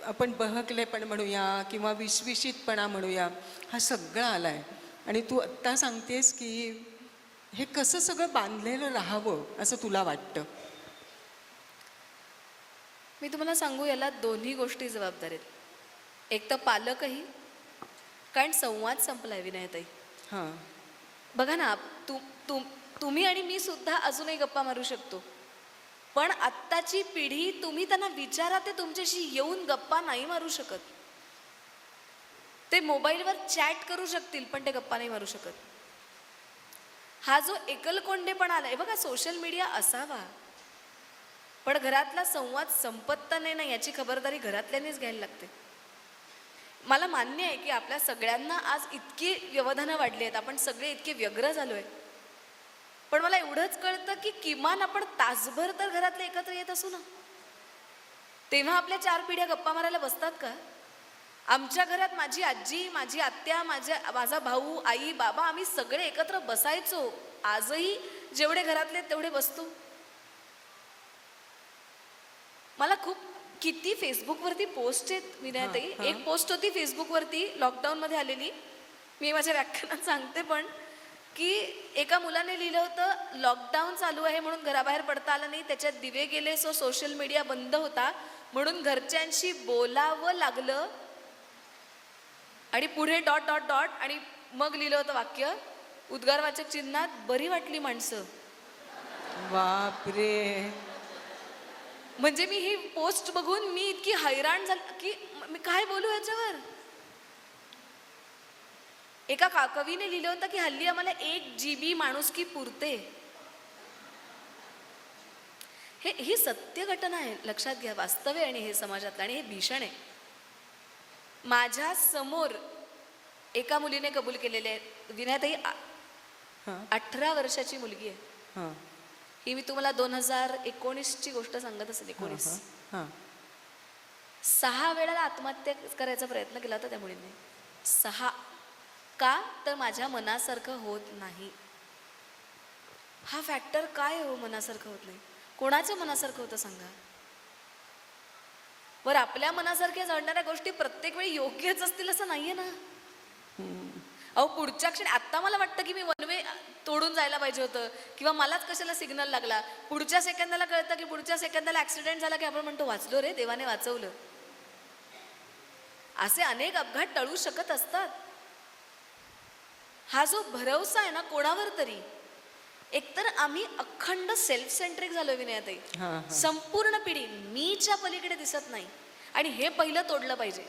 आपण बहकलेपण म्हणूया किंवा विश्विषितपणा म्हणूया, हा सगळा आला आहे. आणि तू आत्ता सांगतेस की हे कसं सगळं बांधलेलं राहावं असं तुला वाटतं. मी तुम्हाला सांगू, याला दोन्ही गोष्टी जबाबदार आहेत. एक तर पालकही, कारण संवाद संपलाय विनयताई. हां. बघा ना, तुम्ही आणि मी सुद्धा अजूनही गप्पा मारू शकतो, पण आत्ताची पिढी, तुम्ही त्यांना विचारा, ते तुमच्याशी येऊन गप्पा नाही मारू शकत. ते मोबाईलवर चॅट करू शकतील पण ते गप्पा नाही मारू शकत. हा जो एकलकोंडेपणा आलाय बघा, सोशल मीडिया असावा पण घरातला संवाद संपत तर नाही, याची खबरदारी घरातल्यांनीच घ्यायला लागते. मला मान्य आहे की आपल्या सगळ्यांना आज इतकी व्यवधानं वाढली आहेत, आपण सगळे इतके व्यग्र झालोय, पण मला एवढंच कळतं की किमान आपण तासभर तर घरातले एकत्र येत असू ना, तेव्हा आपल्या 4 पिढ्या गप्पा मारायला बसतात का? आमच्या घरात माझी आजी, माझी आत्या, माझा भाऊ, आई, बाबा, आम्ही सगळे एकत्र बसायचो. आजही जेवढे घरातले तेवढे बसतो. मला खूप किती फेसबुकवरती पोस्ट आहेत विनयताई. एक पोस्ट होती फेसबुकवरती लॉकडाऊनमध्ये आलेली, मी माझ्या व्याख्यानात सांगते पण, की एका मुलाने लिहिलं होतं, लॉकडाऊन चालू आहे म्हणून घराबाहेर पडता आलं नाही, त्याच्यात दिवे गेले, सो सोशल मीडिया बंद होता म्हणून घरच्यांशी बोलावं लागलं. आणि पुढे डॉट डॉट डॉट, आणि मग लिहिलं होतं वाक्य उद्गारवाचक चिन्हात, बरी वाटली माणसं. बापरे. म्हणजे मी ही पोस्ट बघून मी इतकी हैराण झाली की मी काय बोलू याच्यावर. एका कवीने लिहिलं होतं की हल्ली आम्हाला 1 GB माणुसकी पुरते. ही सत्य घटना आहे, लक्षात घ्या. वास्तव आहे आणि हे समाजातलं, आणि हे भीषण आहे. माझ्या समोर एका मुलीने कबूल केलेले आहे विनयताई, 18 वर्षाची मुलगी आहे. ही मी तुम्हाला 2019ची गोष्ट सांगत असेल. 19. 6 वेळा आत्महत्या करायचा प्रयत्न केला होता त्या मुलीने. 6. का? तर माझ्या मनासारखं होत नाही. हा फॅक्टर काय हो मनासारखं होत नाही? कोणाच्या मनासारखं होतं सांगा बरं. आपल्या मनासारख्या घडणाऱ्या गोष्टी प्रत्येक वेळी योग्यच असतील असं नाहीये ना. अहो पुढच्या क्षणी आत्ता मला वाटतं की मी वन वे तोडून जायला पाहिजे होतं, किंवा मलाच कशाला सिग्नल लागला. पुढच्या सेकंदाला कळतं की पुढच्या सेकंदाला ऍक्सिडेंट झाला की आपण म्हणतो वाचलो रे, देवाने वाचवलं. असे अनेक अपघात टळू शकत असतात. हा जो भरवसा आहे ना कोणावर तरी, एकतर आम्ही अखंड सेल्फ सेंट्रिक झालो विनयाताई. संपूर्ण पिढी मीच्या पलीकडे दिसत नाही, आणि हे पहिलं तोडलं पाहिजे.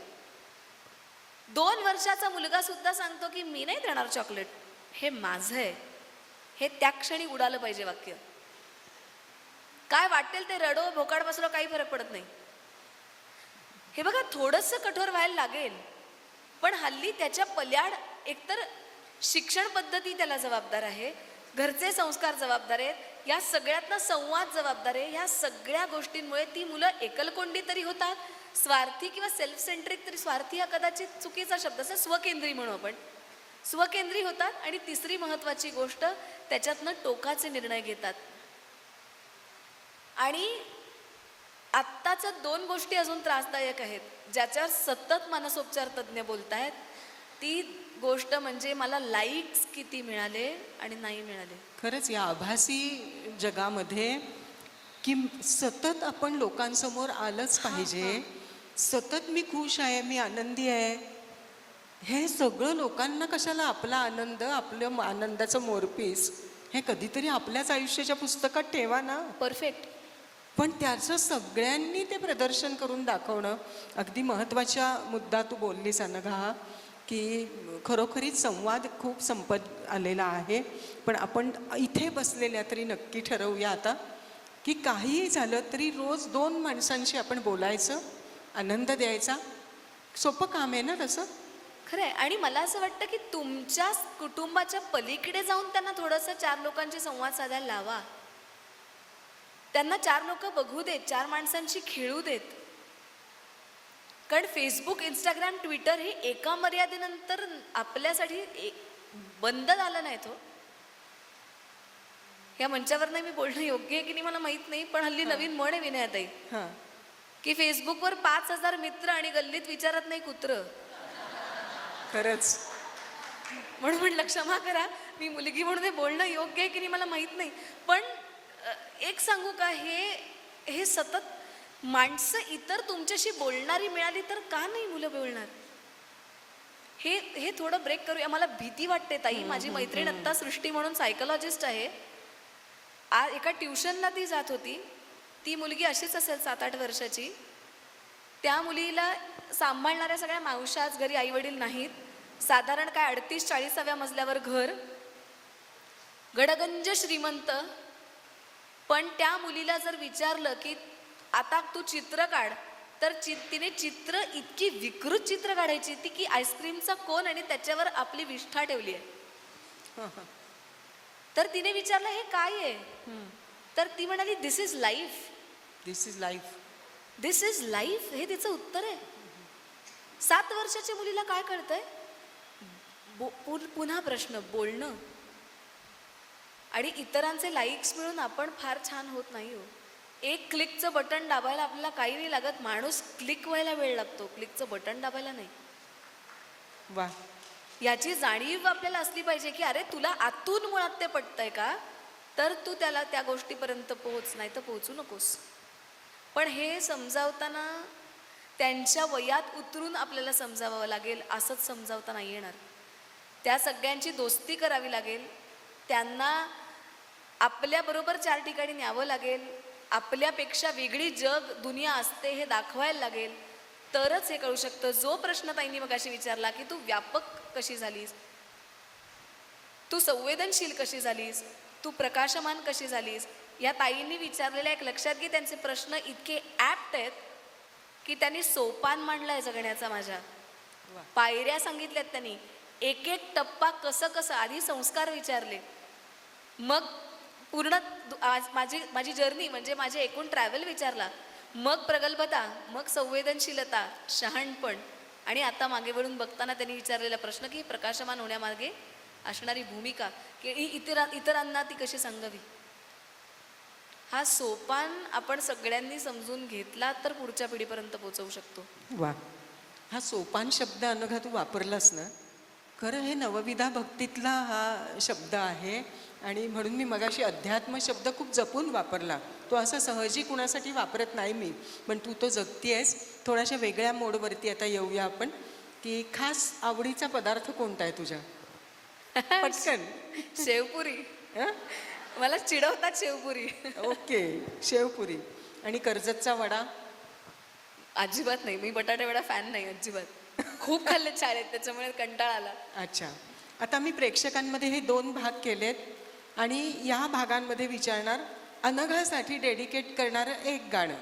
2 वर्षाचा मुलगा सुद्धा सांगतो की मी नाही देणार चॉकलेट, हे माझं आहे. हे त्या क्षणी उडालं पाहिजे वाक्य. काय वाटेल ते रडो, भोकाड बसलो, काही फरक पडत नाही. हे बघा थोडंसं कठोर व्हायला लागेल, पण हल्ली त्याच्या पल्याड एकतर शिक्षण पद्धती त्याला जबाबदार आहे, घरचे संस्कार जबाबदार आहेत, या सगळ्यातनं संवाद जबाबदार आहे. ह्या सगळ्या गोष्टींमुळे ती मुलं एकलकोंडी तरी होतात, स्वार्थी किंवा सेल्फ सेंट्रिक तरी, स्वार्थी हा कदाचित चुकीचा शब्द असेल, स्वकेंद्री म्हणू आपण, स्वकेंद्री होतात. आणि तिसरी महत्त्वाची गोष्ट, त्याच्यातनं टोकाचे निर्णय घेतात. आणि आत्ताच्या 2 गोष्टी अजून त्रासदायक आहेत, ज्याच्यावर सतत मानसोपचार तज्ज्ञ बोलत आहेत. ती गोष्ट म्हणजे मला लाईक्स किती मिळाले आणि नाही मिळाले. खरंच या आभासी जगामध्ये की सतत आपण लोकांसमोर आलंच पाहिजे, सतत मी खुश आहे, मी आनंदी आहे, हे सगळं लोकांना कशाला? आपला आनंद, आपलं आनंदाचं मोरपीस हे कधीतरी आपल्याच आयुष्याच्या पुस्तकात ठेवा ना. परफेक्ट. पण त्याचं सगळ्यांनी ते प्रदर्शन करून दाखवणं अगदी महत्त्वाचा मुद्दा तू बोललीस अनघा, की खरोखरीच संवाद खूप संपत आलेला आहे. पण आपण इथे बसलेल्या तरी नक्की ठरवूया आता की काहीही झालं तरी रोज 2 माणसांशी आपण बोलायचं, आनंद द्यायचा. सोपं काम आहे ना तसं? खरं आहे. आणि मला असं वाटतं की तुमच्या कुटुंबाच्या पलीकडे जाऊन त्यांना थोडंसं 4 लोकांशी संवाद साधायला लावा. त्यांना 4 लोक बघू देत, 4 माणसांशी खेळू देत. कारण फेसबुक, इंस्टाग्राम, ट्विटर हे एका मर्यादेनंतर आपल्यासाठी बंद झालं नाही. तो या मंचावर नाही मी बोलणं योग्य आहे की नाही मला माहित नाही, पण हल्ली नवीन म्हण आहे विनयाताई की फेसबुकवर 5,000 मित्र आणि गल्लीत विचारत नाही कुत्र. खरंच. म्हणून म्हटलं क्षमा करा, मी मुलगी म्हणून हे बोलणं योग्य आहे की नाही मला माहित नाही. पण एक सांगू का, हे सतत माणसं इतर तुमच्याशी बोलणारी मिळाली तर का नाही मुलं बोलणार? हे थोडं ब्रेक करूया. मला भीती वाटते ताई. माझी मैत्रीण आत्ता सृष्टी म्हणून सायकोलॉजिस्ट आहे, आज एका ट्युशनला ती जात होती. ती मुलगी अशीच असेल 7-8 वर्षाची. त्या मुलीला सांभाळणाऱ्या सगळ्या मावशाच, घरी आईवडील नाहीत. साधारण काय 38-40व्या मजल्यावर घर, गडगंज श्रीमंत. पण त्या मुलीला जर विचारलं की आता तू चित्र काढ, तर तिने चित्र, इतकी विकृत चित्र काढायची ती की आईस्क्रीमचा कोन आणि त्याच्यावर आपली विष्ठा ठेवली आहे. तर तिने विचारलं हे काय आहे, तर ती म्हणाली this is life. This is life. This is life हे तिचं उत्तर आहे. 7 वर्षाच्या मुलीला काय कळतंय? पुन्हा प्रश्न, बोलणं. आणि इतरांचे लाईक्स मिळून आपण फार छान होत नाही हो. एक क्लिकचं बटन दाबायला आपल्याला काही नाही लागत. माणूस क्लिक व्हायला वेळ लागतो, क्लिकचं बटन दाबायला नाही. वा. याची जाणीव आपल्याला असली पाहिजे की अरे तुला आतून मुळात ते पटतंय का, तर तू त्याला त्या गोष्टीपर्यंत पोहोच, नाही तर पोहोचू नकोस. पण हे समजावताना त्यांच्या वयात उतरून आपल्याला समजावावं लागेल, असंच समजावता नाही येणार. त्या सगळ्यांची दोस्ती करावी लागेल, त्यांना आपल्याबरोबर 4 ठिकाणी न्यावं लागेल, आपल्यापेक्षा वेगळी जग दुनिया असते हे दाखवायला लागेल, तरच हे कळू शकतं. जो प्रश्न ताईंनी मगाशी विचारला की तू व्यापक कशी झालीस, तू संवेदनशील कशी झालीस, तू प्रकाशमान कशी झालीस, या ताईंनी विचारलेल्या एक लक्षात घे, त्यांचे प्रश्न इतके ॲप्ट आहेत की त्यांनी सोपान मांडलाय जगण्याचा. माझ्या पायऱ्या सांगितल्यात त्यांनी, एक एक टप्पा कसं कसं. आधी संस्कार विचारले, मग पूर्ण माझी जर्नी म्हणजे माझे एकूण ट्रॅव्हल विचारला, मग प्रगल्भता, मग संवेदनशीलता, शहाणपण, आणि आता मागे वळून बघताना त्यांनी विचारलेला प्रश्न की प्रकाशमान होण्यामागे असणारी भूमिका की इतरांना ती कशी सांगावी, हा सोपान आपण सगळ्यांनी समजून घेतला तर पुढच्या पिढीपर्यंत पोहोचवू शकतो. वा, हा सोपान शब्द अनघा तू वापरलास ना, खरं हे नवविधा भक्तीतला हा शब्द आहे. आणि म्हणून मी मगाशी अध्यात्म शब्द खूप जपून वापरला. तो असा सहजी कुणासाठी वापरत नाही मी, पण तू तो जगतीयेस. थोड्याशा वेगळ्या मोडवरती आता येऊया आपण, की खास आवडीचा पदार्थ कोणता आहे तुझ्या? पटकन. शेवपुरी. हं? मला चिडवतात शेवपुरी. ओके, शेवपुरी. आणि कर्जतचा वडा? अजिबात नाही, मी बटाटे वडा फॅन नाही अजिबात. खूप खाल्ले शाळेत, त्याच्यामुळे कंटाळा आला. अच्छा, आता मी प्रेक्षकांमध्ये हे 2 भाग केलेत आणि या भागांमध्ये विचारणार, अनघासाठी डेडिकेट करणारं एक गाणं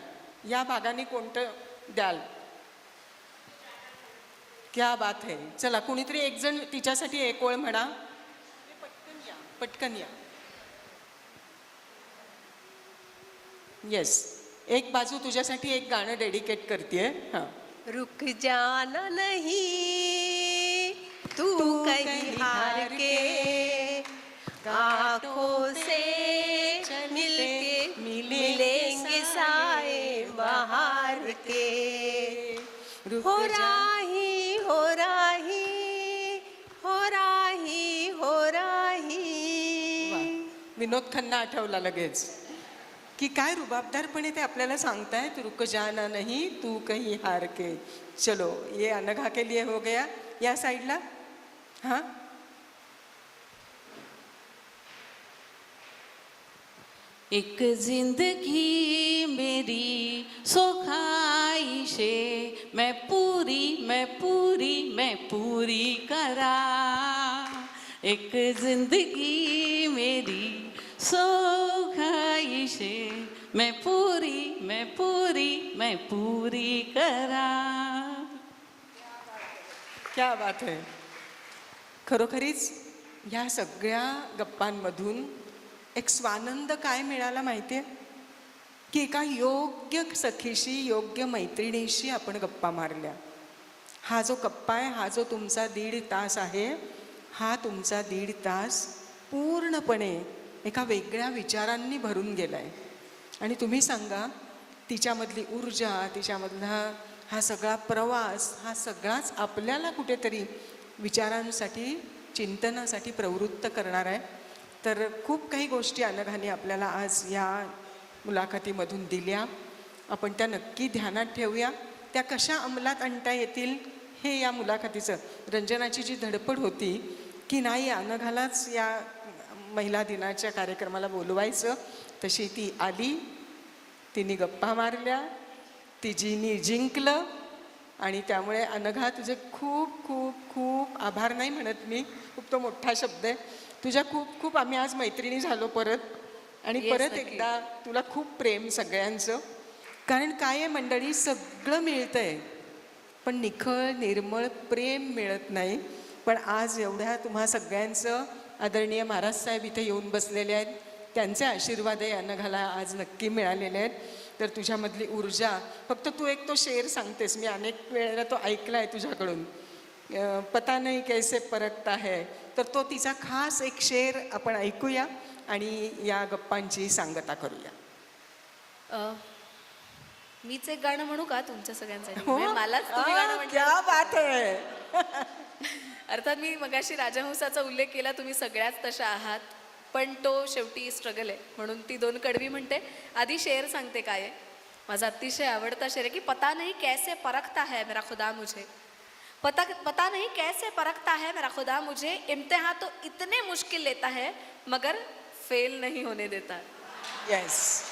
या भागाने कोणतं द्याल? क्या बात है. चला, कुणीतरी एक जण तिच्यासाठी एक ओळ म्हणा. पटकन या, पटकन या. येस, एक बाजू तुझ्यासाठी एक गाणं डेडिकेट करते. हां. रुक जाना नहीं तू कहीं हार के, आँखों से मिलके मिलेंगे साए बहार के. हो राही हो राही हो राही हो राही. विनोद खन्ना आठवला लगेच, की काय रुबाबदारपणे ते आपल्याला सांगतायत. रुक जाना नहीं तू कहीं हार के. चलो, ये अनघा के लिए हो गया. या साइडला. हाँ, एक जिंदगी मेरी सो ख्वाहिशें मैं पूरी करा. एक जिंदगी मेरी सो ख्वाहिशें मैं पूरी करा. क्या बात है. खरोखरीच ह्या सगळ्या गप्पांमधून एक स्वानंद काय मिळाला माहिती आहे, की एका योग्य सखीशी, योग्य मैत्रिणीशी आपण गप्पा मारल्या. हा जो गप्पा आहे, हा जो तुमचा 1.5 तास आहे, हा तुमचा 1.5 तास पूर्णपणे एका वेगळ्या विचारांनी भरून गेला आहे. आणि तुम्ही सांगा, तिच्यामधली ऊर्जा, तिच्यामधला हा सगळा प्रवास, हा सगळाच आपल्याला कुठेतरी विचारांसाठी, चिंतनासाठी प्रवृत्त करणार आहे. तर खूप काही गोष्टी अनघाने आपल्याला आज या मुलाखतीमधून दिल्या. आपण त्या नक्की ध्यानात ठेवूया. त्या कशा अंमलात आणता येतील हे या मुलाखतीचं. रंजनाची जी धडपड होती की नाही अनघालाच या महिला दिनाच्या कार्यक्रमाला बोलवायचं, तशी ती आली, तिने गप्पा मारल्या, तिजीनी जिंकलं. आणि त्यामुळे अनघा तुझे खूप खूप खूप आभार नाही म्हणत मी, खूप तो मोठा शब्द आहे. तुझ्या खूप खूप आम्ही आज मैत्रिणी झालो परत. आणि परत एकदा तुला खूप प्रेम सगळ्यांचं. कारण काय आहे मंडळी, सगळं मिळतं आहे पण निखळ निर्मळ प्रेम मिळत नाही. पण आज एवढ्या तुम्हा सगळ्यांचं आदरणीय महाराज साहेब इथे येऊन बसलेले आहेत, त्यांचे आशीर्वादही अनघाला आज नक्की मिळालेले आहेत. तर तुझ्यामधली ऊर्जा, फक्त तू एक तो शेर सांगतेस, मी अनेक वेळेला तो ऐकला आहे तुझ्याकडून, पता नहीं कैसे परखता है. तर तो तिचा खास एक शेर आपण ऐकूया आणि या गप्पांची सांगता करूया. मीच एक गाणं म्हणू का तुमच्या सगळ्यांसाठी? हो? म्हणजे मलाच तुम्ही गाणं म्हणता. क्या बात है. अर्थात मी मगाशी राजहंसाचा उल्लेख केला, तुम्ही सगळ्याच तशा आहात, पण तो शेवटी स्ट्रगल आहे, म्हणून ती 2 कडवी म्हणते. आधी शेर सांगते काय आहे. माझा अतिशय आवडता शेर आहे की पता नहीं कैसे परखता है मेरा खुदा मुझे, पता नहीं कैसे परखता है मेरा खुदा मुझे, इम्तिहान तो इतने मुश्किल लेता है मगर फेल नहीं होने देता. येस.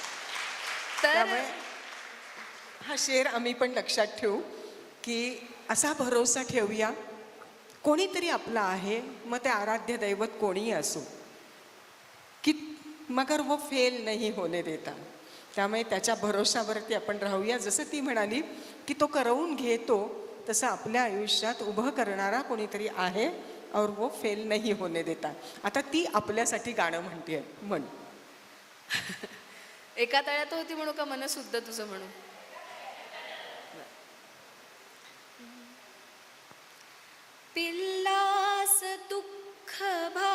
तर त्यामुळे हा शेर आम्ही पण लक्षात ठेवू की असा भरोसा ठेवूया, कोणीतरी आपला आहे, मग ते आराध्य दैवत कोणीही असो, की मगर वो फेल नहीं होने देता. त्यामुळे त्याच्या भरोशावरती आपण राहूया. जसं ती म्हणाली की तो करवून घेतो, तसं आपल्या आयुष्यात उभं करणारा कोणीतरी आहे, और वो फेल नहीं होने देता. आता ती आपल्यासाठी गाणं म्हणते. म्हण. एका तळ्यात होती म्हणू का मन शुद्ध तुझं म्हणू? पिल्लास दुःख भा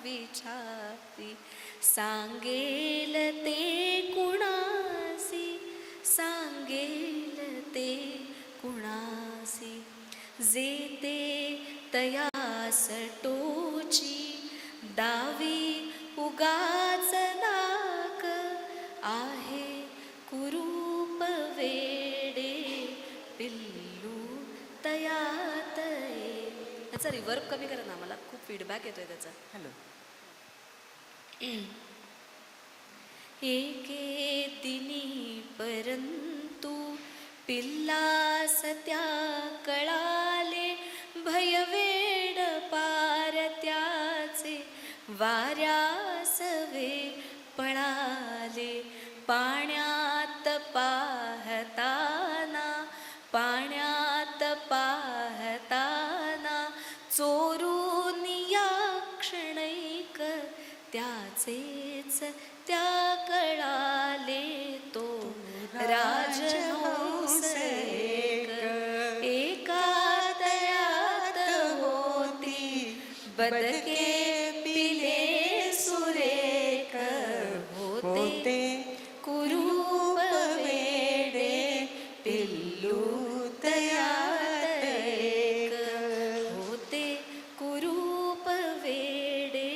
विछाती सांगेल ते कुणासी सांगेल ते कुणासी जेते तयास टोची दावी उगाच नाक आहे कुरूप वेडे पिल्लू तयात त्याचा रिवर्ब कमी करा ना, मला खूप फीडबॅक येतोय त्याचा. हॅलो. एके दिनी परंतु पिल्लास त्या कळाले भयवेड पार त्याचे वाऱ्यास वे पळाले पाण्यात पाहताना पाण्यात पाहताना चोरून या क्षणैक त्याचेच त्या कळाले तो राजहंस एका तयात होती बदके पिले सुरेख होते कुरूप वेडे पिल्लू तयात एक होते कुरूप वेडे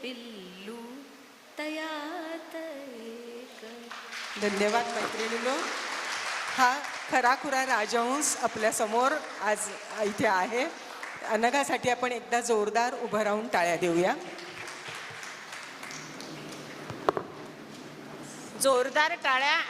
पिल्लू तयात एक. धन्यवाद मैत्रिणींनो. हा खराखुरा राजहंस आपल्यासमोर आज इथे आहे. अनघासाठी आपण एकदा जोरदार उभं राहून टाळ्या देऊया. जोरदार टाळ्या.